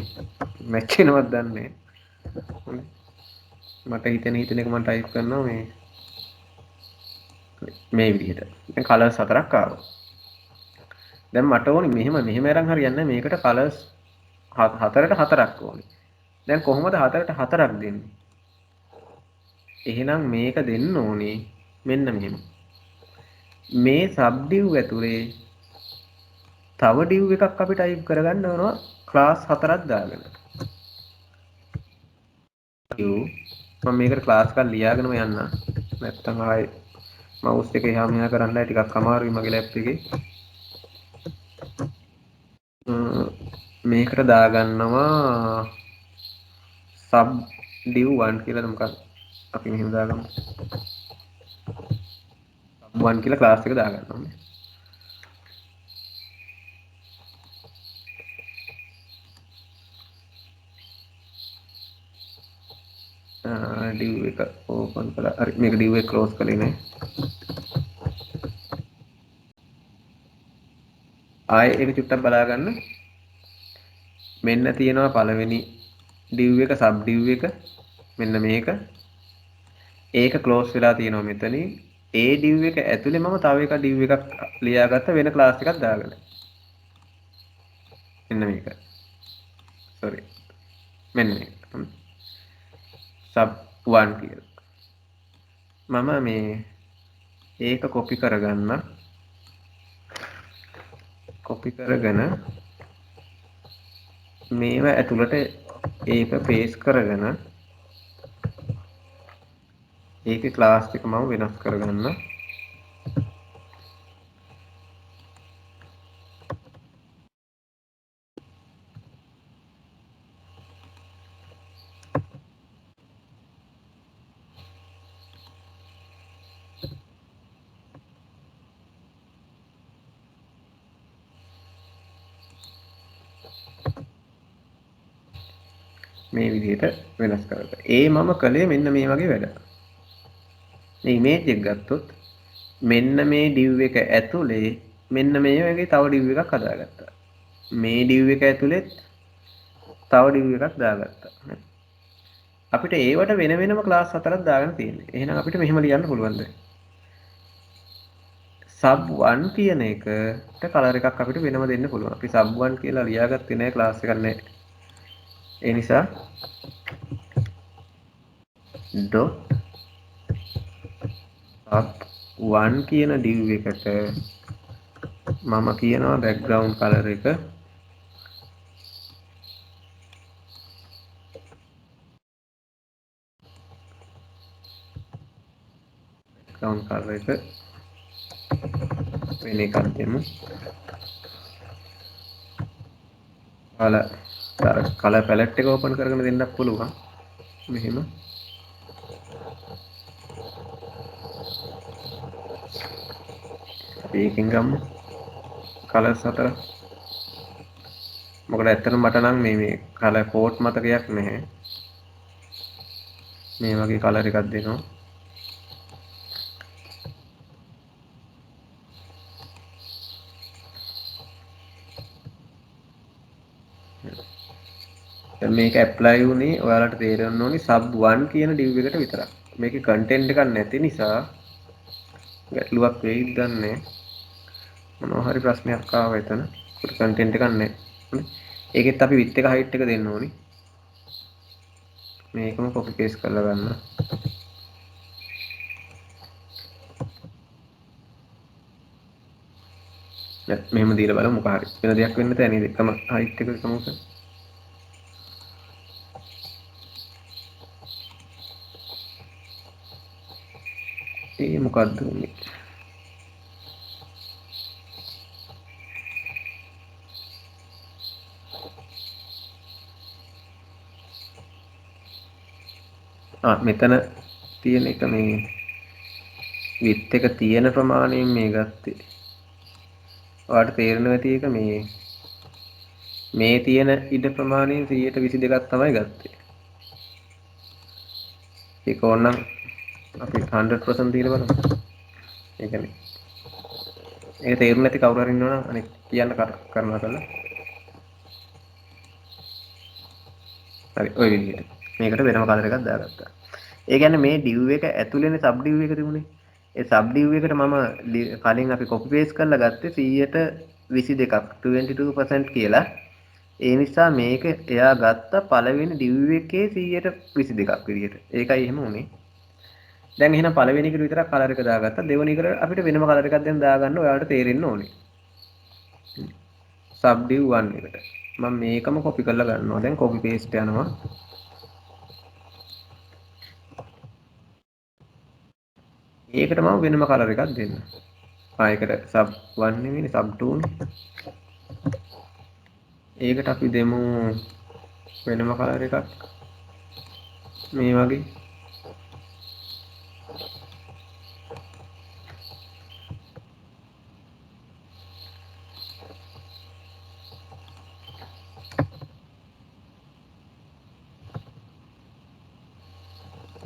මැච් වෙනවද දන්නේ නැහැ. මට හිතෙන එක මම ටයිප් කරනවා මේ විදිහට. දැන් කලර්ස් හතරක් ආවා. දැන් මට ඕනේ මෙහෙම අරන් හරියන්නේ මේකට කලර්ස් හතරට හතරක් ඕනේ. දැන් කොහොමද හතරට හතරක් දෙන්නේ? එහෙනම් මේක දෙන්න ඕනේ මෙන්න මෙහෙම. මේ සබ්ඩිව් ඇතුලේ තව ඩිව් එකක් අපි ටයිප් කරගන්න ඕනවා ක්ලාස් හතරක් දාගෙන. මම මේකට ක්ලාස් එකක් ලියාගෙනම යන්න. නැත්තම් ආයේ මවුස් එක එහා මෙහා කරන්නයි ටිකක් අමාරුයි මගේ ලැප් එකේ. මේකට දාගන්නවා sub div 1 කියලා මොකක්ද අපි මෙහෙම දාගමු. sub 1 කියලා ක්ලාස් එක දාගන්න ඕනේ. div එක ඕපන් කළා. හරි මේක div එක ක්ලෝස් කළේ නෑ. ආයේ ඒක චුට්ටක් බලා ගන්න. මෙන්න තියෙනවා පළවෙනි div එක sub div එක මෙන්න මේක. ඒක ක්ලෝස් වෙලා තියෙනවා මෙතනින්. ඒ div එක ඇතුලේ මම තව එක div එකක් ලියාගත්ත වෙන ක්ලාස් එකක් දාගෙන. මෙන්න මේක. sorry. මෙන්න මේක. sub 1 කියලා. මම මේ ඒක කොපි කරගන්න. කොපි කරගෙන මේව ඇතුළට ඒක පේස්ට් කරගෙන ඒකේ ක්ලාස් එක මම වෙනස් කරගන්න. මේ විදිහට වෙනස් කරලා. ඒ මම කළේ මෙන්න මේ වගේ වැඩ. මේ ඉමේජ් එක ගත්තොත් මෙන්න මේ div එක ඇතුලේ මෙන්න මේ වගේ තව div එකක් හදාගත්තා. මේ div එක ඇතුලේ තව div එකක් දාගත්තා. අපිට ඒවට වෙන වෙනම ක්ලාස් හතරක් දාගෙන තියෙන්නේ. එහෙනම් අපිට මෙහෙම ලියන්න පුළුවන්ද? sub1 කියන එකට කලර් එකක් අපිට වෙනම දෙන්න පුළුවන්. අපි sub1 කියලා ලියාගත්තේ නැහැ ක්ලාස් එකක් නැහැ. ඒ නිසා dot sub1 කියන div එකට මම කියනවා background color එක background color එක වෙන එකක් දෙමු. කලර් පැලට් එක ඕපන් කරගෙන දෙන්නත් පුළුවන්. මෙහෙම අපි එකෙන් ගමු කලර්ස් හතර. මොකද ඇත්තටම මට නම් මේ කලර් කෝඩ් මතකයක් නැහැ. මේ වගේ කලර් එකක් දෙනවා. දැන් මේක ඇප්ලයි වුණේ ඔයාලට තේරෙන්න ඕනි sub1 කියන div එකට විතරක්. මේකේ content එකක් නැති නිසා ගැටලුවක් වෙයිද දන්නේ. මොනවා හරි ප්‍රශ්නයක් ආවා එතන. ඒකට content එකක් නැහැ. ඒකෙත් අපි width එක height එක දෙන්න ඕනි. මේකම copy paste කරලා ගන්න. දැන් මෙහෙම දීලා බලමු මොකක් හරි. වෙන දෙයක් වෙන්න තෑ නේද? එකම height එක එකම එක. ඒ මොකද්ද මේ? මෙතන තියෙන එක මේ width එක තියෙන ප්‍රමාණයෙන් මේ ගත්තේ. ඔයාලට තේරෙනවා ඇති එක මේ තියෙන ඉඩ ප්‍රමාණයෙන් 122ක් තමයි ගත්තේ. ඒක ඕනනම් අපි 100% දීලා බලමු. ඒ කියන්නේ ඒක තේරුම් නැති කවුරු හරි ඉන්නවනම් අනේ කියන්න කරනවා කරලා. හරි ඔය විදිහට. මේකට වෙනම කලර් එකක් දාගත්තා. ඒ කියන්නේ මේ div එක ඇතුළේනේ sub div එක තිබුණේ. ඒ sub div එකට මම කලින් අපි copy paste කරලා ගත්තේ 122ක් 22% කියලා. ඒ නිසා මේක එයා ගත්ත පළවෙනි div එකේ 122ක් විදියට. ඒකයි එහෙම උනේ. දැන් එහෙනම් පළවෙනි එකට විතරක් කලර් එක දාගත්තා. දෙවෙනි එකට අපිට වෙනම කලර් එකක් දැන් දාගන්න ඔයාලට තේරෙන්න ඕනේ. sub div 1 එකට. මම මේකම copy කරලා ගන්නවා. දැන් copy paste යනවා. ඒකට මම වෙනම කලර් එකක් දෙන්න. ඒකට sub 1 නෙවෙයි sub 2 නේ. ඒකට අපි දෙමු වෙනම කලර් එකක්. මේ වගේ.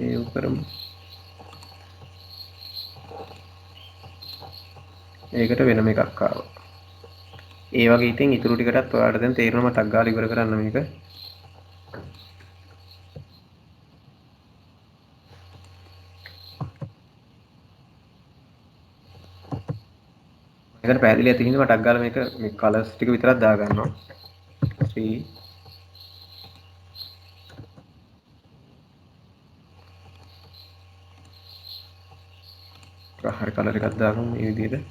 ඒ උකරමු. ඒකට වෙනම එකක් ආවා. ඒ වගේ ඉතින් ඉතුරු ටිකටත් ඔයාලට දැන් තේරෙනවා මතක් ගාලා ඉවර කරන්න මේක. මේකට පැහැදිලි ඇති හින්දා මතක් ගාලා මේක මේ කලර්ස් ටික විතරක් දා ගන්නවා. 3 හරි කලර් එකක් දාගමු මේ විදිහට.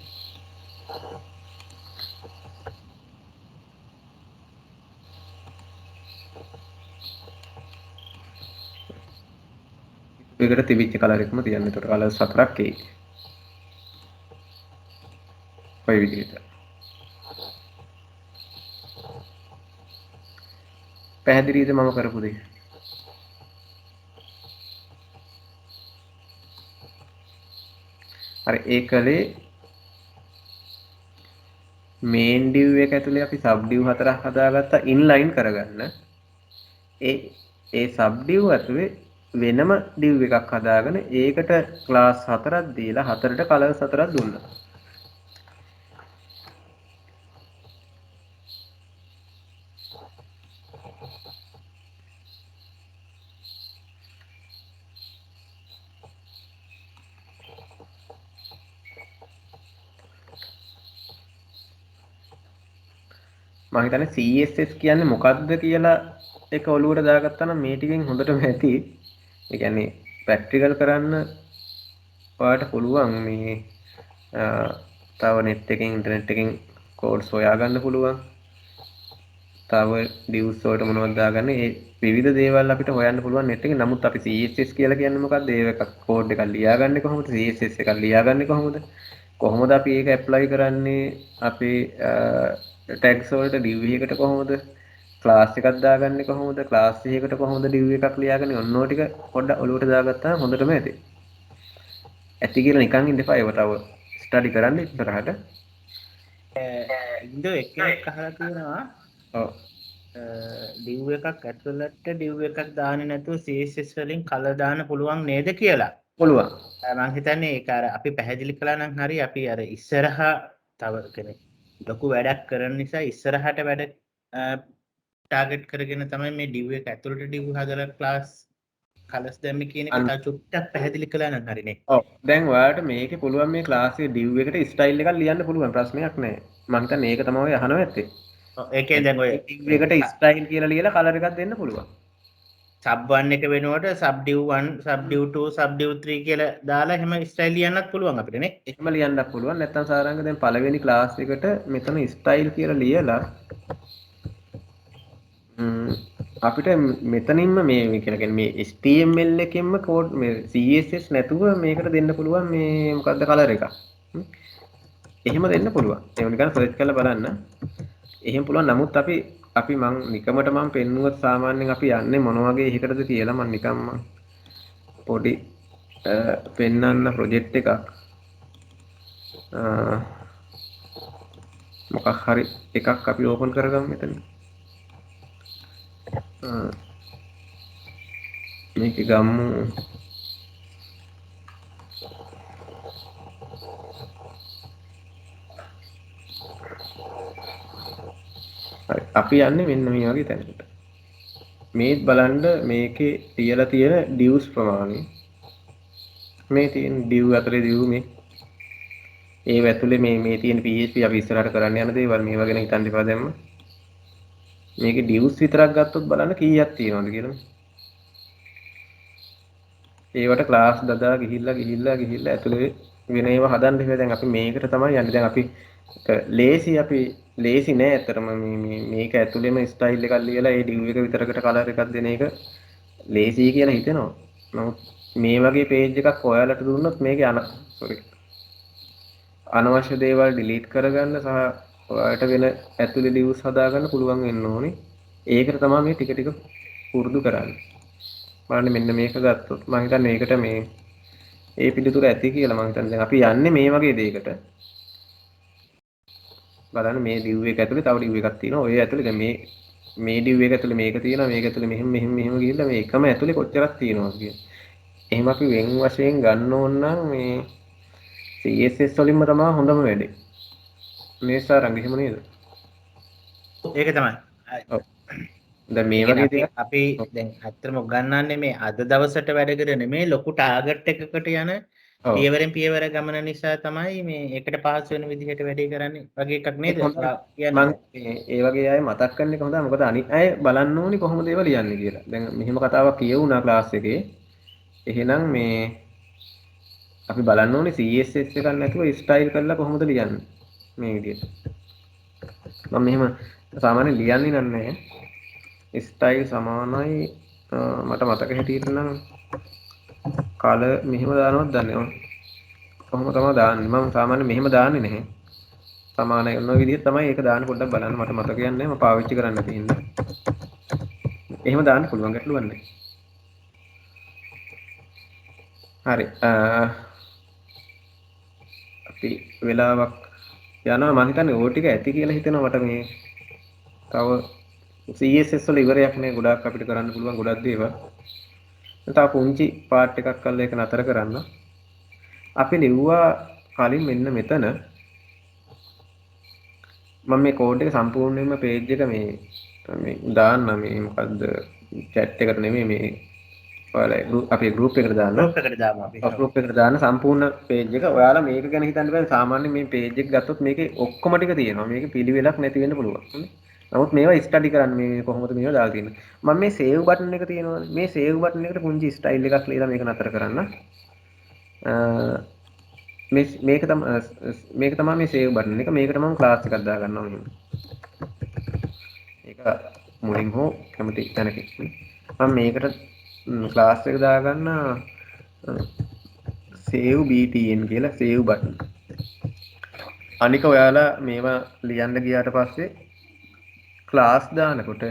ඒකට තිබිච්ච කලර් එකම තියන්න. ඒකට කලර්ස් හතරක් එයි. ඔය විදිහට. පැහැදිලිද මම කරපු දේ? හරි ඒකලේ main div එක ඇතුලේ අපි sub div හතරක් හදාගත්තා inline කරගන්න. ඒ සබ් ඩිව් ඇතුලේ වෙනම ඩිව් එකක් හදාගෙන ඒකට ක්ලාස් 4ක් දීලා 4ට කලර්ස් 4ක් දුන්නා. මම හිතන්නේ CSS කියන්නේ මොකක්ද කියලා එක ඔලුවට දාගත්තා නම් මේ ටිකෙන් හොඳටම ඇති. ඒ කියන්නේ ප්‍රැක්ටිකල් කරන්න ඔයාලට පුළුවන් මේ තව නෙට් එකකින් ඉන්ටර්නෙට් එකකින් කෝඩ්ස් හොයාගන්න පුළුවන්. තව ඩිව්ස් වලට මොනවද දාගන්න ඒ විවිධ දේවල් අපිට හොයන්න පුළුවන් නෙට් එකේ. නමුත් අපි CSS කියලා කියන්නේ මොකක්ද? ඒ එක කෝඩ් එකක් ලියාගන්නේ කොහොමද? CSS එකක් ලියාගන්නේ කොහොමද? කොහොමද අපි ඒක ඇප්ලයි කරන්නේ අපේ ටැග්ස් වලට div එකකට කොහොමද? ක්ලාස් එකක් දාගන්නේ කොහොමද? ක්ලාස් එකකට කොහොමද div එකක් ලියාගන්නේ? ඔන්න ඔය ටික පොඩ්ඩක් ඔලුවට දාගත්තාම හොඳටම ඇති. ඇති කියලා නිකන් ඉන්න එපා. ඒව තව ස්ටඩි කරන්න ඉස්සරහට. ඉන්දෝ එක්කෙනෙක් අහලා තියෙනවා ඔව්. ඩිව් එකක් ඇතුළට ඩිව් එකක් දාන්නේ නැතුව CSS වලින් කලර් දාන්න පුළුවන් නේද කියලා. පුළුවන්. මම හිතන්නේ ඒක අර අපි පැහැදිලි කළා නම් හරි අපි අර ඉස්සරහා තව කෙනෙක් ලොකු වැඩක් කරන නිසා ඉස්සරහට වැඩ ටාගට් කරගෙන තමයි මේ ඩිව් එක ඇතුළට ඩිව් හදලා ක්ලාස් කලර්ස් දැම්මේ කියන එක තව චුට්ටක් පැහැදිලි කළා නම් හරිනේ. ඔව්. දැන් ඔයාලට මේකේ පුළුවන් මේ ක්ලාස් එකේ div එකට ස්ටයිල් එකක් ලියන්න පුළුවන් ප්‍රශ්නයක් නැහැ. මම හිතන්නේ ඒක තමයි ඔය අහනවා ඇත්තේ. ඒකෙන් දැන් ඔය div එකට ස්ටයිල් කියලා ලියලා කලර් එකක් දෙන්න පුළුවන්. සබ් 1 එක වෙනුවට sub div 1 sub div 2 sub div 3 කියලා දාලා එහෙම ස්ටයිල් ලියන්නත් පුළුවන් අපිට නේ. එහෙම ලියන්නත් පුළුවන්. නැත්නම් සාරංග දැන් පළවෙනි ක්ලාස් එකට මෙතන ස්ටයිල් කියලා ලියලා අපිට මෙතනින්ම මේ කියලා කියන්නේ මේ HTML එකෙන්ම කෝඩ් මේ CSS නැතුව මේකට දෙන්න පුළුවන් මේ මොකද්ද කලර් එකක්. එහෙම දෙන්න පුළුවන්. ඒක නිකන් සර්ච් කරලා බලන්න. එහෙම පුළුවන්. නමුත් අපි මං නිකමට මං පෙන්නුවත් සාමාන්‍යයෙන් අපි යන්නේ මොන වගේ එකකටද කියලා මං නිකන් පොඩි පෙන්වන්න ප්‍රොජෙක්ට් එකක් මොකක් හරි එකක් අපි ඕපන් කරගමු මෙතන. මේක ගමු අපි යන්නේ මෙන්න මේ වගේ තැනකට. මේත් බලන්න මේකේ තියලා තියෙන divs ප්‍රමාණය. මේ තියෙන div අතරේ div මේ ඒ ඇතුලේ මේ තියෙන PHP අපි ඉස්සරහට කරන්න යන දේවල් මේවා ගැන හිතන්න එපා දැම්ම. මේකේ divs විතරක් ගත්තොත් බලන්න කීයක් තියෙනවද කියලා. ඒවට ක්ලාස් දදා ගිහිල්ලා ඇතුලේ වෙන ඒවා හදන්න ඉතින් දැන් අපි මේකට තමයි යන්නේ. දැන් අපි ලේසි නෑ ඇත්තටම මේක ඇතුලේම ස්ටයිල් එකක් ලියලා ඒ div එක විතරකට කලර් එකක් දෙන එක ලේසි කියලා හිතෙනවා. නමුත් මේ වගේ පේජ් එකක් ඔයාලට දුන්නොත් මේකේ අනවශ්‍ය දේවල් ඩිලීට් කරගන්න සහ ඔයාලට වෙන ඇතුලේ divs හදාගන්න පුළුවන් වෙන්න ඕනේ. ඒකට තමයි මේ ටික ටික පුරුදු කරන්නේ. බලන්න මෙන්න මේක ගත්තොත් මම හිතන්නේ මේකට මේ ඒ පිළිතුර ඇති කියලා මම හිතන්නේ. දැන් අපි යන්නේ මේ වගේ දෙයකට. බලන්න මේ div එක ඇතුලේ තව div එකක් තියෙනවා. ඔය ඇතුලේ දැන් මේ div එක ඇතුලේ මේක තියෙනවා. මේක ඇතුලේ මෙහෙම ගිහිල්ලා මේ එකම ඇතුලේ කොච්චරක් තියෙනවද කියලා. එහෙම අපි වෙන් වශයෙන් ගන්න ඕන නම් මේ CSS වලින්ම තමයි හොඳම වැඩේ. මේ සාරංග එහෙම නේද? ඒක තමයි. ඔව්. දැන් මේ වගේ දේවල් අපි දැන් ඇත්තටම උගන්වන්නේ මේ අද දවසට වැඩ කරන නෙමෙයි ලොකු ටාගට් එකකට යන පියවරෙන් පියවර ගමන නිසා තමයි මේ එකට පාස් වෙන විදිහට වැඩේ කරන්නේ වගේ එකක් නේද? මම ඒ වගේ අය මතක් කරන එක හොඳයි. මොකද අනිත් අය බලන්න ඕනි කොහොමද ඒවා ලියන්නේ කියලා. දැන් මෙහෙම කතාවක් කියවුණා ක්ලාස් එකේ. එහෙනම් මේ අපි බලන්න ඕනේ CSS එකක් නැතුව ස්ටයිල් කරලා කොහොමද ලියන්නේ මේ විදිහට. මම මෙහෙම සාමාන්‍යයෙන් ලියන්නේ නැහැ. ස්ටයිල් සමානයි මට මතක හිටියට නම් කලර් මෙහෙම දානවත් දන්නේ නැහැ. කොහොම තමයි දාන්නේ? මම සාමාන්‍යයෙන් මෙහෙම දාන්නේ නැහැ. සමානයි ඔන්න ඔය විදිහට තමයි ඒක දාන්න පොඩ්ඩක් බලන්න මට මතක යන්නේ මම පාවිච්චි කරන්න තියෙන්නේ. එහෙම දාන්න පුළුවන් ගැටලුවක් නැහැ. හරි. අපි වෙලාවක් යනවා මම හිතන්නේ ඕක ටික ඇති කියලා හිතෙනවා මට මේ තව CSS වල ඉවරයක් නේ ගොඩාක් අපිට කරන්න පුළුවන් ගොඩක් දේවල්. තව පුංචි පාර්ට් එකක් කරලා ඒක නතර කරන්න. අපි ලිව්වා කලින් මෙන්න මෙතන මම මේ කෝඩ් එක සම්පූර්ණයෙන්ම පේජ් එක මේ දාන්න මේ මොකද්ද chat එකට නෙමෙයි මේ ඔයාලා අපේ group එකට දාන්න. group එකට දාමු අපි. group එකට දාන්න සම්පූර්ණ page එක. ඔයාලා මේක ගැන හිතන්න බෑ. සාමාන්‍යයෙන් මේ page එක ගත්තොත් මේකේ ඔක්කොම ටික තියෙනවා. මේකේ පිළිවෙලක් නැති වෙන්න පුළුවන්. නමුත් මේවා ස්ටඩි කරන්න මේ කොහොමද මේවා දාලා තියෙන්නේ. මම මේ save button එක තියෙනවනේ. මේ save button එකට පුංචි style එකක් ලියලා මේක නතර කරන්න. මේක තමයි මේ save button එක. මේකට මම class එකක් දා ගන්නවා මෙහෙම. ඒක මුලින් හෝ කැමති තැනකින්. මම මේකට class එක දා ගන්න save btn කියලා save button. අනික ඔයාලා මේවා ලියන්න ගියාට පස්සේ class දානකොට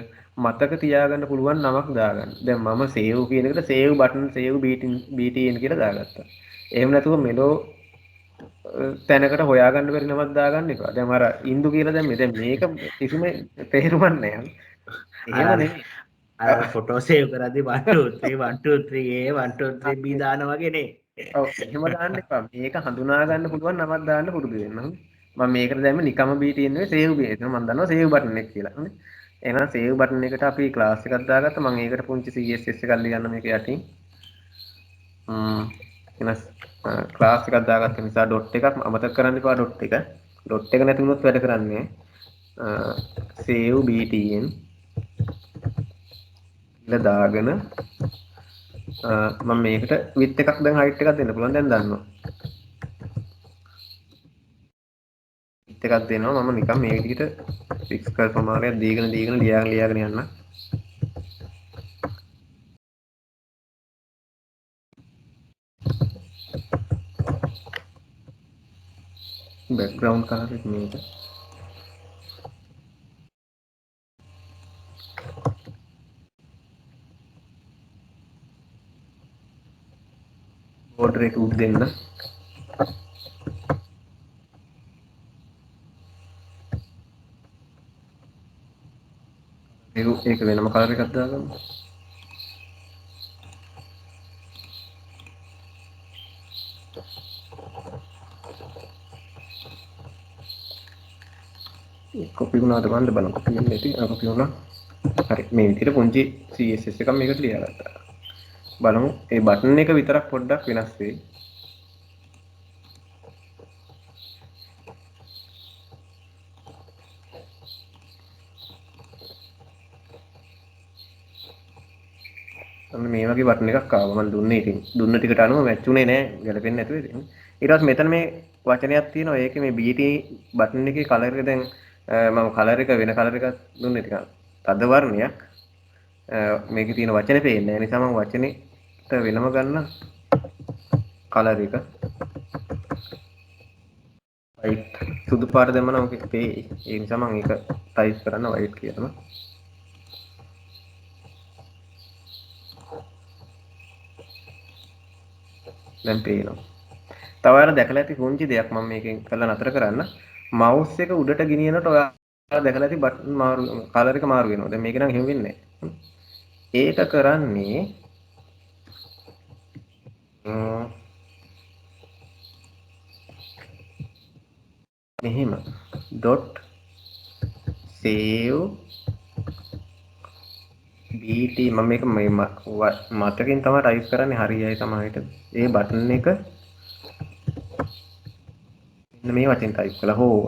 මතක තියාගන්න පුළුවන් නමක් දාගන්න. දැන් මම save කියන එකට save button save btn කියලා දාගත්තා. එහෙම නැතුව මෙලෝ තැනකට හොයාගන්න බැරි නමක් දාගන්න එපා. දැන් අර ඉන්දු කියලා දැම්මේ. දැන් මේක කිසිම තේරුමක් නැහැ. එහෙම නෙමෙයි. අර ෆොටෝ සේව් කරද්දී 1 2 3 1 2 3 A 1 2 3 B දාන වගේ නේ. ඔව් එහෙම දාන්න එපා. මේක හඳුනා ගන්න පුළුවන් නමක් දාන්න පුරුදු වෙන්න. මම මේකට දැම්මේ නිකම්ම BTN නේ save B. ඒක මම දන්නවා save button එක කියලා. හරි. එහෙනම් save button එකට අපි class එකක් දාගත්තා. මම ඒකට පුංචි CSS එකක් ලියන්න මේක යටින්. එනස් class එකක් දාගත්ත නිසා dot එකක් අමතක කරන්න එපා dot එක. dot එක නැති වුණොත් වැඩ කරන්නේ save BTN කියලා දාගෙන මම මේකට width එකක් දැන් height එකක් දෙන්න පුළුවන් දැන් දන්නවා. width එකක් දෙනවා මම නිකන් මේ විදිහට pixel ප්‍රමාණයක් දීගෙන ලියාගෙන යන්න. background color එක මේක. border එක උඩ දෙන්න. ඒක වෙනම කලර් එකක් දාගමු. කොපි වුණාද බලන්න කොපි වෙන්නේ නැති කොපි වුණා. හරි මේ විදිහට පුංචි CSS එකක් මේකට ලියාගත්තා. බලමු ඒ බටන් එක විතරක් පොඩ්ඩක් වෙනස් වෙයි. අන්න මේ වගේ බටන් එකක් ආවා මම දුන්නේ ඉතින් දුන්න ටිකට අනුව මැච් උනේ නැහැ ගැලපෙන්නේ නැතුව ඉතින් ඊට පස්සේ මෙතන මේ වචනයක් තියෙනවා ඒකේ මේ BT බටන් එකේ කලර් එක දැන් මම කලර් එක වෙන කලර් එකක් දුන්නේ ටිකක් තද වර්ණයක් මේකේ තියෙන වචනේ පේන්නේ නැහැ නිසා මම වචනේට වෙනම ගන්න කලර් එක white සුදු පාට දැම්මම ඔක පේයි ඒ නිසා මම ඒක ටයිප් කරන්න white කියලා දැන් පේනවා. තව අර දැකලා ඇති පුංචි දෙයක් මම මේකෙන් කරලා නතර කරන්න. මවුස් එක උඩට ගෙනියනකොට ඔයාලා දැකලා ඇති බටන් මාරු කලර් එක මාරු වෙනවා. දැන් මේක නම් එහෙම වෙන්නේ නැහැ. ඒක කරන්නේ මෙහෙම dot save bt මම මේක මතකෙන් තමයි ටයිප් කරන්නේ හරියයි සමහරවිට ඒ බටන් එක මෙන්න මේ වචෙන් ටයිප් කළා හෝ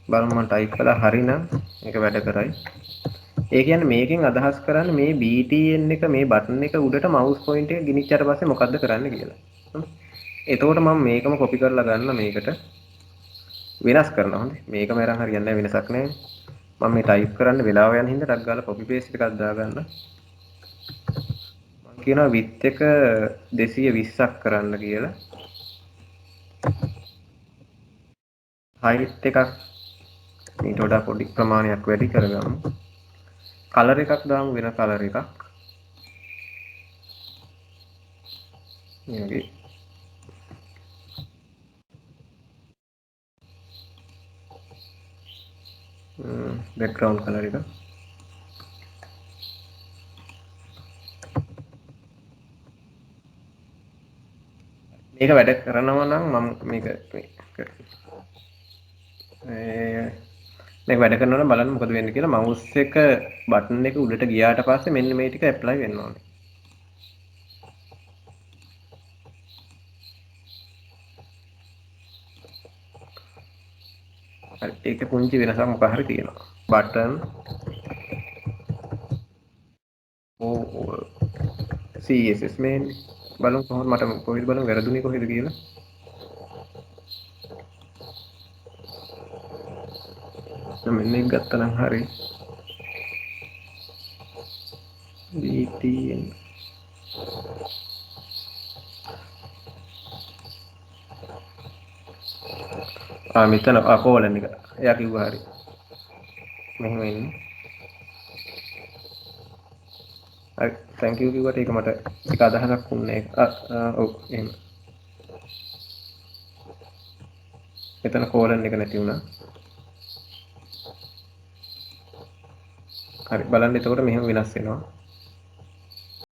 බලන්න මම ටයිප් කළා හරිනම් මේක වැඩ කරයි ඒ කියන්නේ මේකෙන් අදහස් කරන්නේ මේ btn එක මේ බටන් එක උඩට මවුස් පොයින්ටර් එක ගෙනිච්චාට පස්සේ මොකද්ද කරන්න කියලා එතකොට මම මේකම කොපි කරලා ගන්න මේකට වෙනස් කරනවා හොඳේ මේකම අරන් හරියන්නේ නැහැ වෙනසක් නැහැ මම මේ ටයිප් කරන්න වෙලාව යන හින්දා ටක් ගාලා කොපි පේස්ට් එකක් දාගන්න මම කියනවා width එක 220ක් කරන්න කියලා height එකක් ඊට වඩා පොඩි ප්‍රමාණයක් වැඩි කරගමු කලර් එකක් දාමු වෙන කලර් එකක් මේ වගේ බෑග්ග්‍රවුන්ඩ් කලර් එක. මේක වැඩ කරනවා නම් මම මේක මේක වැඩ කරනවා නම් බලන්න මොකද වෙන්නේ කියලා. මවුස් එක බටන් එක උඩට ගියාට පස්සේ මෙන්න මේ ටික ඇප්ලයි වෙන්න ඕනේ. හරි ඒක පුංචි වෙනසක් මොකක් හරි තියෙනවා. බටන් CSS මේ බලමු කොහොමද මට කොහෙද බලමු වැරදුනේ කොහෙද කියලා. මෙන්න එක ගත්තා නම් හරි. BTN මෙතන කෝලන් එක. එයා කිව්වා හරි. මෙහෙම එන්නේ. හරි thank you කිව්වට ඒක මට එක අදහසක් වුණේ ඔව් එහෙම. මෙතන කෝලන් එක නැති වුණා. හරි බලන්න එතකොට මෙහෙම වෙනස් වෙනවා.